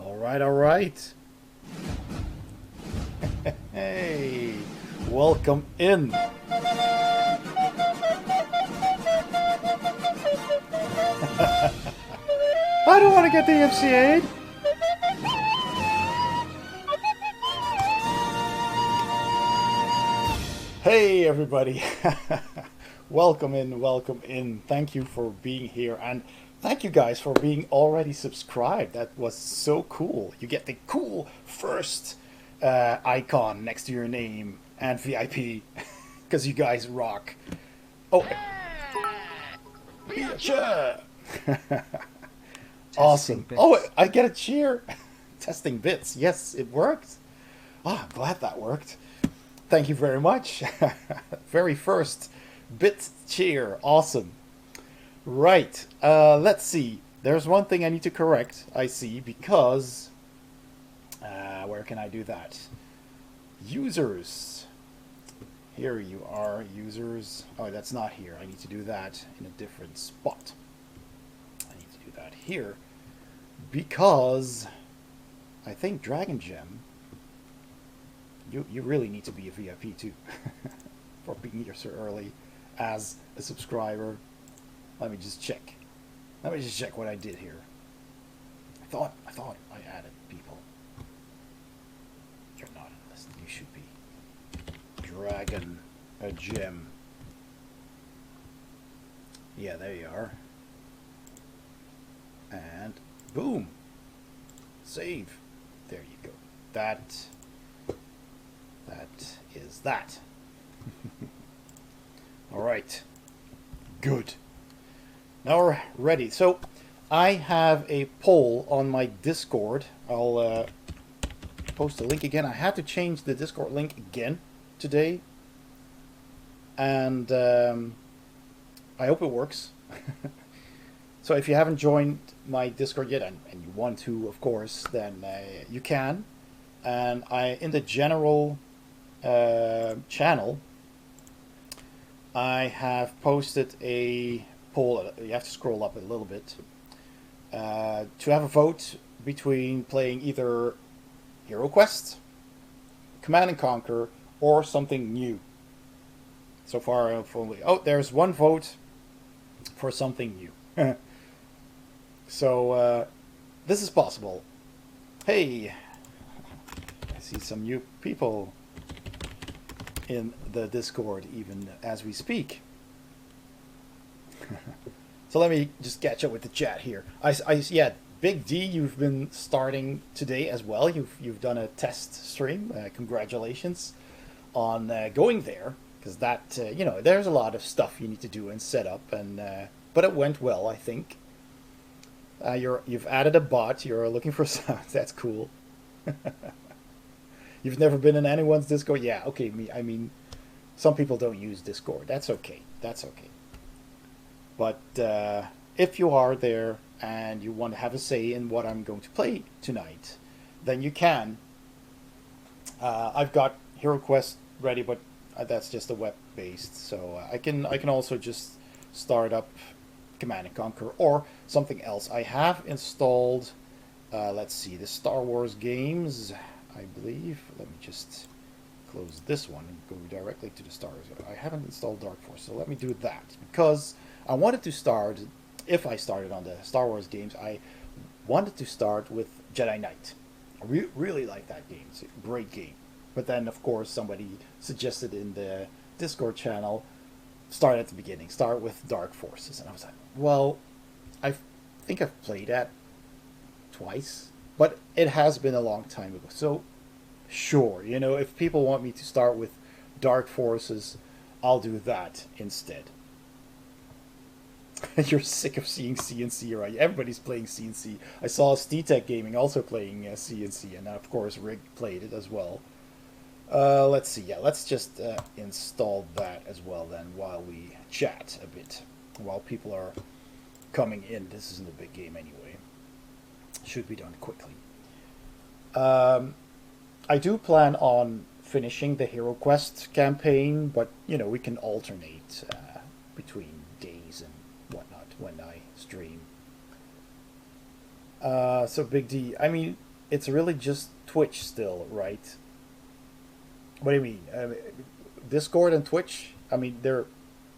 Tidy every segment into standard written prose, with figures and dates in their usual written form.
All right, all right. Hey, welcome in. I don't want to get the MCA'd. Hey, everybody. Welcome in, welcome in. Thank you for being here. And thank you guys for being already subscribed. That was so cool. You get the cool first icon next to your name and VIP because you guys rock. Oh, yeah. Testing Awesome. Oh, bits. I get a cheer. Testing bits. Yes, it worked. Ah, I'm glad that worked. Thank you very much. Very first bit cheer. Awesome. Right. Let's see. There's one thing I need to correct, I see, because where can I do that? Users. Here you are, users. Oh, that's not here. I need to do that in a different spot. I need to do that here because I think DragonGem, you really need to be a VIP too for being here so early as a subscriber. Let me just check. Let me just check what I did here. I thought I added people. You're not on the list. You should be. Dragon a gem. Yeah, there you are. And boom. Save. There you go. That is that. All right. Good. Now we're ready. So I have a poll on my Discord. I'll post a link again. I had to change the Discord link again today, and I hope it works. So if you haven't joined my Discord yet, and you want to, of course, then you can. And I in the general channel, I have posted a poll. You have to scroll up a little bit to have a vote between playing either HeroQuest, Command and Conquer, or something new. So far, I've only there's one vote for something new. So this is possible. Hey, I see some new people in the Discord even as we speak. So let me just catch up with the chat here. Yeah, Big D, you've been starting today as well. You've done a test stream. Congratulations on going there, because that there's a lot of stuff you need to do and set up, and but it went well, I think. You've added a bot. You're looking for sounds. That's cool. You've never been in anyone's Discord. Yeah, okay. I mean, some people don't use Discord. That's okay. That's okay. But if you are there and you want to have a say in what I'm going to play tonight, then you can. I've got HeroQuest ready, but that's just a web based, so I can also just start up Command and Conquer or something else. I have installed. Let's see, the Star Wars games, I believe. Let me just close this one and go directly to the Star Wars. I haven't installed Dark Force, so let me do that because I wanted to start. If I started on the Star Wars games, I wanted to start with Jedi Knight. I really like that game. It's a great game. But then, of course, somebody suggested in the Discord channel, start at the beginning, start with Dark Forces. And I was like, well, I think I've played that twice, but it has been a long time ago. So, sure, if people want me to start with Dark Forces, I'll do that instead. You're sick of seeing CNC, right? Everybody's playing CNC. I saw SteTech Gaming also playing CNC, and of course Rig played it as well. Let's see. Yeah, let's just install that as well then while we chat a bit. While people are coming in. This isn't a big game anyway. Should be done quickly. I do plan on finishing the HeroQuest campaign, but we can alternate between days and whatnot when I stream. So Big D, I mean, it's really just Twitch still, right? What do you mean? Discord and Twitch? I mean, they're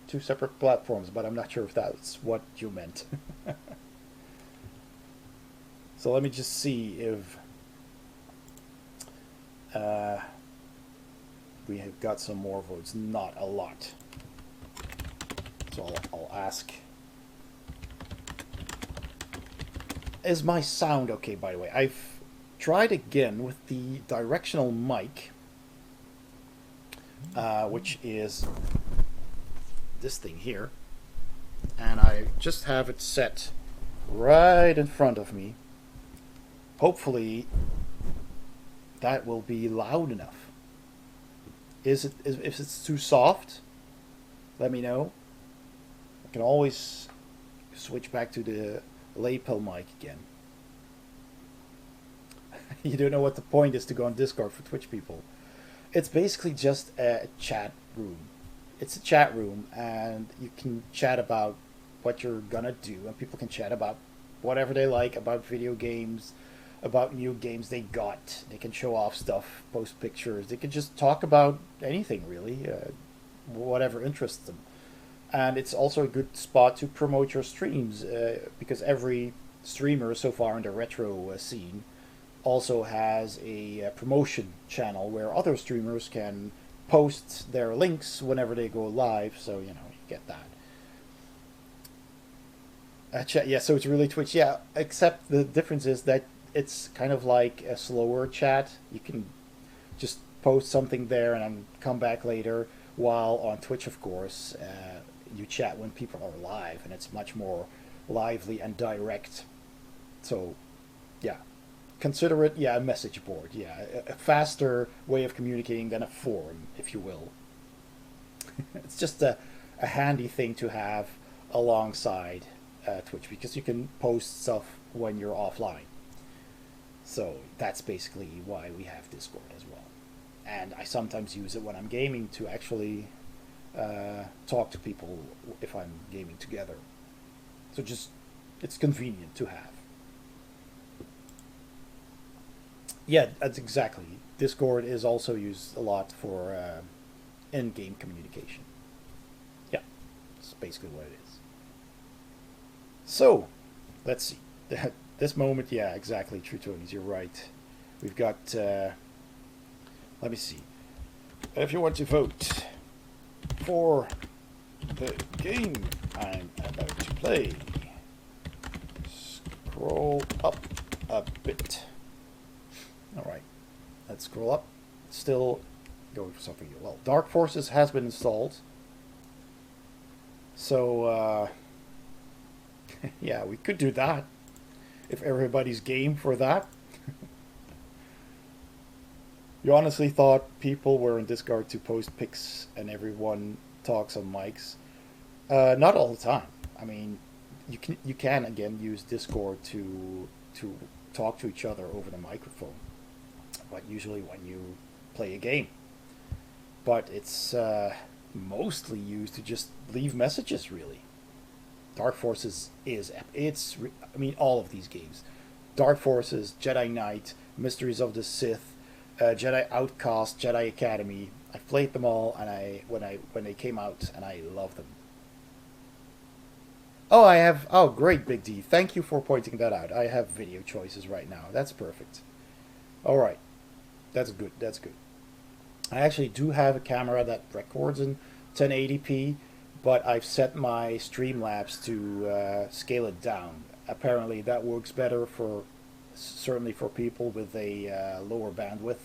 two separate platforms, but I'm not sure if that's what you meant. So let me just see if we have got some more votes. Not a lot. So I'll ask. Is my sound okay, by the way? I've tried again with the directional mic, which is this thing here. And I just have it set right in front of me. Hopefully that will be loud enough. If it's too soft, let me know. I can always switch back to the lapel mic again. You don't know what the point is to go on Discord for Twitch people. It's basically just a chat room. It's a chat room, and you can chat about what you're gonna do, and people can chat about whatever they like, about video games, about new games they got. They can show off stuff, post pictures. They can just talk about anything, really, whatever interests them. And it's also a good spot to promote your streams, because every streamer so far in the retro scene also has a promotion channel where other streamers can post their links whenever they go live, so you get that. Chat, yeah, so it's really Twitch, yeah, except the difference is that it's kind of like a slower chat. You can just post something there and then come back later, while on Twitch, of course, you chat when people are live, and it's much more lively and direct. So, yeah, consider it, yeah, a message board, yeah, a faster way of communicating than a forum, if you will. It's just a handy thing to have alongside Twitch, because you can post stuff when you're offline. So that's basically why we have Discord as well. And I sometimes use it when I'm gaming to actually talk to people if I'm gaming together. So just, it's convenient to have. Yeah, that's exactly. Discord is also used a lot for in-game communication. Yeah, that's basically what it is. So, let's see. This moment, yeah, exactly, True Tony's, you're right. We've got, let me see. If you want to vote for the game I'm about to play, scroll up a bit. Alright, let's scroll up. Still going for something. Well, Dark Forces has been installed. So, yeah, we could do that if everybody's game for that. You honestly thought people were in Discord to post pics and everyone talks on mics? Not all the time. I mean, you can again use Discord to talk to each other over the microphone, but usually when you play a game. But it's mostly used to just leave messages, really. Dark Forces is, I mean, all of these games. Dark Forces, Jedi Knight, Mysteries of the Sith, Jedi Outcast, Jedi Academy. I've played them all, and when they came out, and I love them. Oh, I have. Oh, great, Big D. Thank you for pointing that out. I have video choices right now. That's perfect. All right, that's good. That's good. I actually do have a camera that records in 1080p, but I've set my Streamlabs to scale it down. Apparently, that works better for, certainly for people with a lower bandwidth.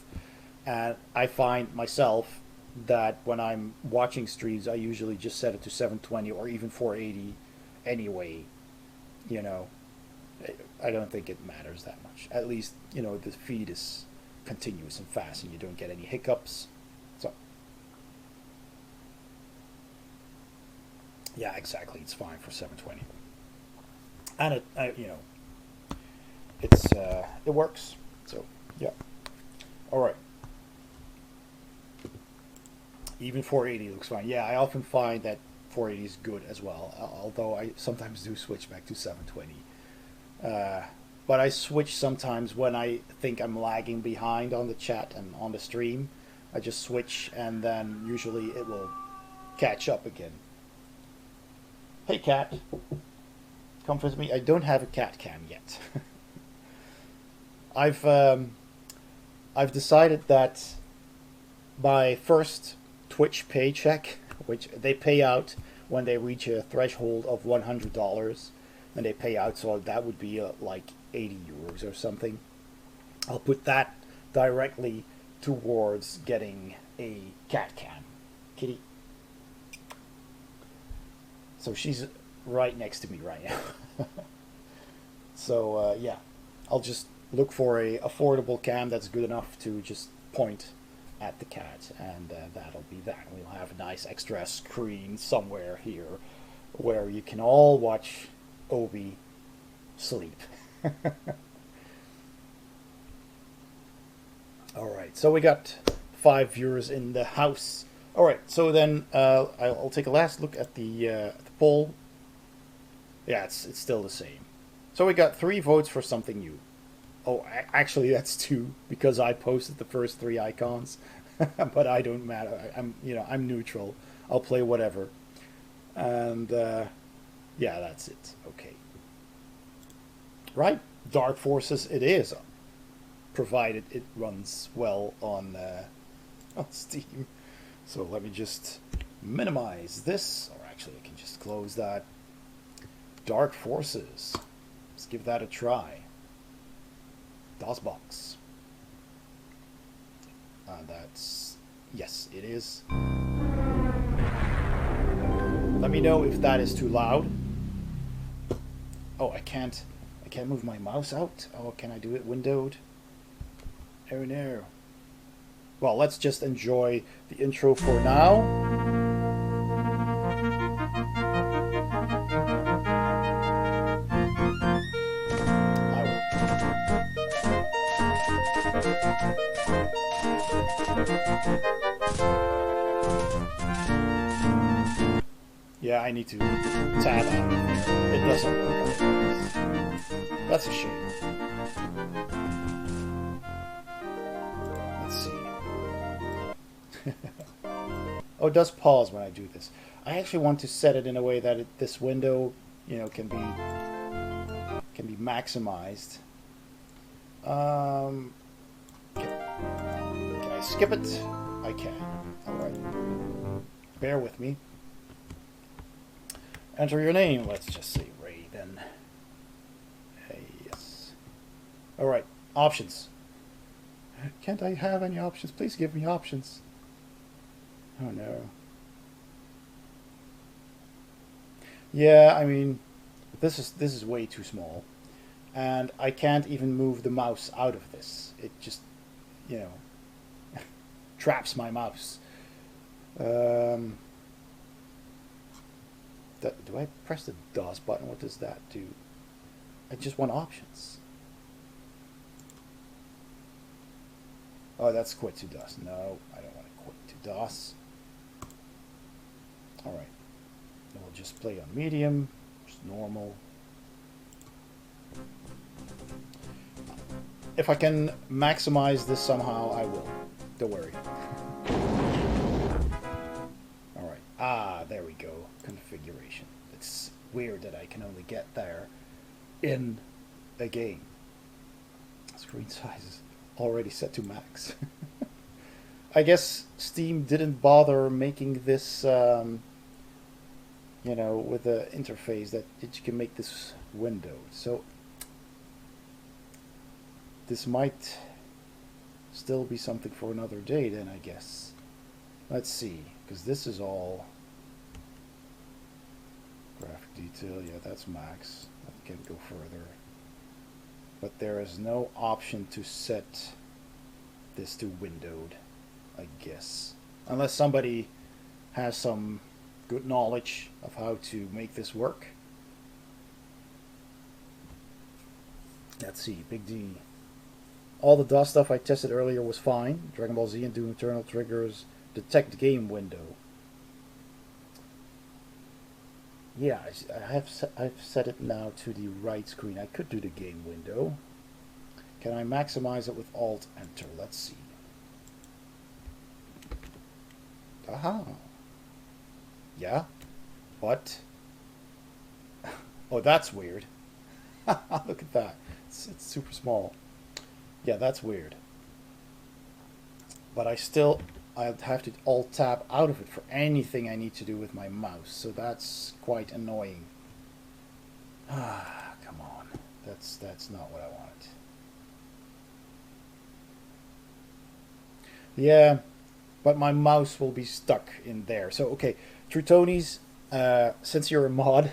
And I find myself that when I'm watching streams, I usually just set it to 720 or even 480 anyway. You know, I don't think it matters that much. At least, you know, the feed is continuous and fast and you don't get any hiccups. So, yeah, exactly. It's fine for 720. And it, you know, it works. So, yeah. All right. Even 480 looks fine. Yeah, I often find that 480 is good as well, although I sometimes do switch back to 720. but I switch sometimes when I think I'm lagging behind on the chat and on the stream. I just switch, and then usually it will catch up again. Hey cat, come visit me. I don't have a cat cam yet. I've decided that my first Twitch paycheck, which they pay out when they reach a threshold of $100, and they pay out, so that would be like 80 euros or something. I'll put that directly towards getting a cat cam. Kitty. So she's right next to me right now. So yeah, I'll just look for a affordable cam that's good enough to just point at the cat, and that'll be that. We'll have a nice extra screen somewhere here where you can all watch Obi sleep. Alright, so we got 5 viewers in the house. Alright, so then I'll take a last look at the poll. Yeah, it's still the same. So we got 3 votes for something new. Oh, actually that's 2 because I posted the first 3 icons. But I don't matter. I'm neutral. I'll play whatever. And yeah, that's it. Okay. Right, Dark Forces it is, provided it runs well on Steam. So let me just minimize this, or actually I can just close that. Dark Forces. Let's give that a try. DOSBox. That's, yes, it is. Let me know if that is too loud. Oh, I can't move my mouse out. Oh, can I do it windowed? Oh no. Well, let's just enjoy the intro for now. Yeah, I need to tab out. It doesn't work. That's a shame. Let's see. Oh, it does pause when I do this. I actually want to set it in a way that this window, can be maximized. Can I skip it? I can. All right. Bear with me. Enter your name. Let's just say Ray then. Hey, yes. All right. Options. Can't I have any options? Please give me options. Oh no. Yeah, I mean, this is way too small, and I can't even move the mouse out of this. It just, traps my mouse. Do I press the DOS button? What does that do? I just want options. Oh, that's quit to DOS. No, I don't want to quit to DOS. All right. Then we'll just play on medium, just normal. If I can maximize this somehow, I will. Don't worry. All right. Ah, there we go. Configuration. It's weird that I can only get there in a game. Screen size is already set to max. I guess Steam didn't bother making this, with the interface that you can make this window. So this might still be something for another day then, I guess. Let's see, because this is all graphic detail. Yeah, that's max. I can't go further. But there is no option to set this to windowed, I guess. Unless somebody has some good knowledge of how to make this work. Let's see, Big D. All the DOS stuff I tested earlier was fine. Dragon Ball Z and Doom Eternal triggers detect game window. Yeah, I've set it now to the right screen. I could do the game window. Can I maximize it with Alt Enter? Let's see. Aha. Yeah. What? Oh, that's weird. Look at that. It's super small. Yeah, that's weird. But I'd have to Alt tab out of it for anything I need to do with my mouse. So that's quite annoying. Ah, come on. That's not what I wanted. Yeah, but my mouse will be stuck in there. So, okay, True Tony's, since you're a mod,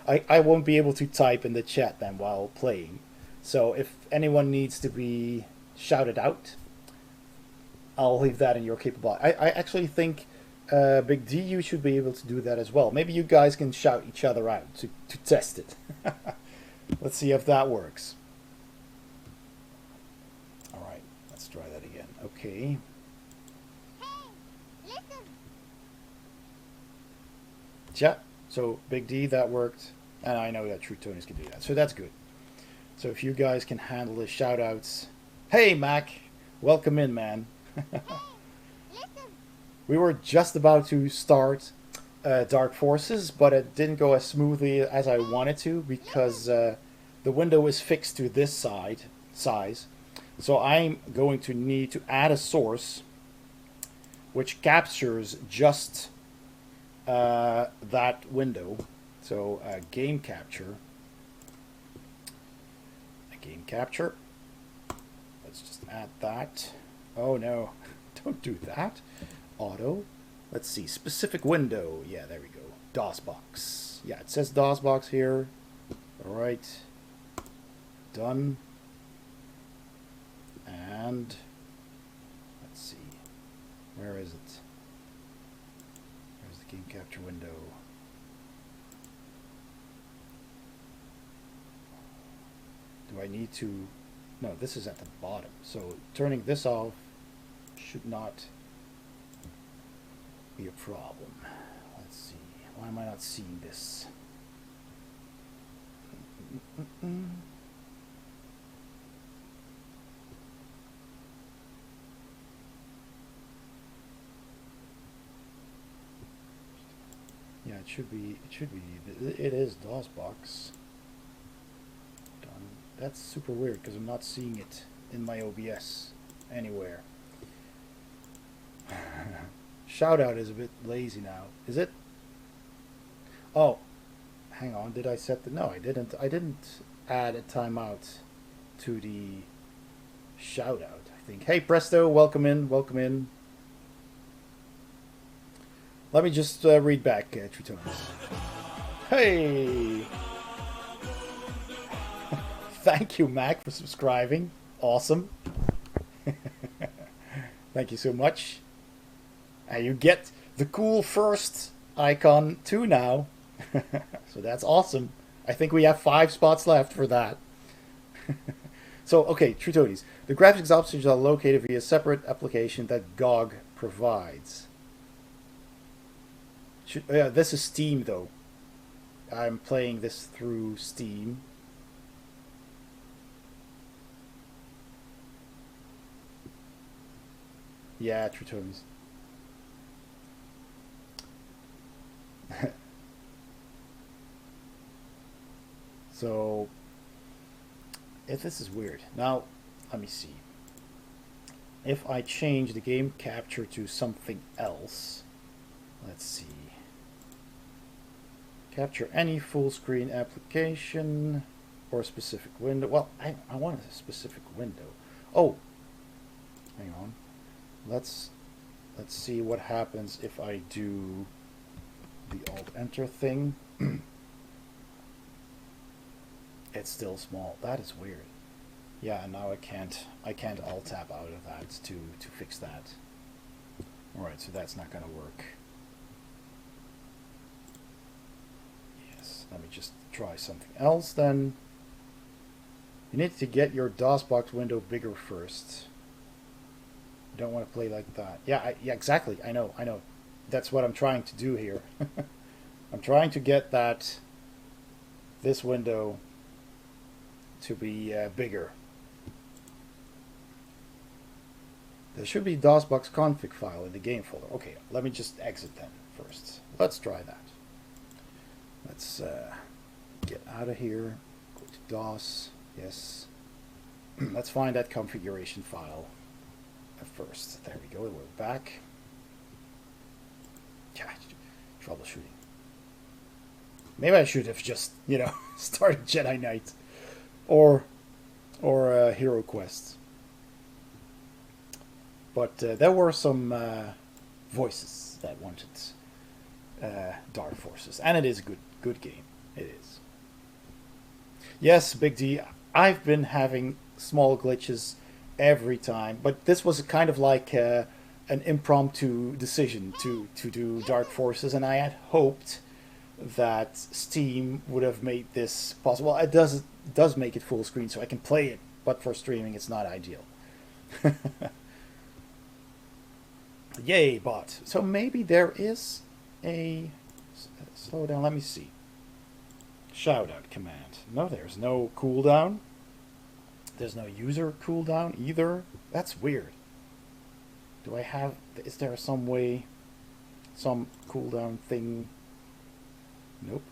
I won't be able to type in the chat then while playing. So if anyone needs to be shouted out, I'll leave that in your capability. I actually think, Big D, you should be able to do that as well. Maybe you guys can shout each other out to test it. Let's see if that works. All right, let's try that again. Okay. Hey, listen. Yeah, so Big D, that worked. And I know that True Tonys can do that, so that's good. So if you guys can handle the shout outs. Hey, Mac, welcome in, man. Hey, listen. We were just about to start Dark Forces, but it didn't go as smoothly as I wanted to because the window is fixed to this size. So I'm going to need to add a source which captures just that window. So game capture. A game capture. Let's just add that. Oh no, don't do that. Auto. Let's see, specific window. Yeah, there we go. DOSBox. Yeah, it says DOSBox here. All right. Done. And let's see. Where is it? Where's the game capture window? Do I need to... No, this is at the bottom. So turning this off should not be a problem. Let's see. Why am I not seeing this? Yeah, it should be. It is DOSBox. Done. That's super weird because I'm not seeing it in my OBS anywhere. Shoutout is a bit lazy now. Is it? Oh, hang on. Did I set the... No, I didn't. I didn't add a timeout to the shoutout, I think. Hey, Presto, welcome in. Welcome in. Let me just read back, True Tonys. Hey! Thank you, Mac, for subscribing. Awesome. Thank you so much. And you get the cool first icon too now. So that's awesome. I think we have 5 spots left for that. So, okay, True Tonys. The graphics options are located via a separate application that GOG provides. This is Steam, though. I'm playing this through Steam. Yeah, True Tonys. So, if this is weird. Now, let me see. If I change the game capture to something else, let's see. Capture any full screen application or a specific window. Well, I want a specific window. Oh, hang on. Let's see what happens if I do the Alt Enter thing. It's still small. That is weird. Yeah, now I can't Alt tab out of that to fix that. All right, so that's not gonna work. Yes, let me just try something else then. You need to get your DOSBox window bigger first. You don't want to play like that. Yeah, yeah, exactly. I know. That's what I'm trying to do here. I'm trying to get this window to be bigger. There should be DOSBox config file in the game folder. Okay, let me just exit then first. Let's try that. Let's get out of here. Go to DOS. Yes. Let's find that configuration file first. There we go. We're back. Yeah, troubleshooting. Maybe I should have just, started Jedi Knight or HeroQuest. But there were some voices that wanted Dark Forces, and it is a good game. It is. Yes, Big D. I've been having small glitches every time, but this was kind of like an impromptu decision to do Dark Forces, and I had hoped that Steam would have made this possible. It does make it full screen, so I can play it, but for streaming, it's not ideal. Yay, bot. So maybe there is a... Slow down, let me see. Shoutout command. No, there's no cooldown. There's no user cooldown either. That's weird. Do I have... Is there some way... Some cooldown thing? Nope.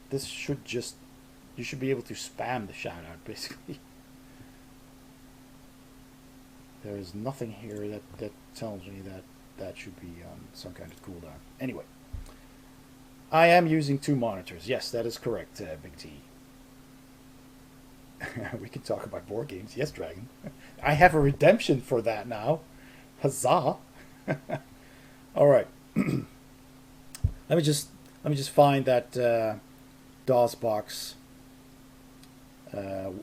This should just... You should be able to spam the shoutout, basically. There is nothing here that tells me that should be some kind of cooldown. Anyway. I am using 2 monitors. Yes, that is correct, Big T. We can talk about board games. Yes, Dragon. I have a redemption for that now. Huzzah! All right. Let me just find that DOSBox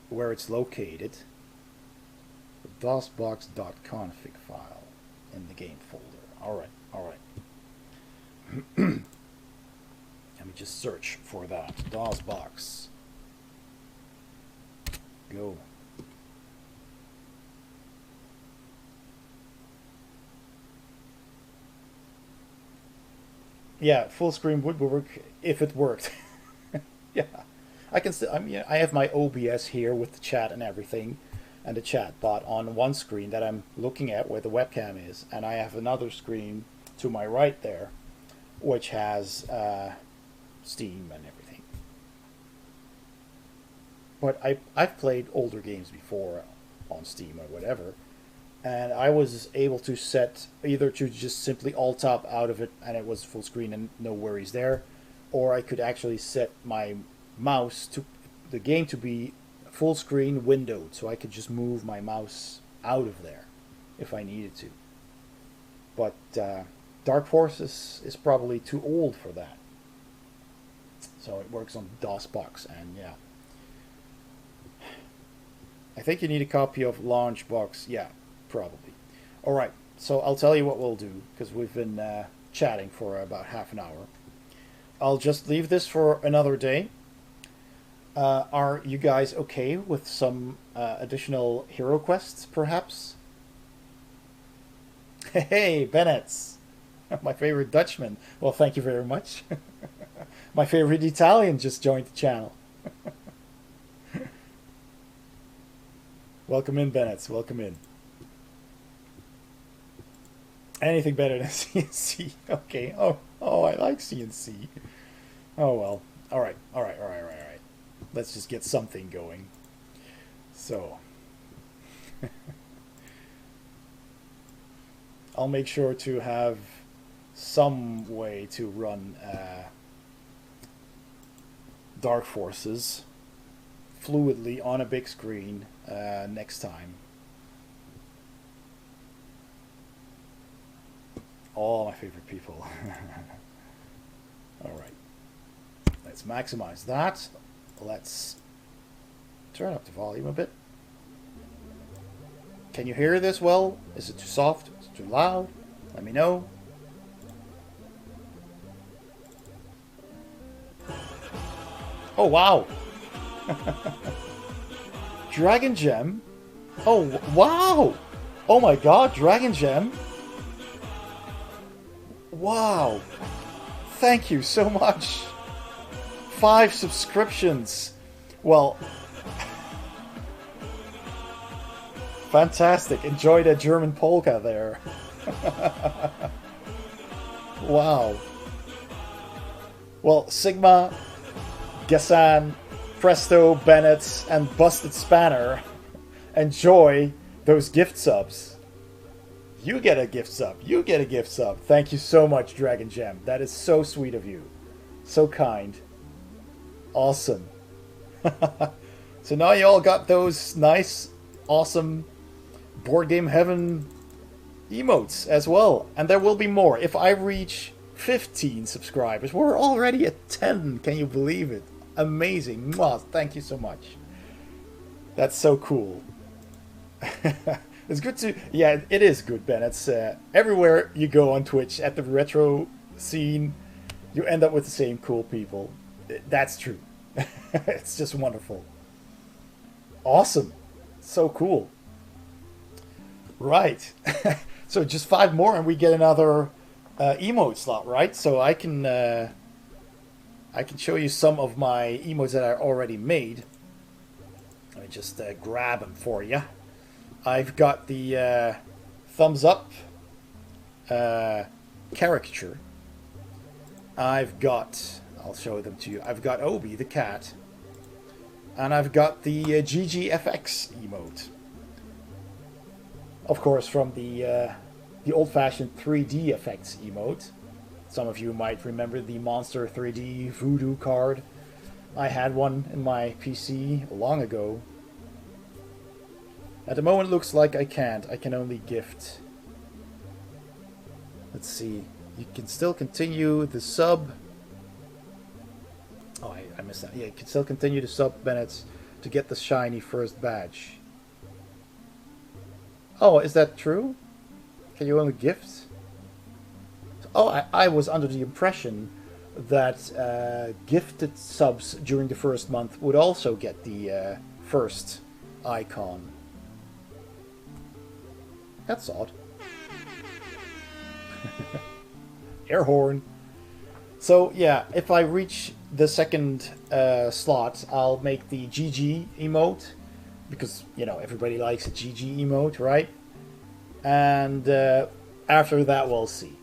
where it's located. The DOSBox.config file in the game folder. All right. Let me just search for that. DOSBox. Go. Yeah, full screen would work if it worked. Yeah, I can still. I have my OBS here with the chat and everything, and the chat bot on one screen that I'm looking at where the webcam is, and I have another screen to my right there, which has Steam and everything. But I've played older games before on Steam or whatever, and I was able to set either to just simply alt-tab out of it and it was full screen and no worries there, or I could actually set my mouse to the game to be full screen windowed, so I could just move my mouse out of there if I needed to. But Dark Forces is probably too old for that, so it works on DOSBox, and yeah. I think you need a copy of Launchbox. Yeah, probably. All right, so I'll tell you what we'll do, because we've been chatting for about half an hour. I'll just leave this for another day. Are you guys okay with some additional HeroQuests, perhaps? Hey, Bennett's, my favorite Dutchman. Well, thank you very much. My favorite Italian just joined the channel. Welcome in, Bennett's. Welcome in. Anything better than CNC? Okay. Oh, I like CNC. Oh well. All right. Let's just get something going. So, I'll make sure to have some way to run Dark Forces fluidly on a big screen next time. All my favorite people. All right. Let's maximize that. Let's turn up the volume a bit. Can you hear this well? Is it too soft? Is it too loud? Let me know. Oh, wow. DragonGem. Oh, wow. Oh my god, DragonGem! Wow! Thank you so much! 5 subscriptions! Well, fantastic. Enjoy that German polka there. Wow. Well, Sigma, Gassan, Presto, Bennett, and Busted Spanner, enjoy those gift subs. You get a gift sub. You get a gift sub. Thank you so much, DragonGem. That is so sweet of you. So kind. Awesome. So now you all got those nice, awesome Boardgame Heaven emotes as well. And there will be more. If I reach 15 subscribers, we're already at 10. Can you believe it? Amazing. Mwah, thank you so much. That's so cool. It's good to... Yeah, it is good, Ben. It's everywhere you go on Twitch, at the retro scene, you end up with the same cool people. That's true. It's just wonderful. Awesome. So cool. Right. So just 5 more and we get another emote slot, right? So I can show you some of my emotes that I already made. Let me just grab them for you. I've got the thumbs up caricature. I've got... I'll show them to you. I've got Obi the cat. And I've got the GGFX emote. Of course, from the old-fashioned 3D effects emote. Some of you might remember the Monster 3D Voodoo card. I had one in my PC long ago. At the moment, it looks like I can't. I can only gift. Let's see. You can still continue the sub. Oh, I missed that. Yeah, you can still continue the sub, Bennett, to get the shiny first badge. Oh, is that true? Can you only gift? Oh, I was under the impression that gifted subs during the first month would also get the first icon. That's odd. Air horn. So yeah, if I reach the second slot, I'll make the GG emote, because, you know, everybody likes a GG emote, right? And after that, we'll see.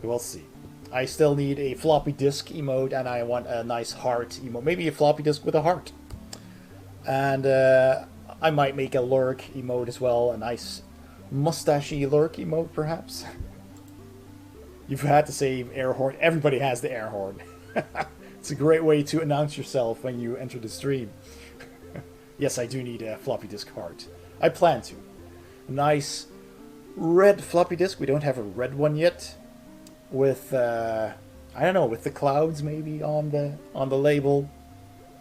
We'll see. I still need a floppy disk emote, and I want a nice heart emote. Maybe a floppy disk with a heart. And I might make a lurk emote as well, a nice mustachy lurk emote, perhaps. You've had to say air horn. Everybody has the air horn. It's a great way to announce yourself when you enter the stream. Yes, I do need a floppy disk heart. I plan to. A nice red floppy disk. We don't have a red one yet. With I don't know, with the clouds maybe on the label,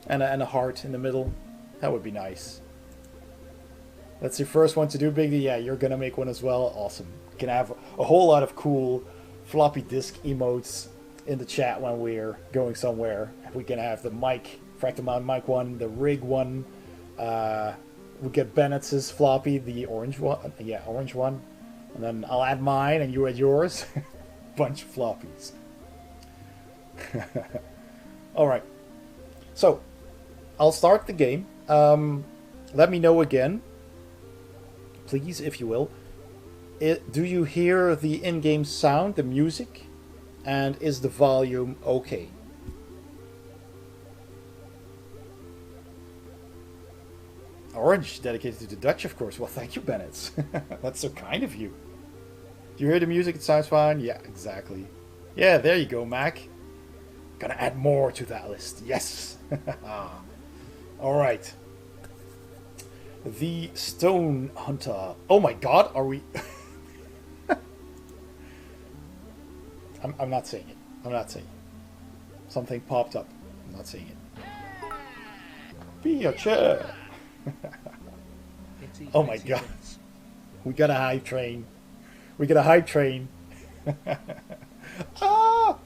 and a heart in the middle. That would be nice. That's your first one to do, Biggie. Yeah, you're gonna make one as well. Awesome. You can have a whole lot of cool floppy disk emotes in the chat when we're going somewhere. We can have the mic, Fractal mic one, the rig one. We get Bennett's floppy, the orange one. Yeah, orange one. And then I'll add mine and you add yours. Bunch of floppies. Alright. So, I'll start the game. Let me know again, please, if you will. Do you hear the in-game sound, the music? And is the volume okay? Orange, dedicated to the Dutch, of course. Well, thank you, Bennett. That's so kind of you. Do you hear the music? It sounds fine? Yeah, exactly. Yeah, there you go, Mac. Gonna add more to that list. Yes. Alright. The Stone Hunter. Oh my god, are we... I'm not saying it. I'm not saying it. Something popped up. I'm not saying it. Be a chair. Oh my god. We got a hype train. We got a hype train. Ah!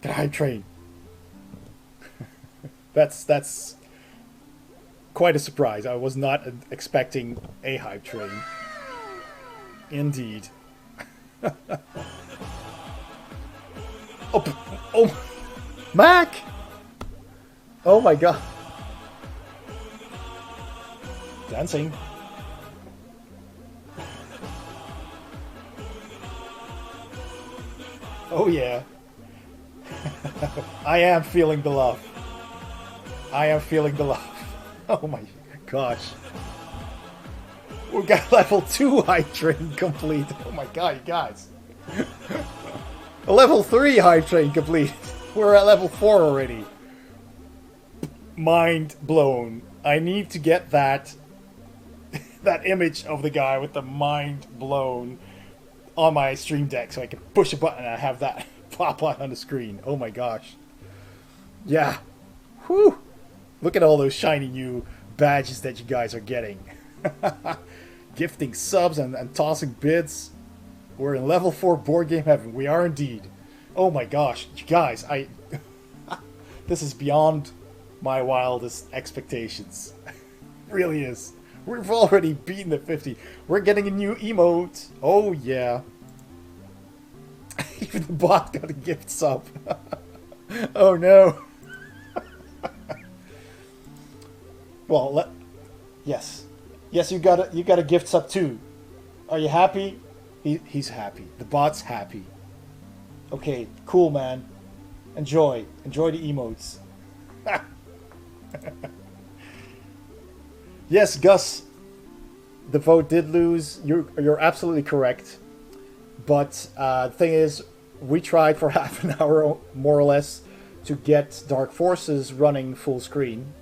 Got a hype train. That's quite a surprise. I was not expecting a hype train. Indeed. Oh, oh, Mac! Oh my god. Dancing. Oh yeah. I am feeling the love. I am feeling the love. Oh my gosh. We got level 2 hype train complete. Oh my god, you guys. A level 3 hype train complete. We're at level 4 already. Mind blown. I need to get that image of the guy with the mind blown on my stream deck so I can push a button and I have that pop on the screen. Oh my gosh. Yeah. Whew. Look at all those shiny new badges that you guys are getting. Gifting subs and tossing bids. We're in level 4 Boardgame Heaven. We are indeed. Oh my gosh. You guys, this is beyond my wildest expectations. Really is. We've already beaten the 50. We're getting a new emote. Oh yeah. Even the bot got a gift sub. Oh no. Well, yes. Yes, you got a gift sub too. Are you happy? He's happy. The bot's happy. Okay, cool, man. Enjoy the emotes. Yes, Gus. The vote did lose. You're absolutely correct. But the thing is, we tried for half an hour, more or less, to get Dark Forces running full screen.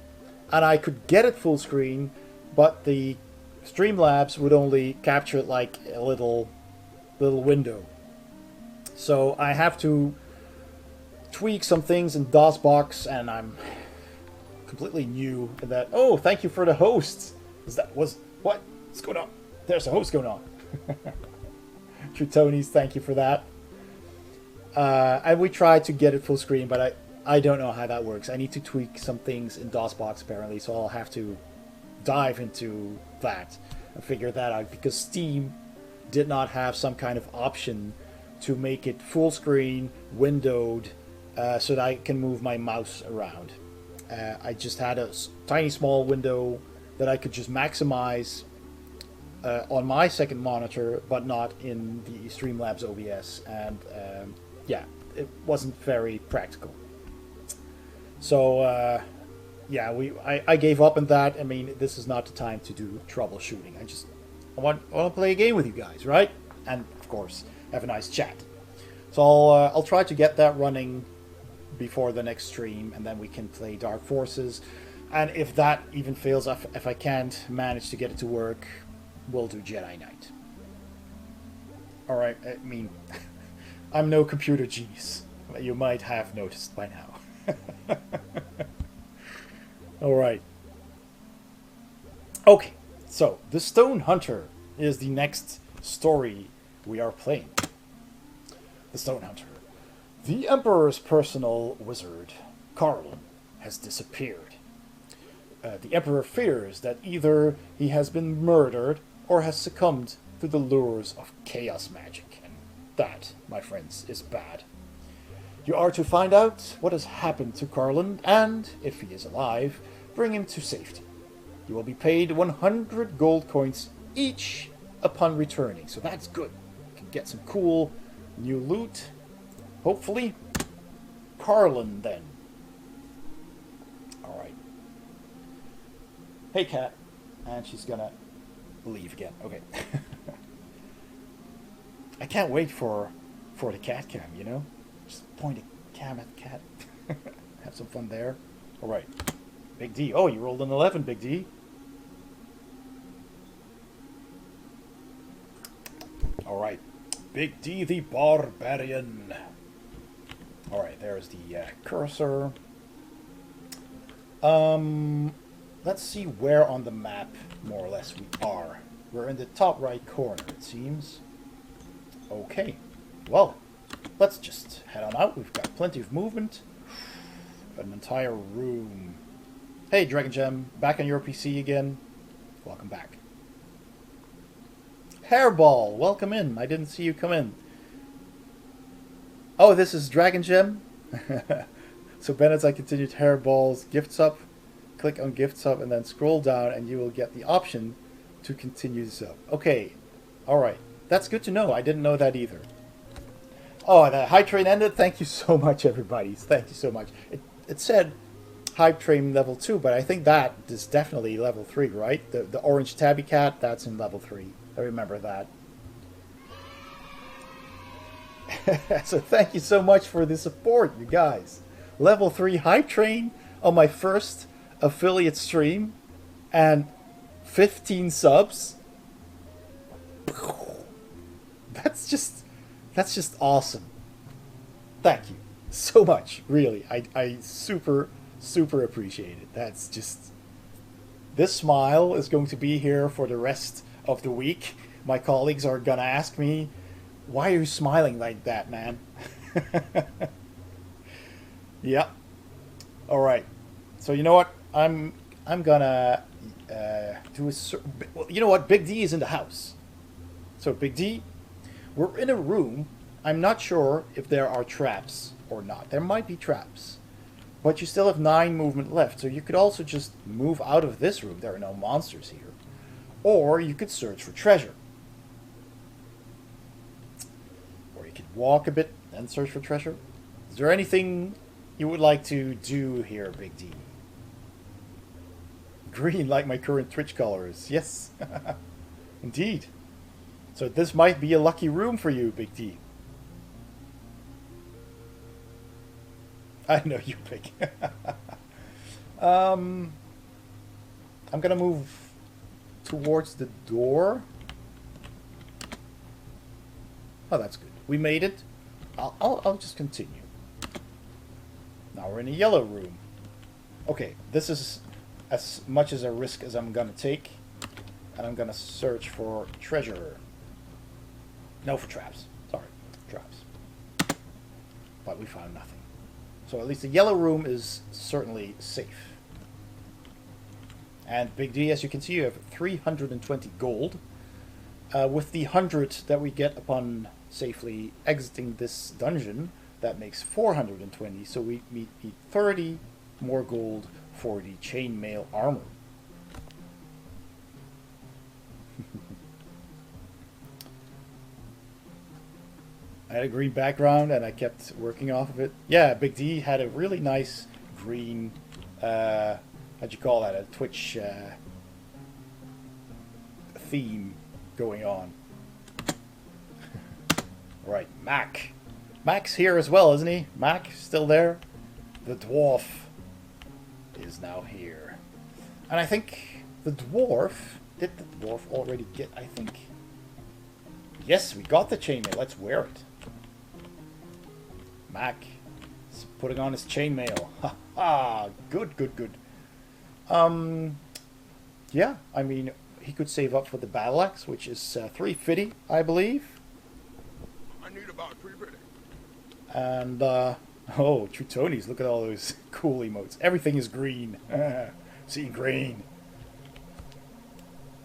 And I could get it full screen, but the Streamlabs would only capture it like a little window. So I have to tweak some things in DOSBox, and I'm completely new in that. Oh, thank you for the host. What? What's going on? There's a host going on. True Tony's, thank you for that. And we tried to get it full screen, but I don't know how that works. I need to tweak some things in DOSBox apparently, so I'll have to dive into that and figure that out, because Steam did not have some kind of option to make it full screen, windowed, so that I can move my mouse around. I just had a tiny small window that I could just maximize on my second monitor, but not in the Streamlabs OBS, and yeah, it wasn't very practical. So yeah, I gave up on that. I mean, this is not the time to do troubleshooting. I want to play a game with you guys, right? And of course, have a nice chat. So I'll try to get that running before the next stream, and then we can play Dark Forces. And if that even fails, if I can't manage to get it to work, we'll do Jedi Knight. Alright, I mean, I'm no computer genius. You might have noticed by now. Alright. Okay, so the Stone Hunter is the next story we are playing. The Stone Hunter. The Emperor's personal wizard, Carlin, has disappeared. The Emperor fears that either he has been murdered or has succumbed to the lures of chaos magic. And that, my friends, is bad. You are to find out what has happened to Carlin and, if he is alive, bring him to safety. You will be paid 100 gold coins each upon returning, so that's good. You can get some cool new loot. Hopefully. Carlin, then. Alright. Hey, cat. And she's gonna leave again. Okay. I can't wait for the cat cam, you know? Just point a cam at the cat. Have some fun there. Alright. Big D. Oh, you rolled an 11, Big D. Alright. Big D the Barbarian. Alright, there's the cursor. Let's see where on the map, more or less, we are. We're in the top right corner, it seems. Okay. Well, let's just head on out. We've got plenty of movement. Got an entire room. Hey, DragonGem, back on your PC again. Welcome back. Hairball, welcome in. I didn't see you come in. Oh, this is DragonGem. So Bennett's I continued Hairball's gift sub. Click on gift sub and then scroll down and you will get the option to continue the sub. Okay, alright. That's good to know. I didn't know that either. Oh, the hype train ended. Thank you so much, everybody. Thank you so much. It said hype train level 2, but I think that is definitely level 3, right? The orange tabby cat, that's in level 3. I remember that. So thank you so much for the support, you guys. Level 3 hype train on my first affiliate stream and 15 subs. That's just awesome. Thank you so much, really. I super appreciate it. That's just... This smile is going to be here for the rest of the week. My colleagues are gonna ask me, why are you smiling like that, man? Yeah. Alright. So you know what? I'm gonna do a... Well, you know what? Big D is in the house. So Big D, we're in a room. I'm not sure if there are traps or not. There might be traps. But you still have 9 movement left. So you could also just move out of this room. There are no monsters here. Or you could search for treasure. Or you could walk a bit and search for treasure. Is there anything you would like to do here, Big D? Green, like my current Twitch colors. Yes. Indeed. So this might be a lucky room for you, Big D. I know you pick. I'm gonna move towards the door. Oh, that's good. We made it. I'll just continue. Now we're in a yellow room. Okay, this is as much as a risk as I'm gonna take, and I'm gonna search for treasure. No, for traps. Sorry, traps. But we found nothing. So at least the yellow room is certainly safe. And Big D, as you can see, you have 320 gold. With the 100 that we get upon safely exiting this dungeon, that makes 420. So we need 30 more gold for the chainmail armor. I had a green background and I kept working off of it. Yeah, Big D had a really nice green, how'd you call that, a Twitch theme going on. Right, Mac. Mac's here as well, isn't he? Mac, still there? The dwarf is now here. And I think the dwarf, did the dwarf already get, I think... Yes, we got the chainmail. Let's wear it. Mac is putting on his chainmail. Ha ha! Good, good, good. Yeah, I mean, he could save up for the battle axe, which is 350, I believe. I need about 350. And, oh, True Tony's, look at all those cool emotes. Everything is green. See, green.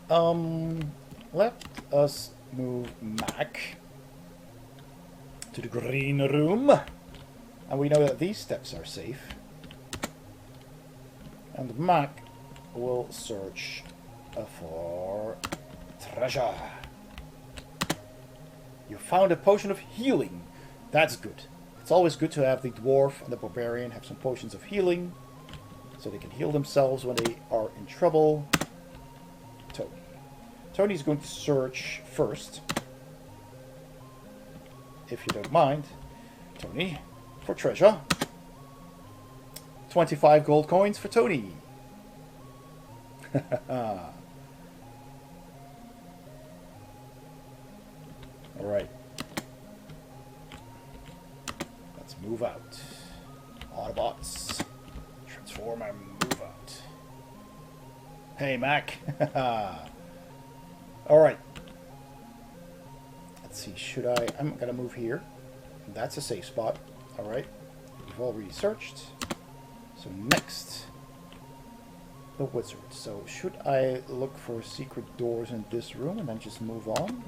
Let us move Mac to the green room. And we know that these steps are safe. And Mac will search for treasure. You found a potion of healing. That's good. It's always good to have the dwarf and the barbarian have some potions of healing, so they can heal themselves when they are in trouble. Tony. Tony's going to search first, if you don't mind. Tony, for treasure. 25 gold coins for Tony. Alright. Let's move out. Autobots. Transform and move out. Hey, Mac. Alright. Let's see, should I... I'm gonna move here. That's a safe spot. Alright. We've already searched. So next... the wizard. So should I look for secret doors in this room and then just move on?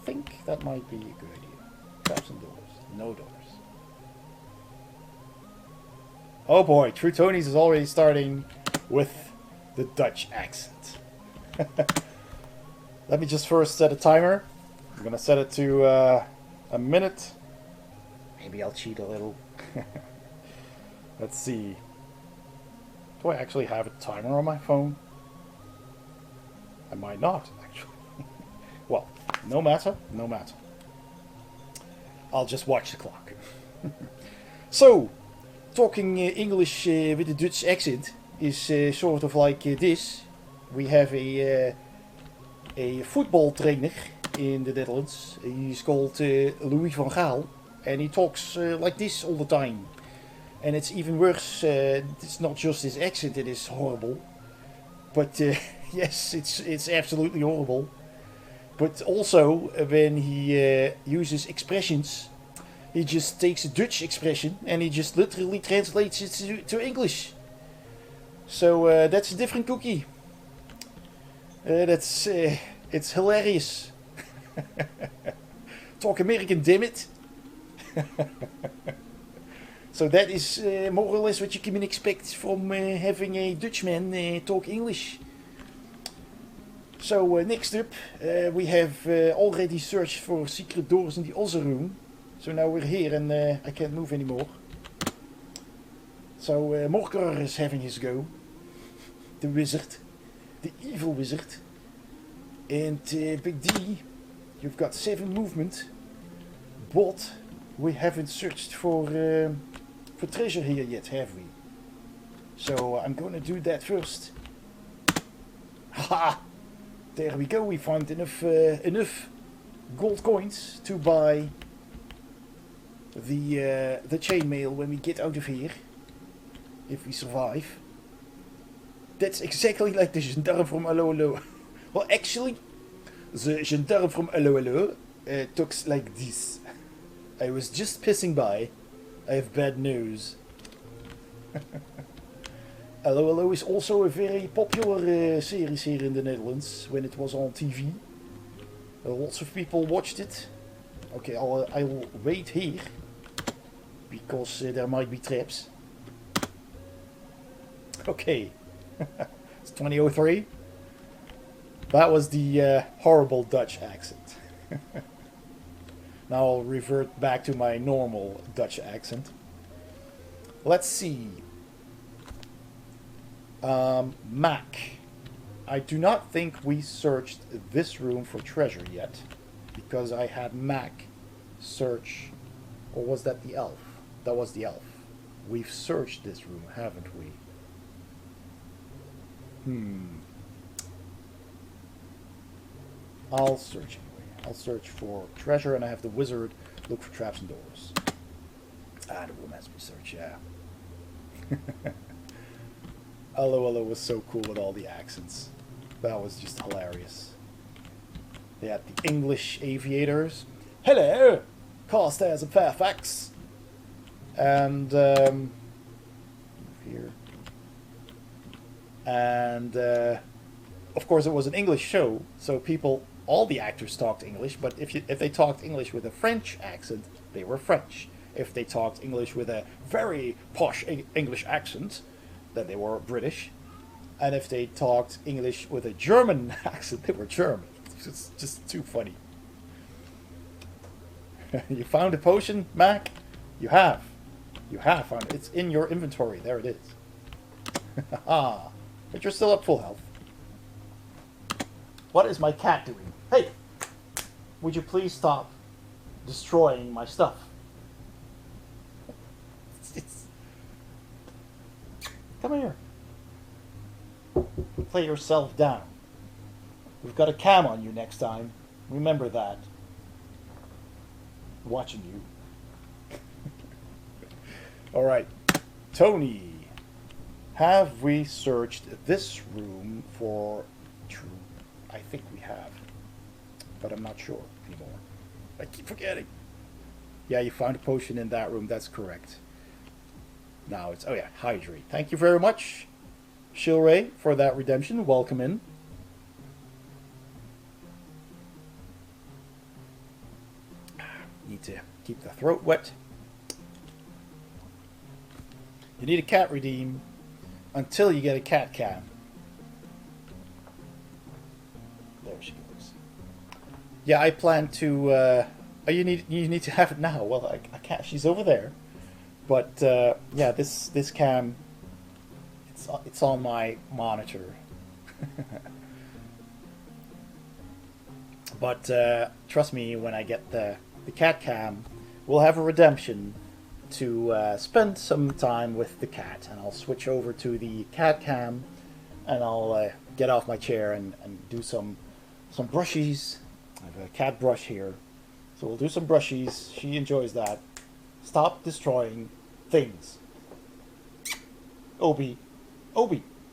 I think that might be a good idea. Traps and doors. No doors. Oh boy, True Tony's is already starting with the Dutch accent. Let me just first set a timer. I'm gonna set it to a minute. Maybe I'll cheat a little. Let's see. Do I actually have a timer on my phone? I might not, actually. Well, no matter, no matter. I'll just watch the clock. So, talking English with a Dutch accent is sort of like this. We have a football trainer in the Netherlands. He's called Louis van Gaal, and he talks like this all the time. And it's even worse. It's not just his accent; it is horrible. But yes, it's absolutely horrible. But also when he uses expressions, he just takes a Dutch expression and he just literally translates it to English. So that's a different cookie. It's hilarious. Talk American, damn it. So that is more or less what you can expect from having a Dutchman talk English. So next up, we have already searched for secret doors in the other room. So now we're here and I can't move anymore. So Morker is having his go. The wizard. The evil wizard. And Big D, you've got 7 movement. But we haven't searched for treasure here yet, have we? So I'm gonna do that first. Ha! There we go. We found enough gold coins to buy the chainmail when we get out of here, if we survive. That's exactly like the gendarme from Allo Allo. Well, actually, the gendarme from Allo Allo talks like this. I was just pissing by. I have bad news. Allo Allo is also a very popular series here in the Netherlands when it was on TV. Lots of people watched it. Okay, I will wait here because there might be traps. Okay, it's 2003. That was the horrible Dutch accent. Now I'll revert back to my normal Dutch accent. Let's see. Mac. I do not think we searched this room for treasure yet, because I had Mac search, or was that the elf? That was the elf. We've searched this room, haven't we? I'll search anyway. I'll search for treasure, and I have the wizard look for traps and doors. Ah, the room has to be searched, yeah. Allo Allo was so cool with all the accents. That was just hilarious. They had the English aviators. Hello! Carstairs of Fairfax. And, here. And, of course it was an English show, so all the actors talked English, but if they talked English with a French accent, they were French. If they talked English with a very posh English accent, then they were British. And if they talked English with a German accent, they were German. It's just too funny. You found a potion, Mac? You have. You have found it. It's in your inventory. There it is. Ah, but you're still at full health. What is my cat doing? Hey! Would you please stop destroying my stuff? Come here. Play yourself down. We've got a cam on you next time. Remember that. Watching you. Alright. Tony. Have we searched this room for true? I think we have. But I'm not sure anymore. I keep forgetting. Yeah, you found a potion in that room. That's correct. Now it's, oh yeah, hydrate. Thank you very much. Shilray, for that redemption. Welcome in. Need to keep the throat wet. You need a cat redeem until you get a cat cam. There she goes. Yeah, I plan to. Oh, you need to have it now. Well, I can't. She's over there. But yeah, this cam. It's on my monitor. But trust me, when I get the cat cam, we'll have a redemption to spend some time with the cat, and I'll switch over to the cat cam, and I'll get off my chair and do some brushies. I have a cat brush here, so we'll do some brushies. She enjoys that. Stop destroying things. Obi,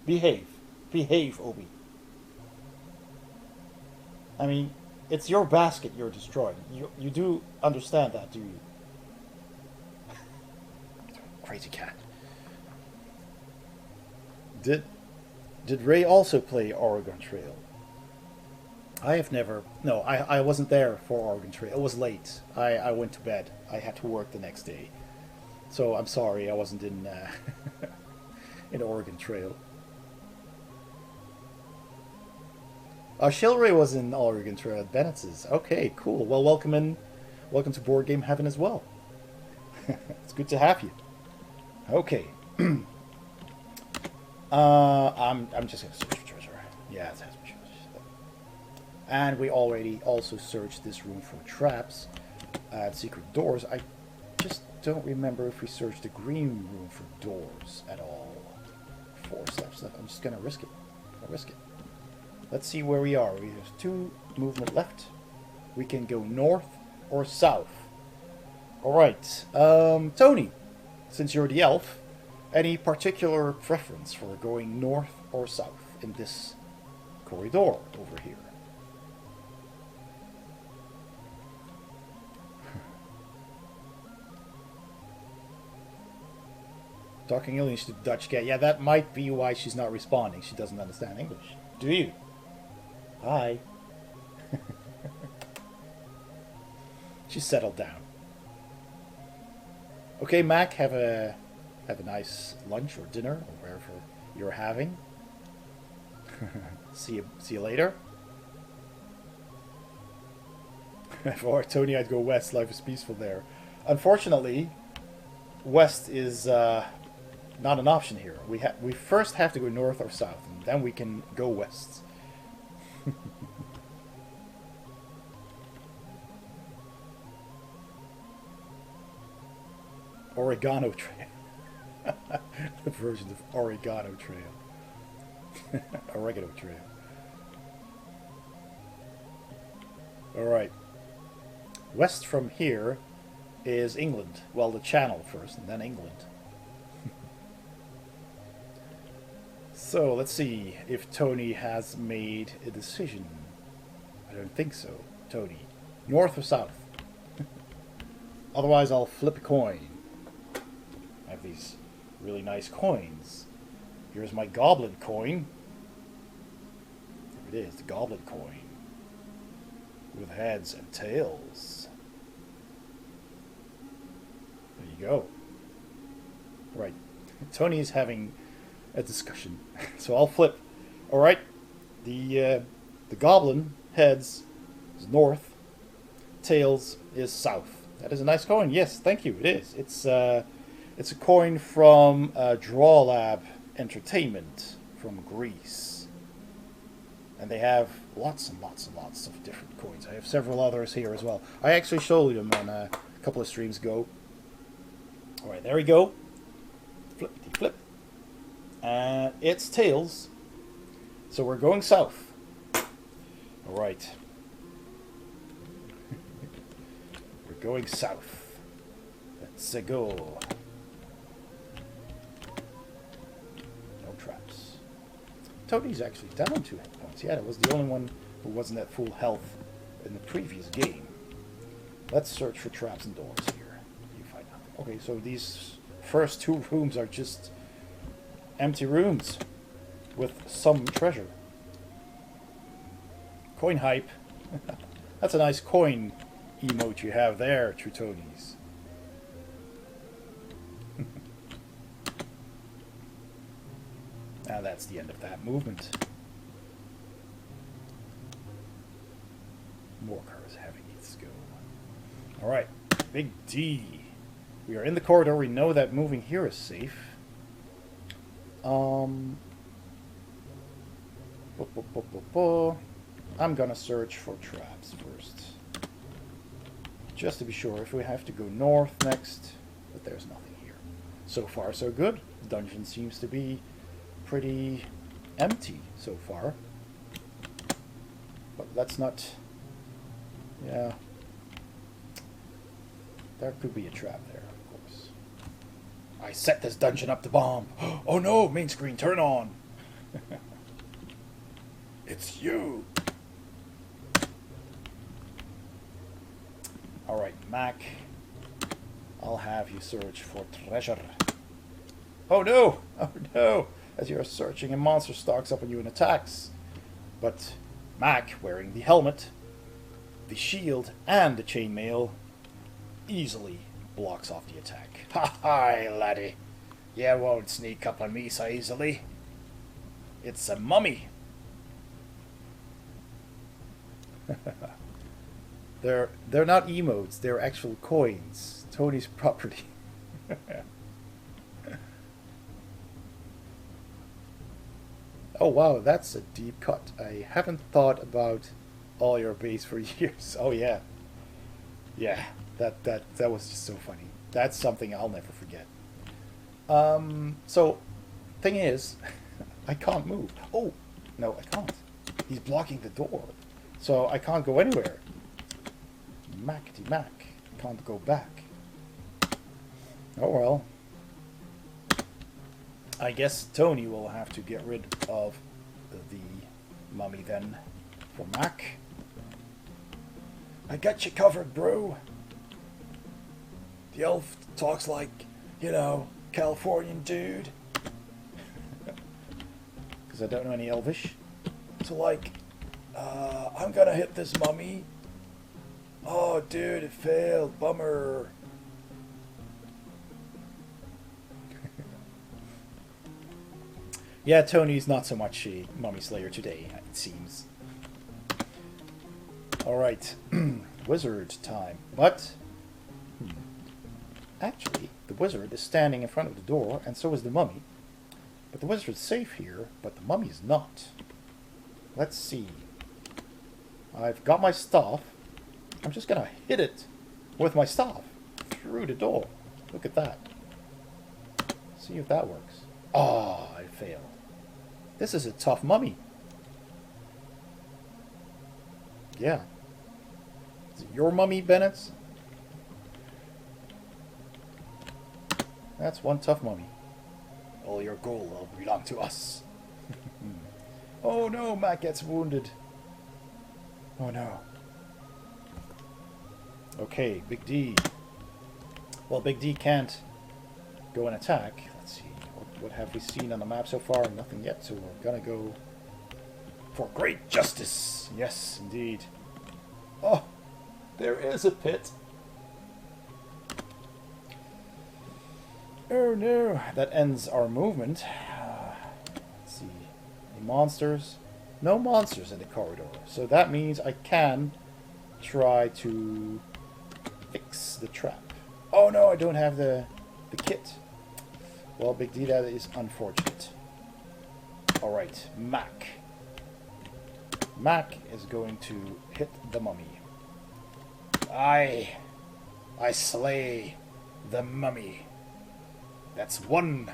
behave, Obi. I mean, it's your basket you're destroying. You do understand that, do you? Crazy cat. Did Ray also play Oregon Trail? I have never. No, I wasn't there for Oregon Trail. It was late. I went to bed. I had to work the next day. So I'm sorry I wasn't in in Oregon Trail. Shilray was in Oregon Trail at Bennett's. Okay, cool. Well, welcome in. Welcome to Boardgame Heaven as well. It's good to have you. Okay. I'm just gonna search for treasure. Yeah, it has for treasure. And we already also searched this room for traps and secret doors. I just don't remember if we searched the green room for doors at all. 4 steps left. I'm just gonna risk it. Let's see where we are. We have 2 movement left. We can go north or south. Alright. Tony, since you're the elf, any particular preference for going north or south in this corridor over here? Talking English to Dutch cat. Yeah, that might be why she's not responding. She doesn't understand English. Do you? Hi. She's settled down. Okay, Mac, have a nice lunch or dinner or wherever you're having. See you later. For Tony, I'd go west. Life is peaceful there. Unfortunately, west is not an option here. We first have to go north or south, and then we can go west. Oregano Trail. The version of Oregano Trail. Oregano Trail. Alright. West from here is England. Well, the Channel first, and then England. So, let's see if Tony has made a decision. I don't think so. Tony. North or south? Otherwise, I'll flip a coin. I have these really nice coins. Here's my goblin coin. There it is, the goblin coin. With heads and tails. There you go. Right. Tony's having a discussion. So I'll flip. Alright. The goblin heads is north. Tails is south. That is a nice coin. Yes, thank you. It is. It's a coin from Draw Lab Entertainment from Greece. And they have lots and lots and lots of different coins. I have several others here as well. I actually showed them on a couple of streams ago. Alright, there we go. Flippity flip. And it's tails. So we're going south. Alright. We're going south. Let's go. No traps. Tony's actually down 2 hit points. Yeah, that was the only one who wasn't at full health in the previous game. Let's search for traps and doors here. You find nothing. Okay, so these first 2 rooms are just empty rooms. with some treasure. Coin hype. That's a nice coin emote you have there, True Tonies. Now that's the end of that movement. More cars heavy. Let's go. Alright, Big D. We are in the corridor. We know that moving here is safe. I'm gonna search for traps first. Just to be sure if we have to go north next. But there's nothing here. So far so good. The dungeon seems to be pretty empty so far. But let's not... Yeah. There could be a trap there, of course. I set this dungeon up to bomb. Oh no, main screen, turn on. It's you. Alright, Mac. I'll have you search for treasure. Oh no! Oh no! As you're searching, a monster stalks up on you and attacks. But Mac, wearing the helmet, the shield, and the chainmail, easily blocks off the attack. Ha ha, laddie. You won't sneak up on me so easily. It's a mummy. They're not emotes, they're actual coins. Tony's property. Oh wow, that's a deep cut. I haven't thought about all your base for years. Oh yeah. Yeah, that was just so funny. That's something I'll never forget. So thing is, I can't move. Oh, no, I can't. He's blocking the door. So I can't go anywhere. Mackety Mac. Can't go back. Oh well. I guess Tony will have to get rid of the mummy then for Mac. I got you covered, bro. The elf talks like, you know, Californian dude. Because I don't know any Elvish. So like, I'm gonna hit this mummy. Oh, dude, it failed. Bummer. Yeah, Tony's not so much a mummy slayer today, it seems. Alright, wizard time. But, actually, the wizard is standing in front of the door, and so is the mummy. But the wizard's safe here, but the mummy is not. Let's see. I've got my staff. I'm just gonna hit it with my staff through the door. Look at that. See if that works. Oh, I failed. This is a tough mummy. Yeah. Is it your mummy, Bennett? That's one tough mummy. All your gold will belong to us. Oh no, Matt gets wounded. Oh no. Okay, Big D. Well, Big D can't go and attack. Let's see. What have we seen on the map so far? Nothing yet, so we're gonna go for great justice. Yes, indeed. Oh, there is a pit. Oh no, that ends our movement. Let's see. Any monsters? No monsters in the corridor. So that means I can try to fix the trap. Oh no, I don't have the kit. Well, Big D, that is unfortunate. Alright, Mac. Mac is going to hit the mummy. I slay the mummy. That's one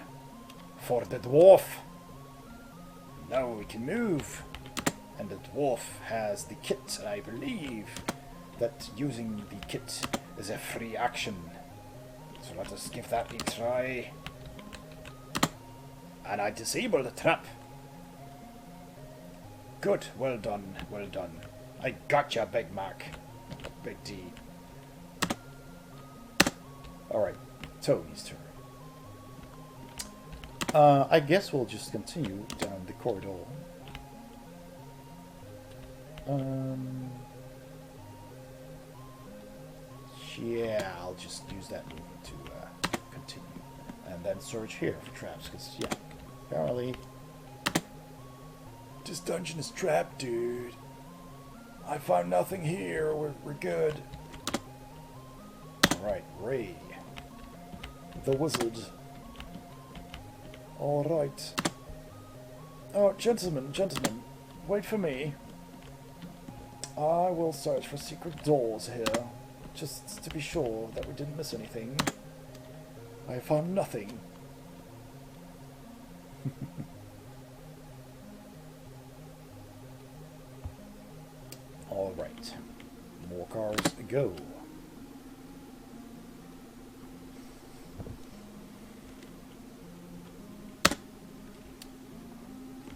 for the dwarf. Now we can move. And the dwarf has the kit, and I believe that using the kit is a free action. So let us give that a try. And I disable the trap. Good, well done, well done. I gotcha, Big Mac. Big D. Alright, Tony's turn. I guess we'll just continue down the corridor. Yeah, I'll just use that movement to continue. And then search here for traps, because, yeah, apparently... This dungeon is trapped, dude. I found nothing here. We're good. Alright, Ray. The wizard. Alright. Oh, gentlemen, wait for me. I will search for secret doors here, just to be sure that we didn't miss anything. I found nothing. Alright. More cars go.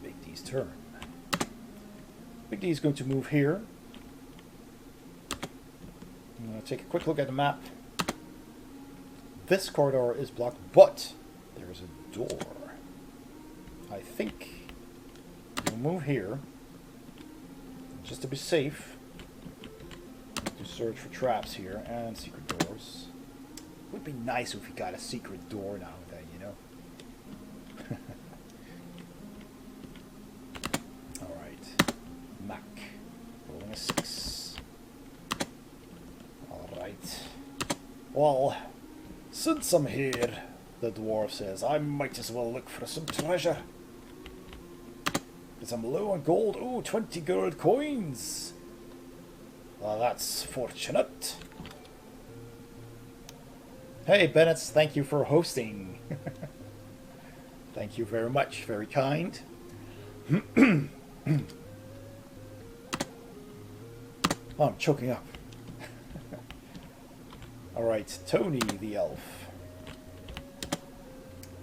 Big D's turn. Big D is going to move here. I'm going to take a quick look at the map. This corridor is blocked, but there's a door. I think we'll move here, just to be safe, to search for traps here and secret doors. Would be nice if we got a secret door now and then, you know? Alright. Mac. Rolling a 6. Alright. Well, since I'm here, the dwarf says, I might as well look for some treasure. Because I'm low on gold. Ooh, 20 gold coins. Well, that's fortunate. Hey, Bennett, thank you for hosting. Thank you very much. Very kind. Oh, I'm choking up. Alright, Tony the elf.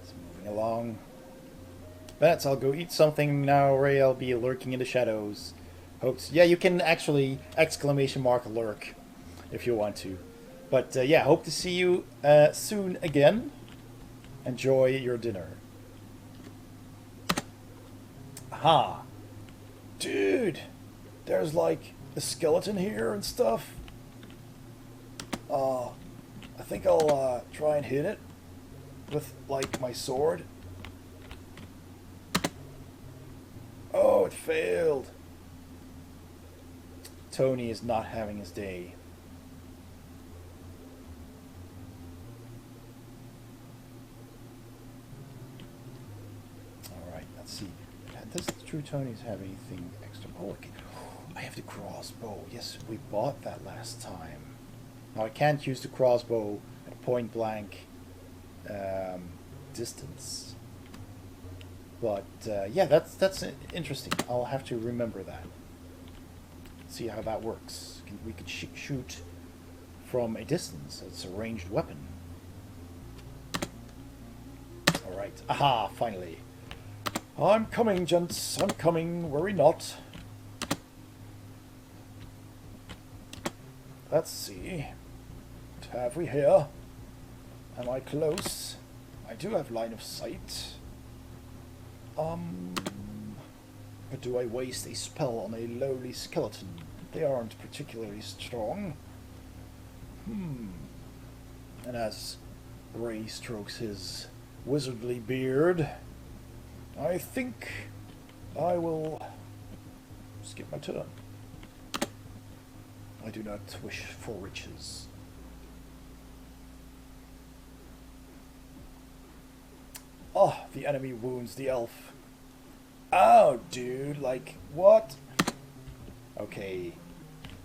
It's moving along. Bennett, I'll go eat something now. Ray, I'll be lurking in the shadows. Hopes. Yeah, you can actually exclamation mark lurk if you want to. But yeah, hope to see you soon again. Enjoy your dinner. Aha. Dude, there's like a skeleton here and stuff. I think I'll try and hit it with like my sword. Oh, it failed. Tony is not having his day. Alright, let's see. Does True Tony's have anything extra? Oh, okay. I have the crossbow. Yes, we bought that last time. Now I can't use the crossbow at point blank distance. But yeah, that's interesting. I'll have to remember that. See how that works. We could shoot from a distance. It's a ranged weapon. Alright. Aha, finally. I'm coming, gents. I'm coming. Worry not. Let's see. What have we here? Am I close? I do have line of sight. But do I waste a spell on a lowly skeleton? They aren't particularly strong. And as Ray strokes his wizardly beard, I think I will skip my turn. I do not wish for riches. Oh, the enemy wounds the elf. Oh, dude, like, what? Okay.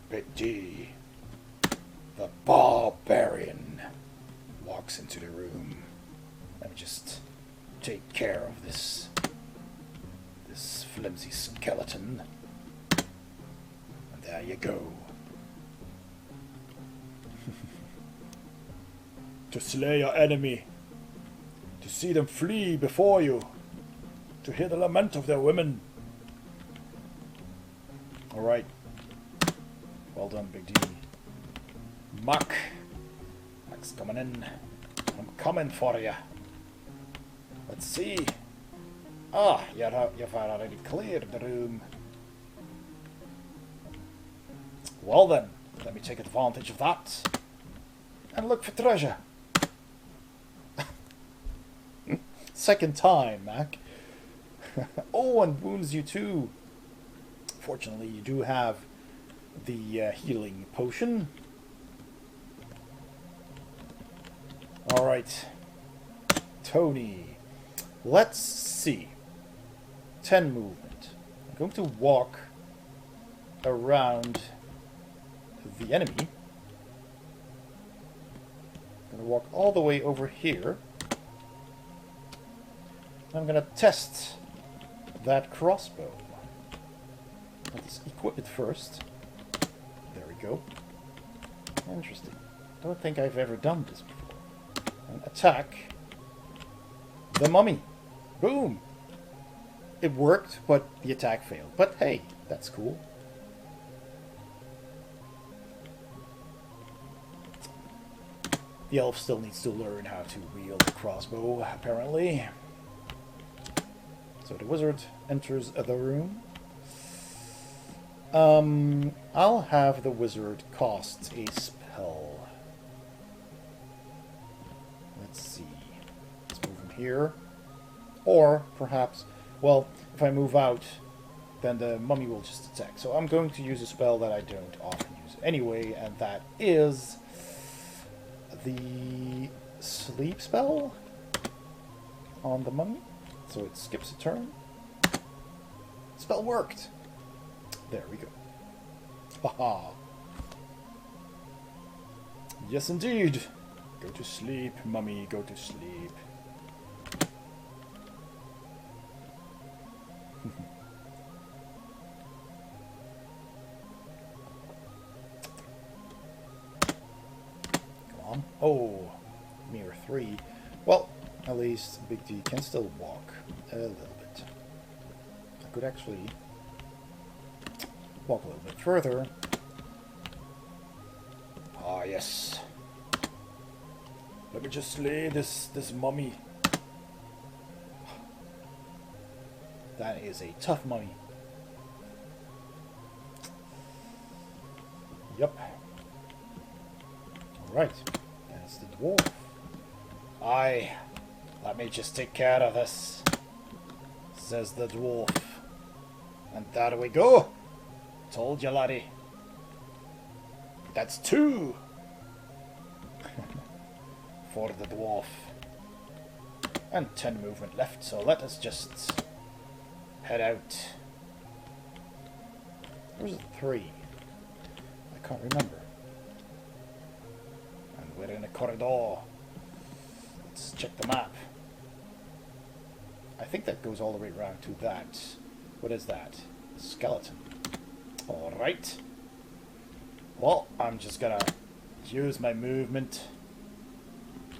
Betty, the barbarian, walks into the room. Let me just take care of this flimsy skeleton. And there you go. To slay your enemy, to see them flee before you, to hear the lament of their women. Alright. Well done, Big D. Mack's coming in. I'm coming for you. Let's see. Ah, you've already cleared the room. Well then, let me take advantage of that. And look for treasure. Second time, Mac. Oh, and wounds you too. Fortunately, you do have the healing potion. Alright. Tony. Let's see. 10 movement. I'm going to walk around the enemy. I'm going to walk all the way over here. I'm going to test that crossbow. Let's equip it first. There we go. Interesting. Don't think I've ever done this before. And attack the mummy. Boom! It worked, but the attack failed. But hey, that's cool. The elf still needs to learn how to wield the crossbow, apparently. So the wizard enters the room. I'll have the wizard cast a spell. Let's see. Let's move him here. Or, perhaps, well, if I move out, then the mummy will just attack. So I'm going to use a spell that I don't often use anyway, and that is the sleep spell on the mummy. So it skips a turn. Spell worked. There we go. Haha. Yes, indeed. Go to sleep, mummy, go to sleep. Come on. Oh, mirror 3. Well, at least Big D can still walk a little bit. I could actually walk a little bit further. Ah, yes. Let me just slay this mummy. That is a tough mummy. Yep. Alright. That's the dwarf. Aye. Let me just take care of this, says the dwarf. And there we go. Told you, laddie. That's 2 for the dwarf. And 10 movement left, so let us just head out. Where's the 3? I can't remember. And we're in a corridor. Let's check the map. I think that goes all the way around to that. What is that? Skeleton. Alright. Well, I'm just gonna use my movement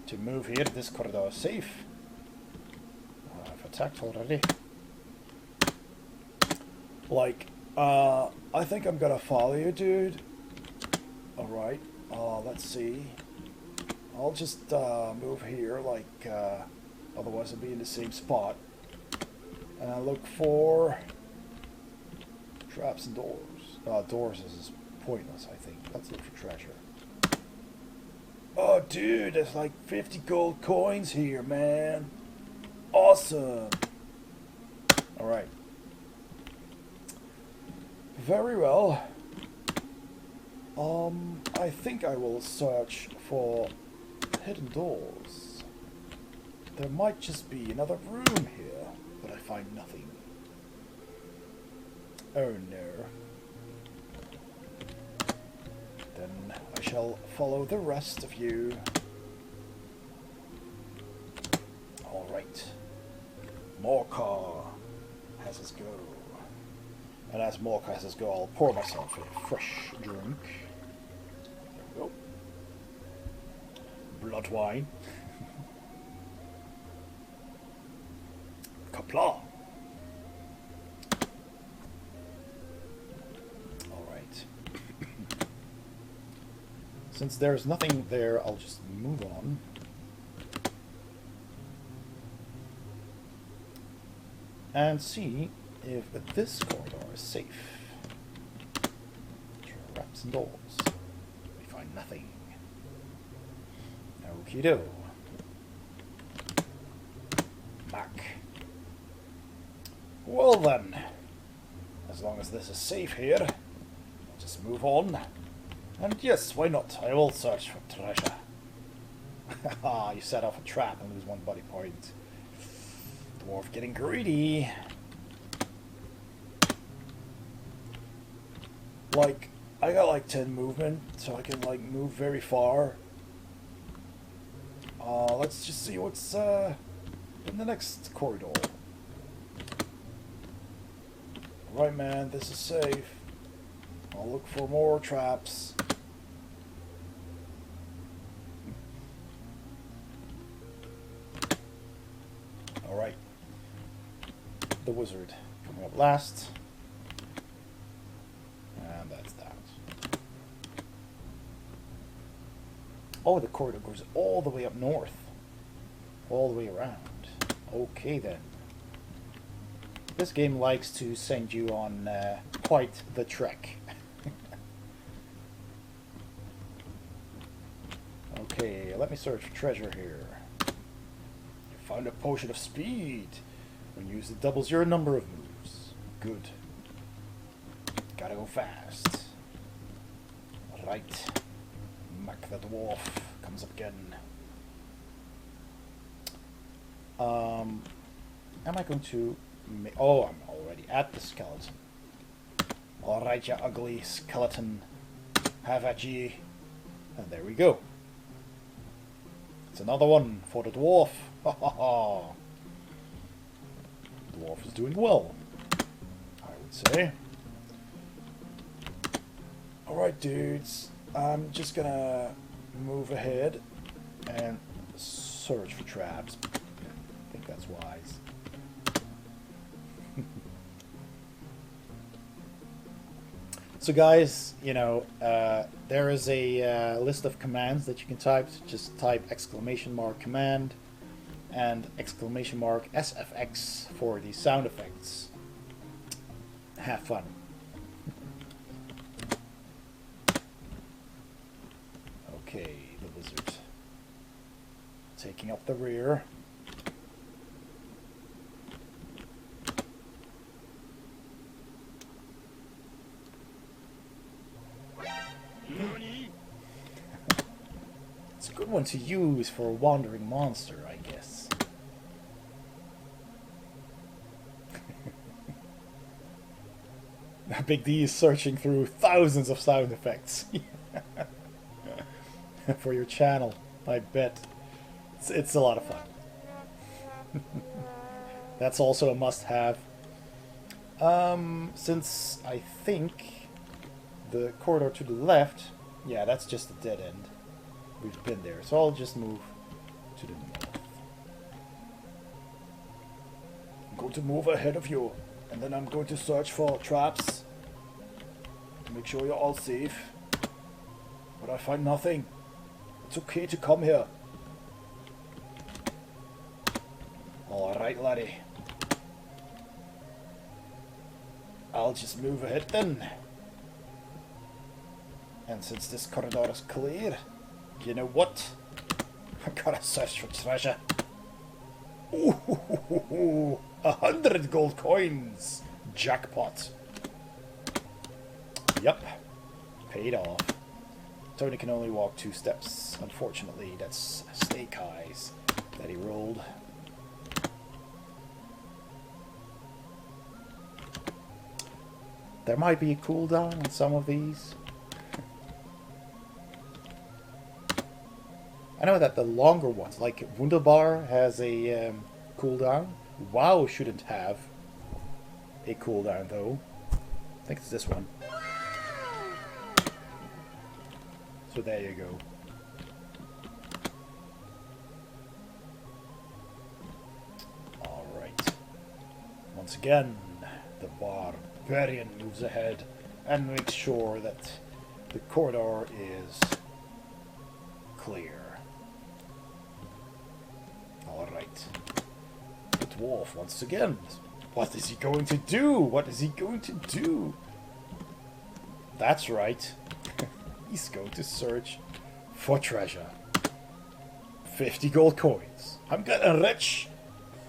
to move here. This corridor is safe. I've attacked already. Like, I think I'm gonna follow you, dude. Alright. Let's see. I'll just move here, like, otherwise I'll be in the same spot. And I look for traps and doors. Doors is pointless, I think. Let's look for treasure. Oh, dude, there's like 50 gold coins here, man. Awesome. Alright. Very well. I think I will search for hidden doors. There might just be another room here, but I find nothing. Oh no. Then I shall follow the rest of you. Alright. Morcar has his go. And as Morcar has his go, I'll pour myself a fresh drink. There we go. Blood wine. Kapla. Alright. Since there's nothing there, I'll just move on. and see if this corridor is safe. Traps and doors. We find nothing. Okie do. Mac. Well then, as long as this is safe here, I'll just move on. And yes, why not? I will search for treasure. Haha, you set off a trap and lose 1 body point. Dwarf getting greedy. Like, I got like 10 movement, so I can like move very far. Let's just see what's in the next corridor. Right, man, this is safe. I'll look for more traps. Alright. The wizard coming up last. And that's that. Oh, the corridor goes all the way up north. All the way around. Okay then. This game likes to send you on quite the trek. Okay, let me search for treasure here. You found a potion of speed. When used, it doubles your number of moves. Good. Gotta go fast. Right. Mac the dwarf comes up again. Am I going to... Oh, I'm already at the skeleton. Alright, you ugly skeleton. Have at ye. And there we go. It's another one for the dwarf. Ha ha ha. The dwarf is doing well, I would say. Alright, dudes. I'm just gonna move ahead and search for traps. I think that's wise. So guys, you know, there is a list of commands that you can type. Just type !command and !SFX for the sound effects. Have fun. Okay, the wizard taking up the rear. It's a good one to use for a wandering monster, I guess. Big D is searching through thousands of sound effects for your channel, I bet. It's a lot of fun. That's also a must-have. Since I think the corridor to the left, yeah, that's just a dead end. We've been there, so I'll just move to the north. I'm going to move ahead of you, and then I'm going to search for traps. Make sure you're all safe. But I find nothing. It's okay to come here. Alright, laddie. I'll just move ahead then. And since this corridor is clear, you know what? I gotta search for treasure. Ooh, 100 gold coins! Jackpot. Yep. Paid off. Tony can only walk 2 steps. Unfortunately, that's snake eyes that he rolled. There might be a cooldown on some of these. I know that the longer ones, like Wunderbar, has a cooldown. WoW shouldn't have a cooldown, though. I think it's this one. So there you go. Alright. Once again, the barbarian moves ahead and makes sure that the corridor is clear. Alright. The dwarf once again What is he going to do? What is he going to do? That's right. He's going to search for treasure. 50 gold coins. I'm getting rich.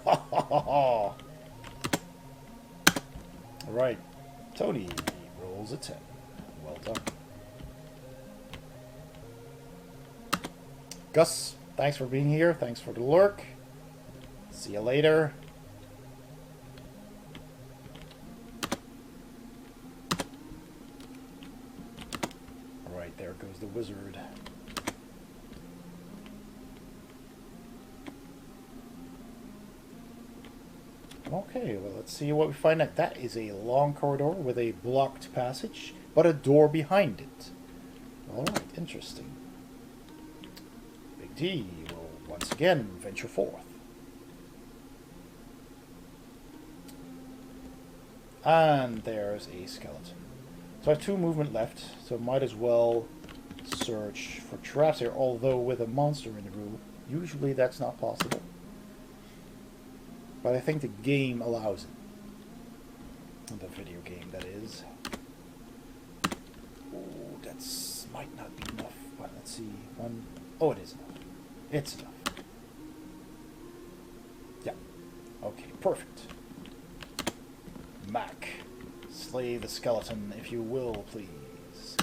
Ha ha ha ha. Alright. Tony rolls a 10. Well done. Gus, thanks for being here. Thanks for the lurk. See you later. Alright, there goes the wizard. Okay, well, let's see what we find out. That is a long corridor with a blocked passage, but a door behind it. Alright, interesting. Big D will once again venture forth. And there's a skeleton. So I have 2 movement left, so might as well search for traps here, although with a monster in the room, usually that's not possible. But I think the game allows it. The video game, that is. Oh, that's might not be enough, but let's see. Oh, it is enough. It's enough. Yeah. Okay, perfect. Mac, slay the skeleton, if you will, please.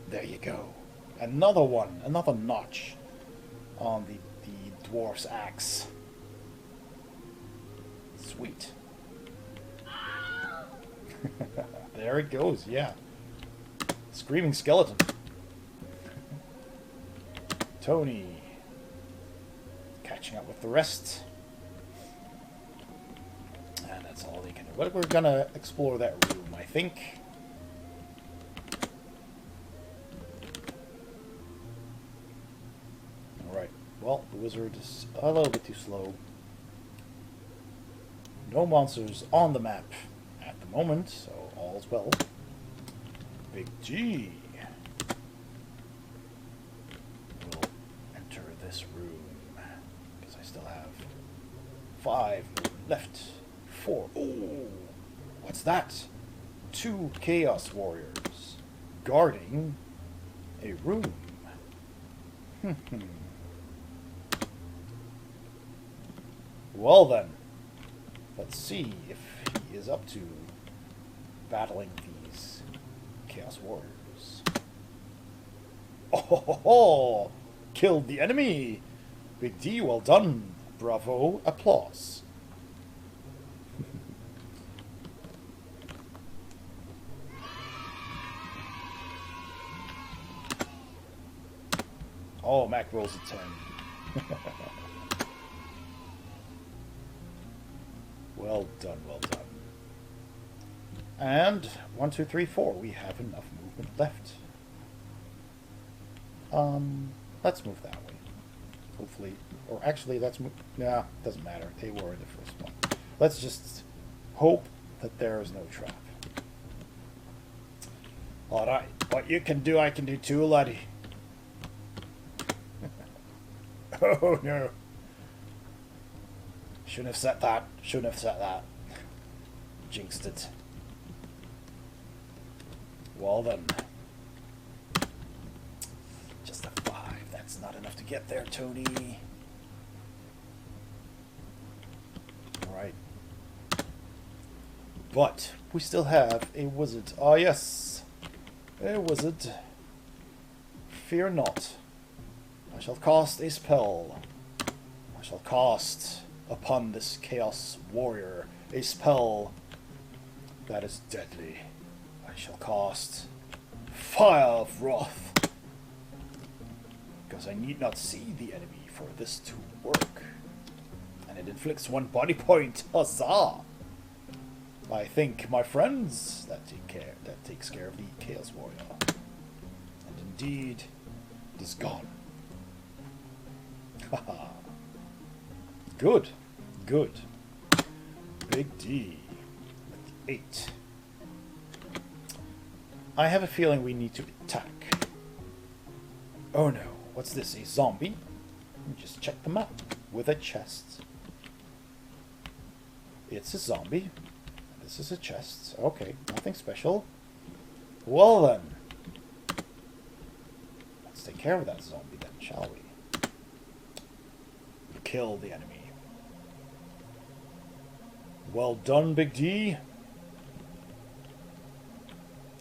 There you go. Another one. Another notch on the dwarf's axe. Sweet. There it goes, yeah. Screaming skeleton. Tony. Catching up with the rest. And that's all they can do. But we're gonna explore that room, I think. Alright. Well, the wizard is a little bit too slow. No monsters on the map at the moment, so all's well. Big G will enter this room because I still have 5 left. 4. Oh, what's that? 2 Chaos Warriors guarding a room. Well then. Let's see if he is up to battling these Chaos Warriors. Oh, ho, ho, ho. Killed the enemy! Big D, well done. Bravo, applause. Oh, Mac rolls a 10. Well done, well done. And 1, 2, 3, 4. We have enough movement left. Let's move that way. Hopefully, or actually, let's move. Nah, doesn't matter. They were in the first one. Let's just hope that there is no trap. All right, what you can do, I can do too, laddie. Oh no. Shouldn't have set that. Shouldn't have set that. Jinxed it. Well then. Just a 5. That's not enough to get there, Tony. Alright. But we still have a wizard. Ah, yes. A wizard. Fear not. I shall cast a spell. I shall cast upon this Chaos Warrior a spell that is deadly. I shall cast Fire of Wrath, because I need not see the enemy for this to work. And it inflicts 1 body point. Huzzah! I think, my friends, that takes care of the Chaos Warrior. And indeed, it is gone. Haha. Good. Good. Big D with 8. I have a feeling we need to attack. Oh no. What's this? A zombie? Let me just check the map with a chest. It's a zombie. This is a chest. Okay, nothing special. Well then. Let's take care of that zombie then, shall we? Kill the enemy. Well done, Big D.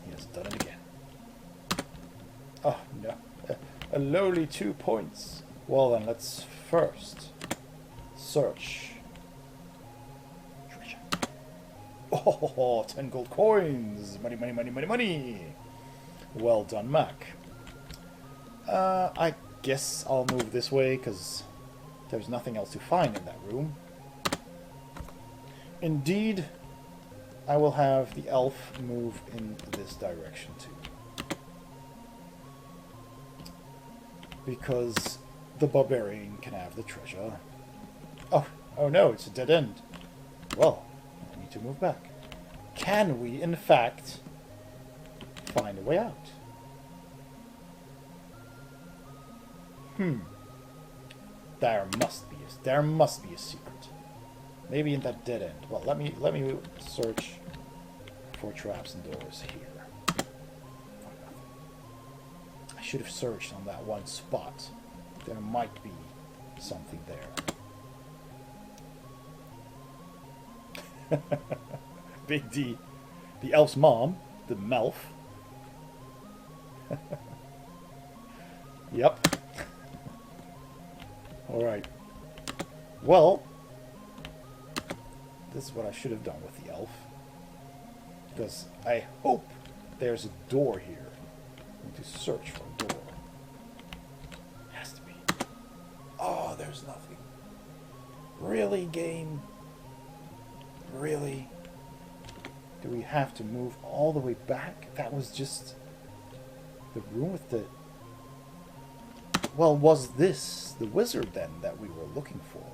He has done it again. Oh, no. A lowly 2 points. Well then, let's first search. Treasure. Oh, 10 gold coins. Money, money, money, money, money. Well done, Mac. I guess I'll move this way, because there's nothing else to find in that room. Indeed, I will have the elf move in this direction too. Because the barbarian can have the treasure. Oh no, it's a dead end. Well, I need to move back. Can we, in fact, find a way out? There must be a secret. Maybe in that dead end. Well, let me search for traps and doors here. I should have searched on that one spot. There might be something there. Big D, the elf's mom, the Melf. Yep. Alright. Well, this is what I should have done with the elf. Because I hope there's a door here. I need to search for a door. Has to be. Oh, there's nothing. Really, game? Really? Do we have to move all the way back? That was just the room with the... Well, was this the wizard then that we were looking for?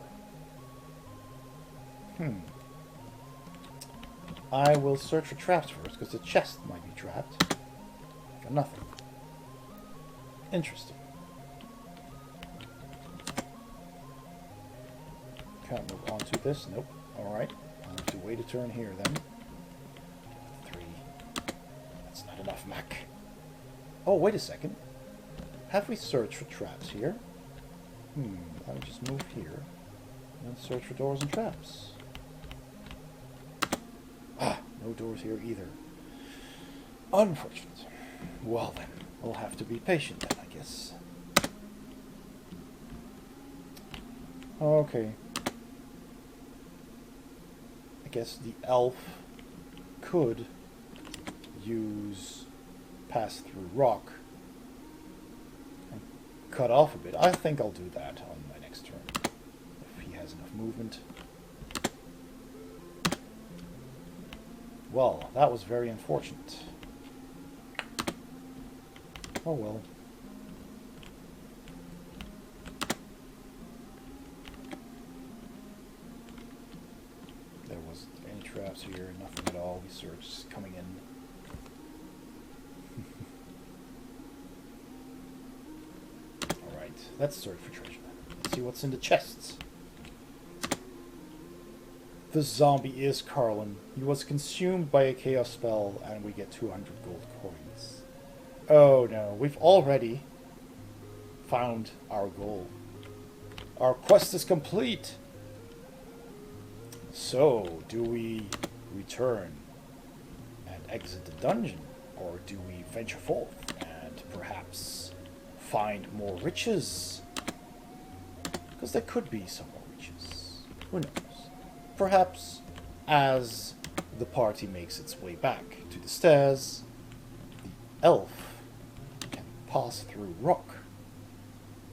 I will search for traps first, because the chest might be trapped. Got nothing. Interesting. Can't move on to this. Nope. Alright. I'll have to wait a turn here then. 3. That's not enough, Mac. Oh, wait a second. Have we searched for traps here? Let me just move here. And then search for doors and traps. No doors here either. Unfortunate. Well then, we'll have to be patient then, I guess. Okay. I guess the elf could use pass through rock and cut off a bit. I think I'll do that on my next turn, if he has enough movement. Well, that was very unfortunate. Oh well. There wasn't any traps here, nothing at all. We searched coming in. Alright, let's search for treasure. Let's see what's in the chests. The zombie is Carlin. He was consumed by a chaos spell, and we get 200 gold coins. Oh no, we've already found our goal. Our quest is complete. So, do we return and exit the dungeon, or do we venture forth and perhaps find more riches? Because there could be some more riches. Who knows? Perhaps, as the party makes its way back to the stairs, the elf can pass through rock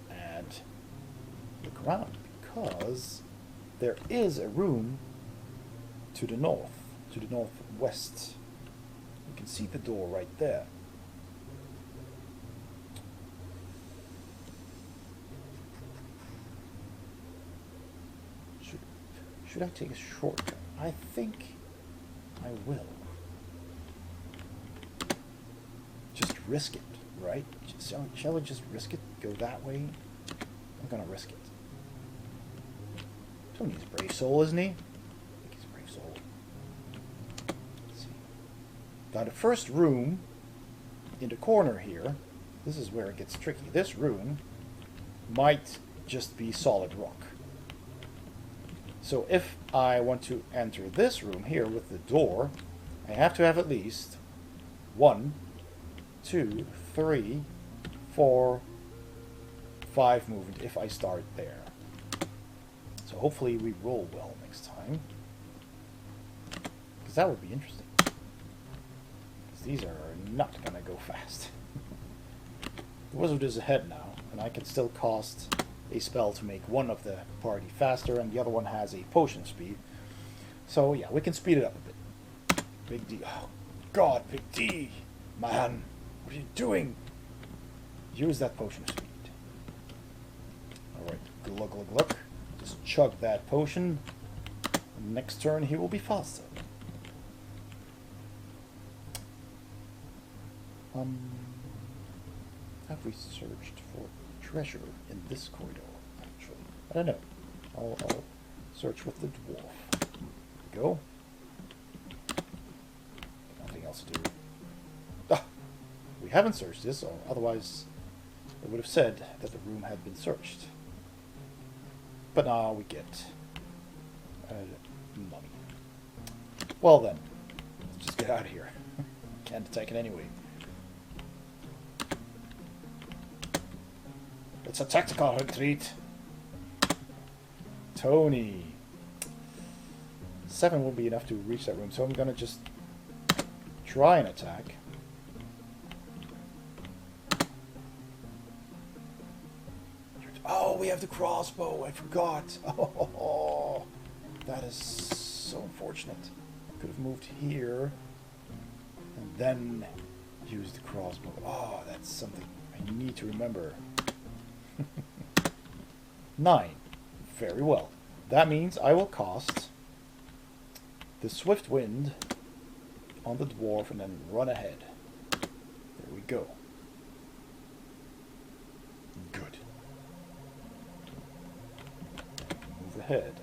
and look around, because there is a room to the northwest. You can see the door right there. Should I take a shortcut? I think I will. Just risk it, right? Shall we just risk it? Go that way? I'm gonna risk it. Tony's a brave soul, isn't he? I think he's a brave Now the first room in the corner here, this is where it gets tricky. This room might just be solid rock. So if I want to enter this room here with the door, I have to have at least 1, 2, 3, 4, 5 movement if I start there. So hopefully we roll well next time. Because that would be interesting. Because these are not going to go fast. The wizard is ahead now, and I can still cast a spell to make one of the party faster, and the other one has a potion speed. So yeah, we can speed it up a bit. Big D. Oh God, Big D! Man, what are you doing? Use that potion speed. Alright, glug glug glug. Just chug that potion. Next turn he will be faster. Have we searched for treasure in this corridor, actually? I don't know. I'll search with the dwarf. There we go. Nothing else to do. Ah! We haven't searched this, or otherwise it would have said that the room had been searched. But now we get money. Well then, let's just get out of here. Can't attack it anyway. It's a tactical retreat. Tony. 7 will be enough to reach that room, so I'm gonna just try and attack. Oh, we have the crossbow. I forgot. Oh, that is so unfortunate. Could have moved here and then used the crossbow. Oh, that's something I need to remember. 9. Very well. That means I will cast the Swift Wind on the dwarf and then run ahead. There we go. Good. Move ahead.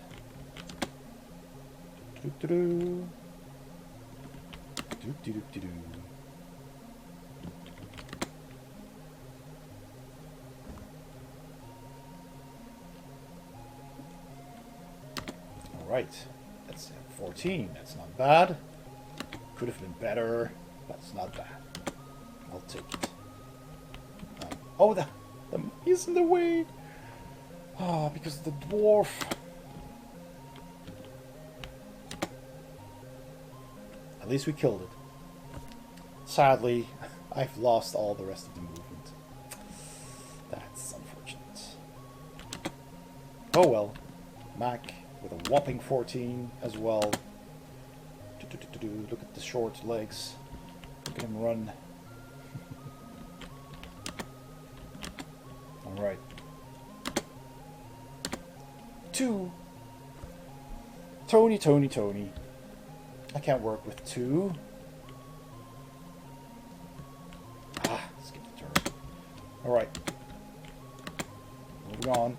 Doo-doo-doo. Doo-doo-doo-doo-doo. Right, that's 14. That's not bad. Could have been better, but it's not bad. I'll take it. Oh, the is in the way. Ah, because of the dwarf. At least we killed it. Sadly, I've lost all the rest of the movement. That's unfortunate. Oh well. Mac with a whopping 14 as well. Look at the short legs. Look at him run. Alright. 2. Tony, Tony, Tony. I can't work with 2. Ah, skip the turn. Alright. Moving on.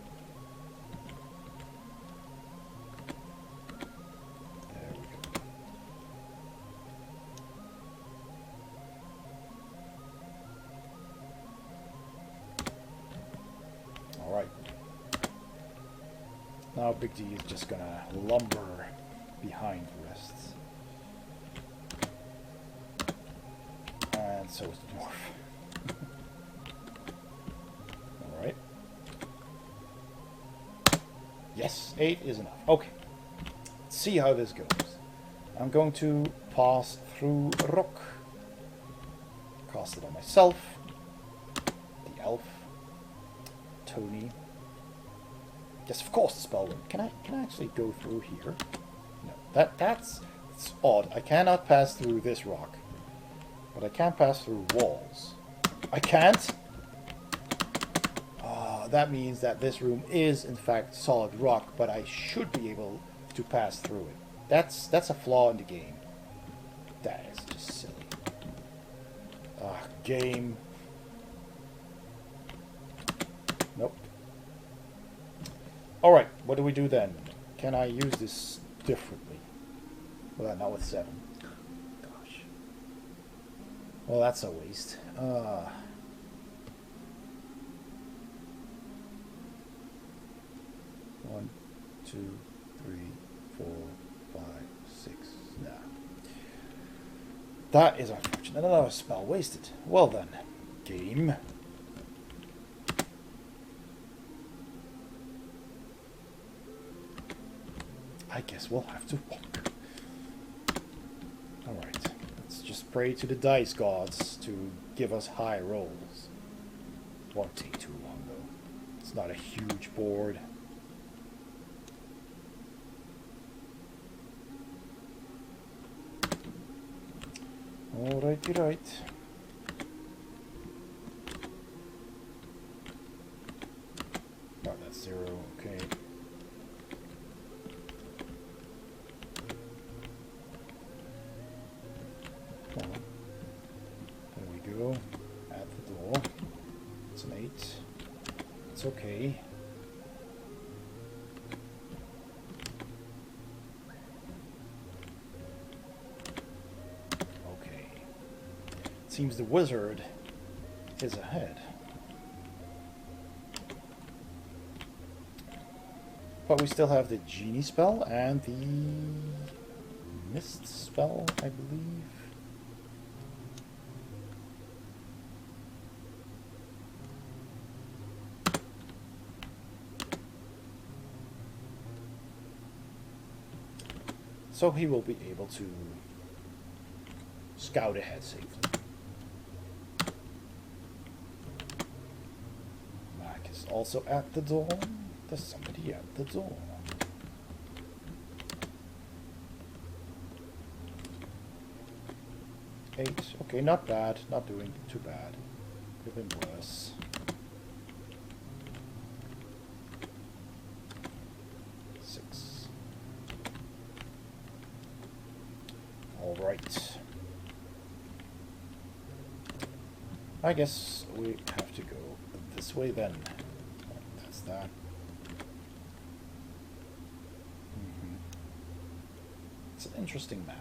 Now Big D is just gonna lumber behind the rest. And so is the dwarf. Alright. Yes, 8 is enough. Okay. Let's see how this goes. I'm going to pass through rock. Cast it on myself. The elf. Tony. Yes, of course the spell win. Can I actually go through here? No, that's odd. I cannot pass through this rock, but I can pass through walls. I can't. That means that this room is in fact solid rock, but I should be able to pass through it. That's a flaw in the game. That is just silly. Game. Nope. Alright, what do we do then? Can I use this differently? Well, not with 7. Gosh. Well, that's a waste. 1, 2, 3, 4, 5, 6. Nah. That is unfortunate. Another spell wasted. Well then, game. I guess we'll have to walk. Alright. Let's just pray to the dice gods to give us high rolls. Won't take too long though. It's not a huge board. Alrighty, right. Oh, that's 0, okay. Well, there we go. At the door. It's an 8. It's okay. Seems the wizard is ahead. But we still have the genie spell and the mist spell, I believe. So he will be able to scout ahead safely. Also at the door. There's somebody at the door. Eight. Okay, not bad. Not doing too bad. Could have been worse. Six. All right. I guess we have to go this way then. That. It's an interesting map.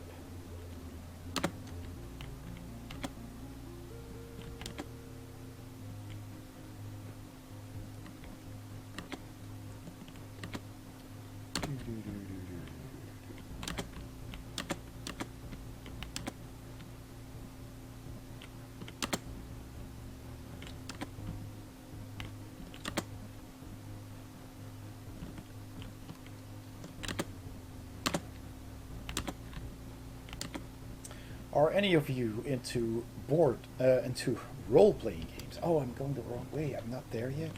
Are any of you into into role-playing games? Oh, I'm going the wrong way. I'm not there yet.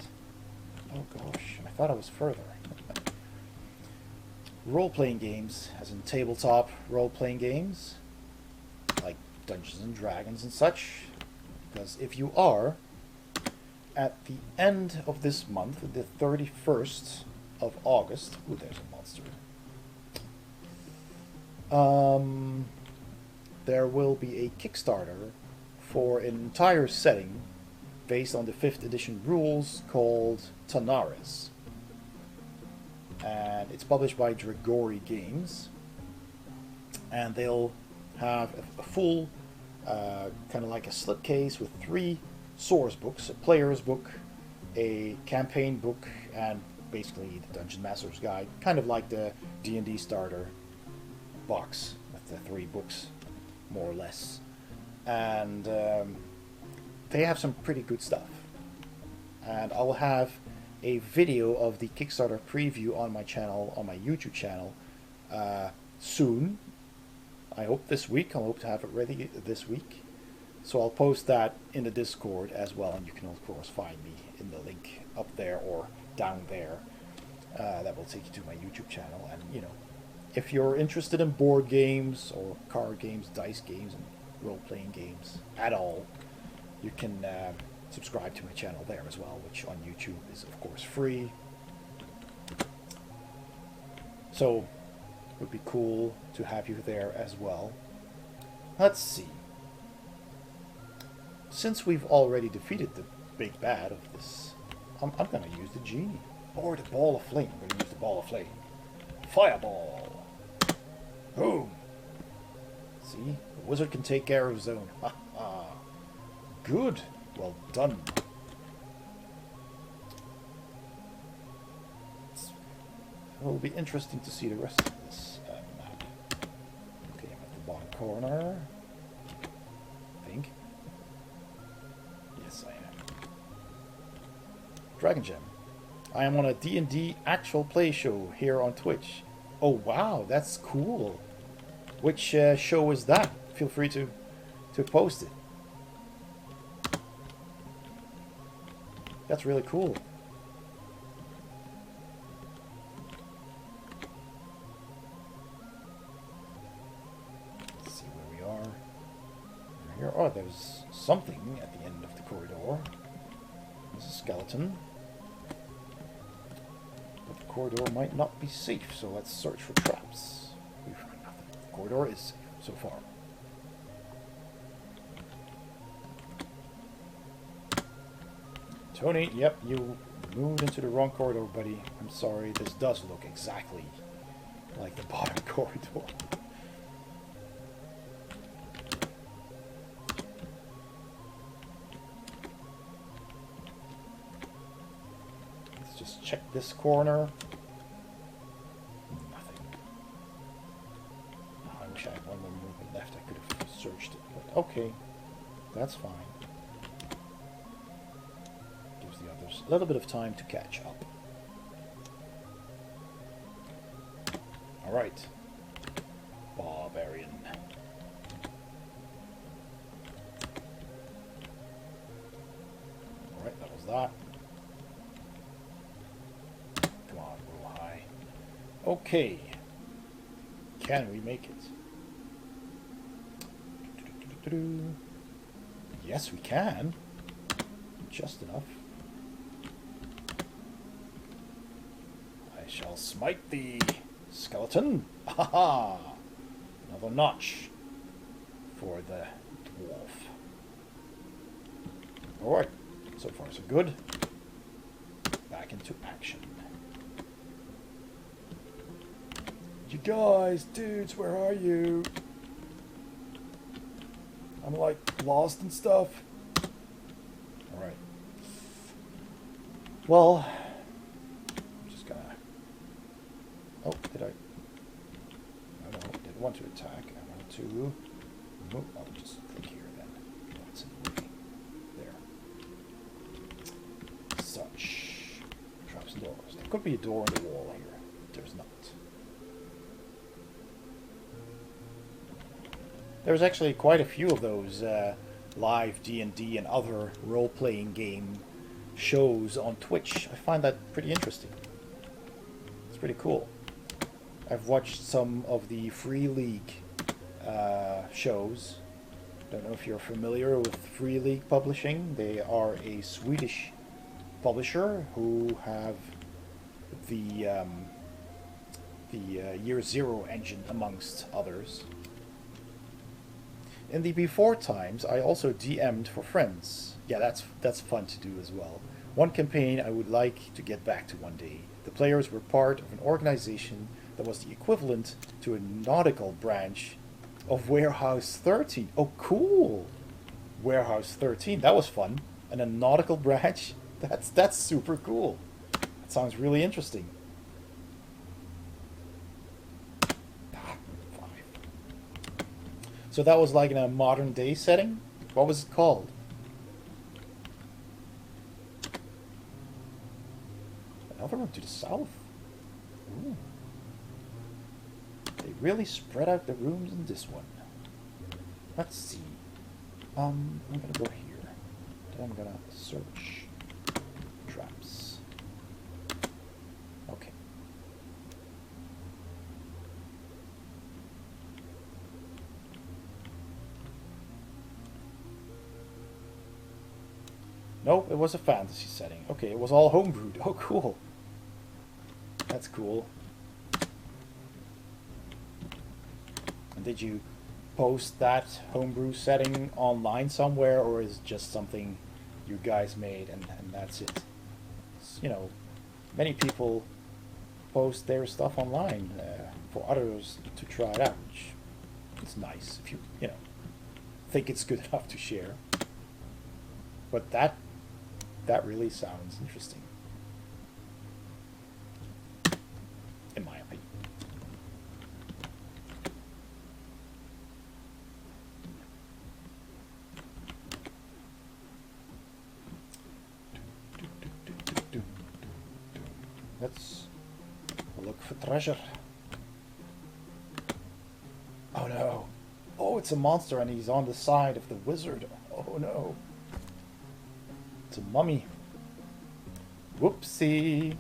Oh gosh, I thought I was further. Role-playing games, as in tabletop role-playing games, like Dungeons and Dragons and such. Because if you are, at the end of this month, the 31st of August, ooh, there's a monster. There will be a Kickstarter for an entire setting based on the 5th edition rules called Tanaris. And it's published by DragonGem. And they'll have a full, kind of like a slipcase with 3 source books, a player's book, a campaign book, and basically the Dungeon Master's Guide, kind of like the D&D starter box with the 3 books. More or less, and they have some pretty good stuff, and I will have a video of the Kickstarter preview on my channel, on my YouTube channel, soon. I hope this week. I hope to have it ready this week, so I'll post that in the Discord as well, and you can of course find me in the link up there or down there. That will take you to my YouTube channel, and you know, if you're interested in board games or card games, dice games, and role-playing games at all, you can subscribe to my channel there as well, which on YouTube is of course free. So it would be cool to have you there as well. Let's see. Since we've already defeated the big bad of this, I'm going to use the genie. Or the ball of flame. I'm going to use the ball of flame. Fireball. Boom! See? The wizard can take care of his own. Ha ha! good. Well done. It will be interesting to see the rest of this map. Okay, I'm at the bottom corner. I think. Yes, I am. DragonGem. I am on a D&D actual play show here on Twitch. Oh wow, that's cool. Which show is that? Feel free to post it. That's really cool. Let's see where we are. We're here. Oh, there's something at the end of the corridor. There's a skeleton. But the corridor might not be safe, so let's search for traps. We've found nothing. The corridor is safe so far. Tony, yep, you moved into the wrong corridor, buddy. I'm sorry, this does look exactly like the bottom corridor. Let's just check this corner. Nothing. Oh, I wish I had one more movement left. I could have searched it, but okay, that's fine. A little bit of time to catch up. Alright. Barbarian. Alright, that was that. Come on, roll high. Okay. Can we make it? Yes, we can. Just enough. I shall smite the skeleton. Haha! Another notch for the dwarf. Alright, so far so good. Back into action. You guys, dudes, where are you? I'm like lost and stuff. Alright. Well, oh, did I? No, didn't want to attack. I want to. Oh, I'll just click here then. That's in the way. There. Such. Traps and doors. There could be a door in the wall here. There's not. There's actually quite a few of those live D&D and other role-playing game shows on Twitch. I find that pretty interesting. It's pretty cool. I've watched some of the Free League shows. Don't know if you're familiar with Free League Publishing. They are a Swedish publisher who have the Year Zero engine amongst others. In the before times, I also DM'd for friends. Yeah, that's fun to do as well. One campaign I would like to get back to one day. The players were part of an organization that was the equivalent to a nautical branch of Warehouse 13. Oh, cool! Warehouse 13, that was fun. And a nautical branch? That's super cool. That sounds really interesting. So that was like in a modern day setting? What was it called? Another one to the south. Ooh. They really spread out the rooms in this one. Let's see. I'm gonna go here. Then I'm gonna search traps. Okay. Nope, it was a fantasy setting. Okay, it was all homebrewed. Oh, cool. That's cool. And did you post that homebrew setting online somewhere, or is it just something you guys made and that's it? You know, many people post their stuff online for others to try it out, which is nice if you know, think it's good enough to share. But that really sounds interesting, in my opinion. Let's look for treasure. Oh no. Oh, it's a monster and he's on the side of the wizard. Oh no. It's a mummy. Whoopsie.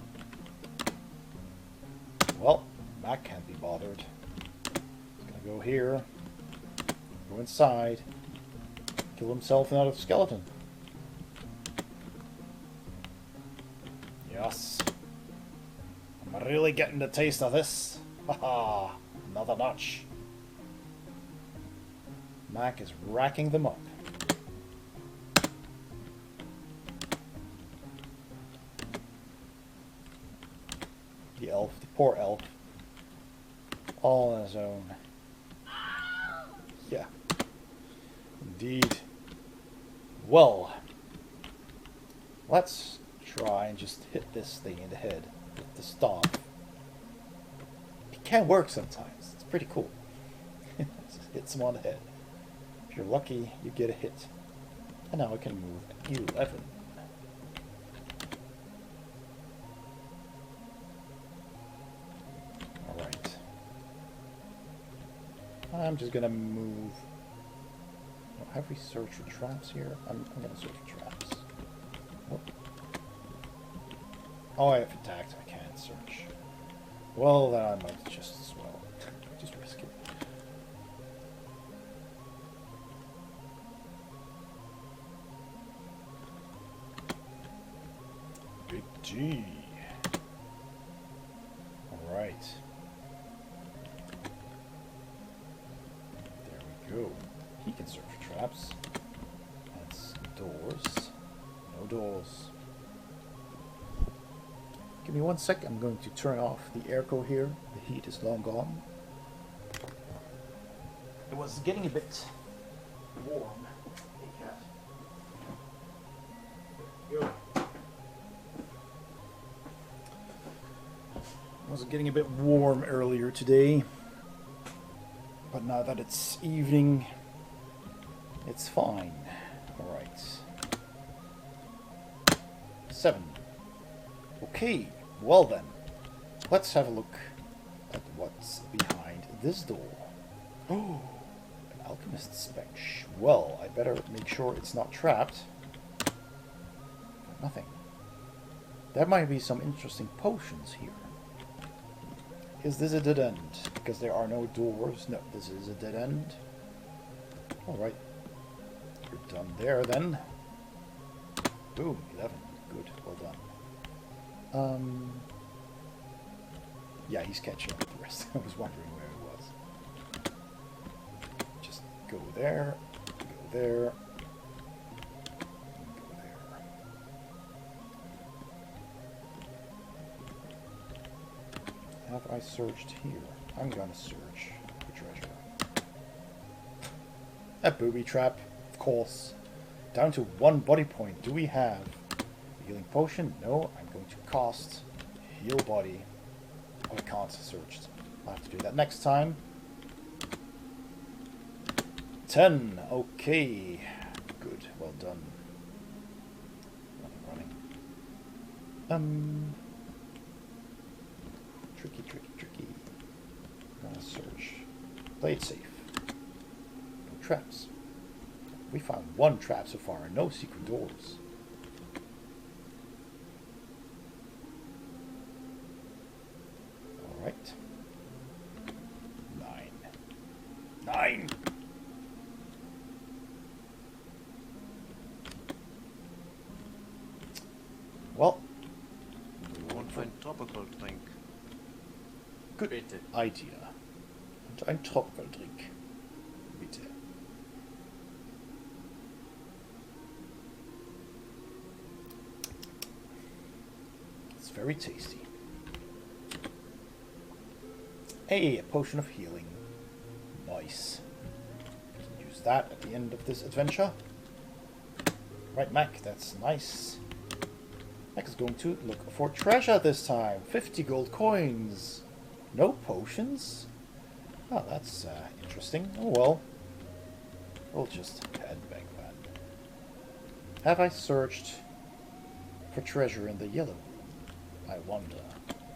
Well, Mac can't be bothered. He's gonna go here. Go inside. Kill himself and out of skeleton. Yes. I'm really getting the taste of this. Haha. Another notch. Mac is racking them up. The elf, the poor elf. All on his own. Yeah. Indeed. Well. Let's try and just hit this thing in the head with the staff. It can work sometimes. It's pretty cool. Just hit someone on the head. If you're lucky, you get a hit. And now I can move 11. Alright. I'm just gonna move. Oh, have we searched for traps here? I'm gonna search for traps. Oh. Oh, I have attacked. I can't search. Well, then I might just as well. Just risk it. Big G. Alright. There we go. He can search for traps. That's doors. No doors. Give me 1 sec. I'm going to turn off the airco here. The heat is long gone. It was getting a bit warm. Hey, cat. Go. It was getting a bit warm earlier today. But now that it's evening, it's fine. Alright. 7. Okay, well then, let's have a look at what's behind this door. Oh, an alchemist's bench. Well, I better make sure it's not trapped. Nothing. There might be some interesting potions here. Is this a dead end? Because there are no doors. No, this is a dead end. Alright. You're done there then. Boom, 11. Good, well done. Yeah, he's catching up with the rest. I was wondering where he was. Just go there, go there, go there. Have I searched here? I'm gonna search for treasure. A booby trap, of course. Down to 1 body point. Do we have healing potion? No, I'm going to cast heal body. Oh, I can't search. I'll have to do that next time. 10. Okay. Good. Well done. Running. Tricky, tricky, tricky. I'm gonna search. Play it safe. No traps. We found 1 trap so far and no secret doors. Alright. 9. 9! Well. Won't find tropical drink. Good Bitte. idea. Und ein Tropical-Drink. Bitte. It's very tasty. Hey, a potion of healing. Nice. We can use that at the end of this adventure. Right, Mac, that's nice. Mac is going to look for treasure this time. 50 gold coins. No potions? Oh, that's interesting. Oh well. We'll just head back then. Have I searched for treasure in the yellow room? I wonder.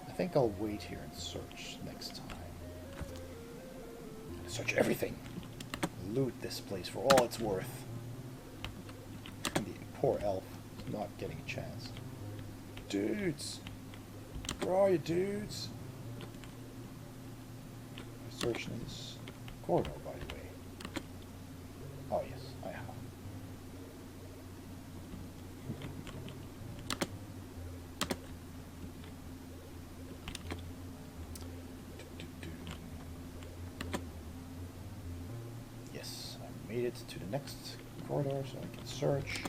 I think I'll wait here and search next time. Search everything. Loot this place for all it's worth. The poor elf is not getting a chance. Dudes! Where are you, dudes? Searching this corridor, by the way. Oh yes, I have. Yes, I made it to the next corridor so I can search.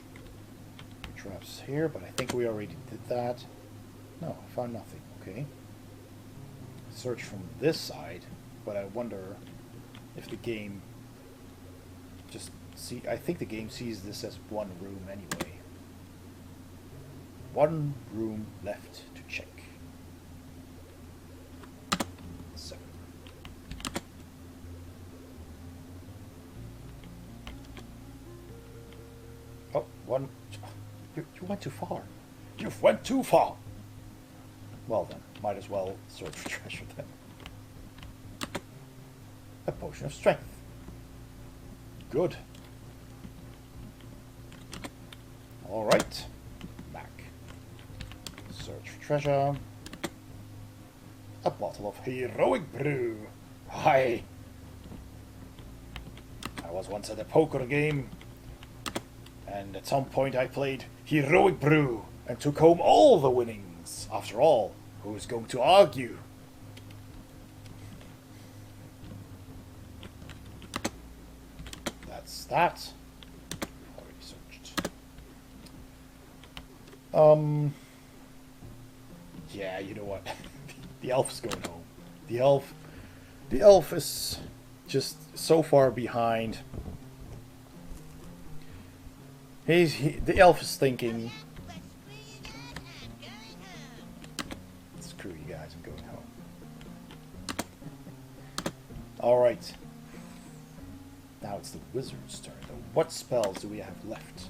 Traps here, but I think we already did that. No, I found nothing. Okay. Search from this side, but I wonder if the game just see. I think the game sees this as one room anyway. One room left to check. 7. Oh, one. You went too far. You've went too far. Well then, might as well search for treasure then. A potion of strength. Good. Alright. Back. Search for treasure. A bottle of heroic brew. Hi. I was once at a poker game. And at some point I played Heroic Brew and took home all the winnings. After all, who's going to argue? That's that. Already searched. Yeah, you know what? The elf is going home. The elf is just so far behind. The elf is thinking, screw you guys, I'm going home. Alright. Now it's the wizard's turn. What spells do we have left?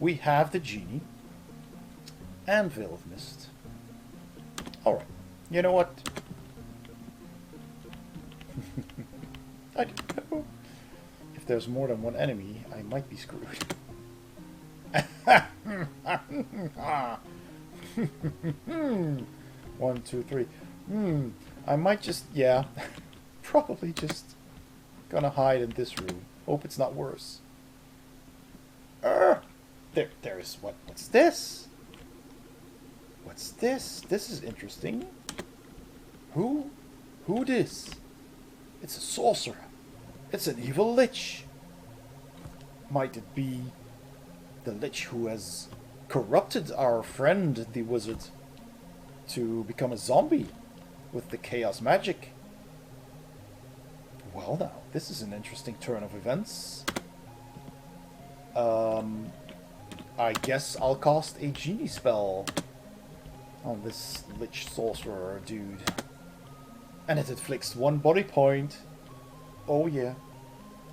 We have the genie and Veil of Mist. Alright. You know what? I don't know. If there's more than one enemy, I might be screwed. 1, 2, 3. I might just, yeah, probably just gonna hide in this room. Hope it's not worse. There's what's this? What's this? This is interesting. Who this? It's a sorcerer. It's an evil lich. Might it be the lich who has corrupted our friend, the wizard, to become a zombie with the chaos magic? Well now, this is an interesting turn of events. I guess I'll cast a genie spell on this lich sorcerer dude. And it inflicts 1 body point. Oh yeah.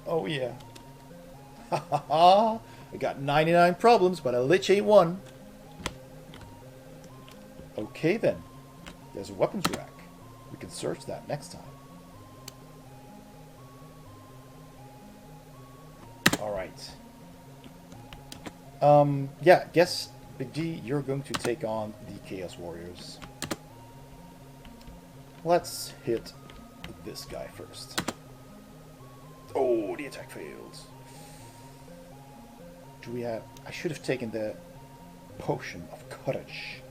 Oh yeah. Ha ha ha! I got 99 problems, but a lich ain't one. Okay then. There's a weapons rack. We can search that next time. Alright. Yeah, guess, Big D, you're going to take on the Chaos Warriors. Let's hit this guy first. Oh, the attack failed. Do we have... I should have taken the potion of courage.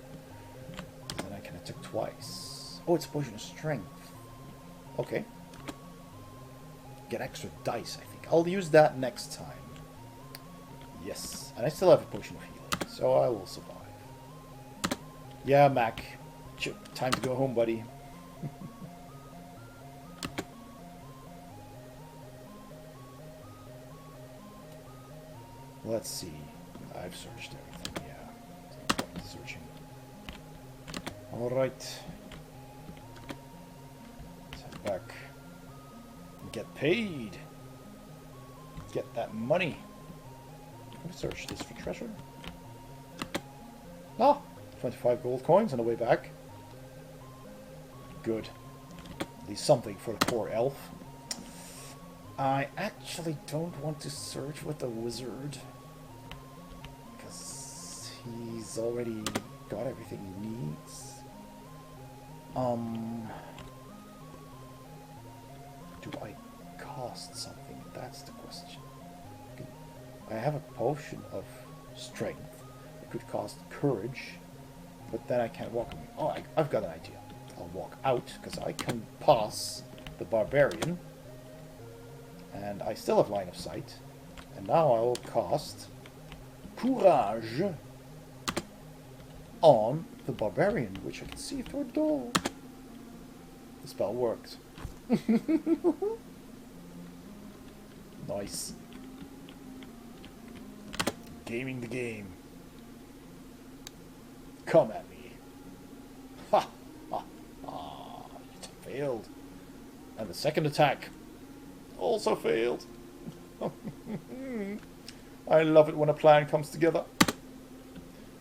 Then I can attack twice. Oh, it's a potion of strength. Okay. Get extra dice, I think. I'll use that next time. Yes. And I still have a potion of healing, so I will survive. Yeah, Mac. Time to go home, buddy. Let's see. I I've searched everything, yeah. No point searching. Alright. Let's head back. Get paid. Get that money. Can we search this for treasure? Ah! 25 gold coins on the way back. Good. At least something for the poor elf. I actually don't want to search with the wizard. Because he's already got everything he needs. Do I cost something? That's the question. I have a potion of strength. It could cost courage. But then I can't walk away. Oh, I've got an idea. I'll walk out, because I can pass the barbarian. And I still have line of sight. And now I will cast Courage on the barbarian, which I can see through a door. The spell worked. Nice. Gaming the game. Come at me. Ha! Ha! Ah! It failed. And the second attack also failed. I love it when a plan comes together.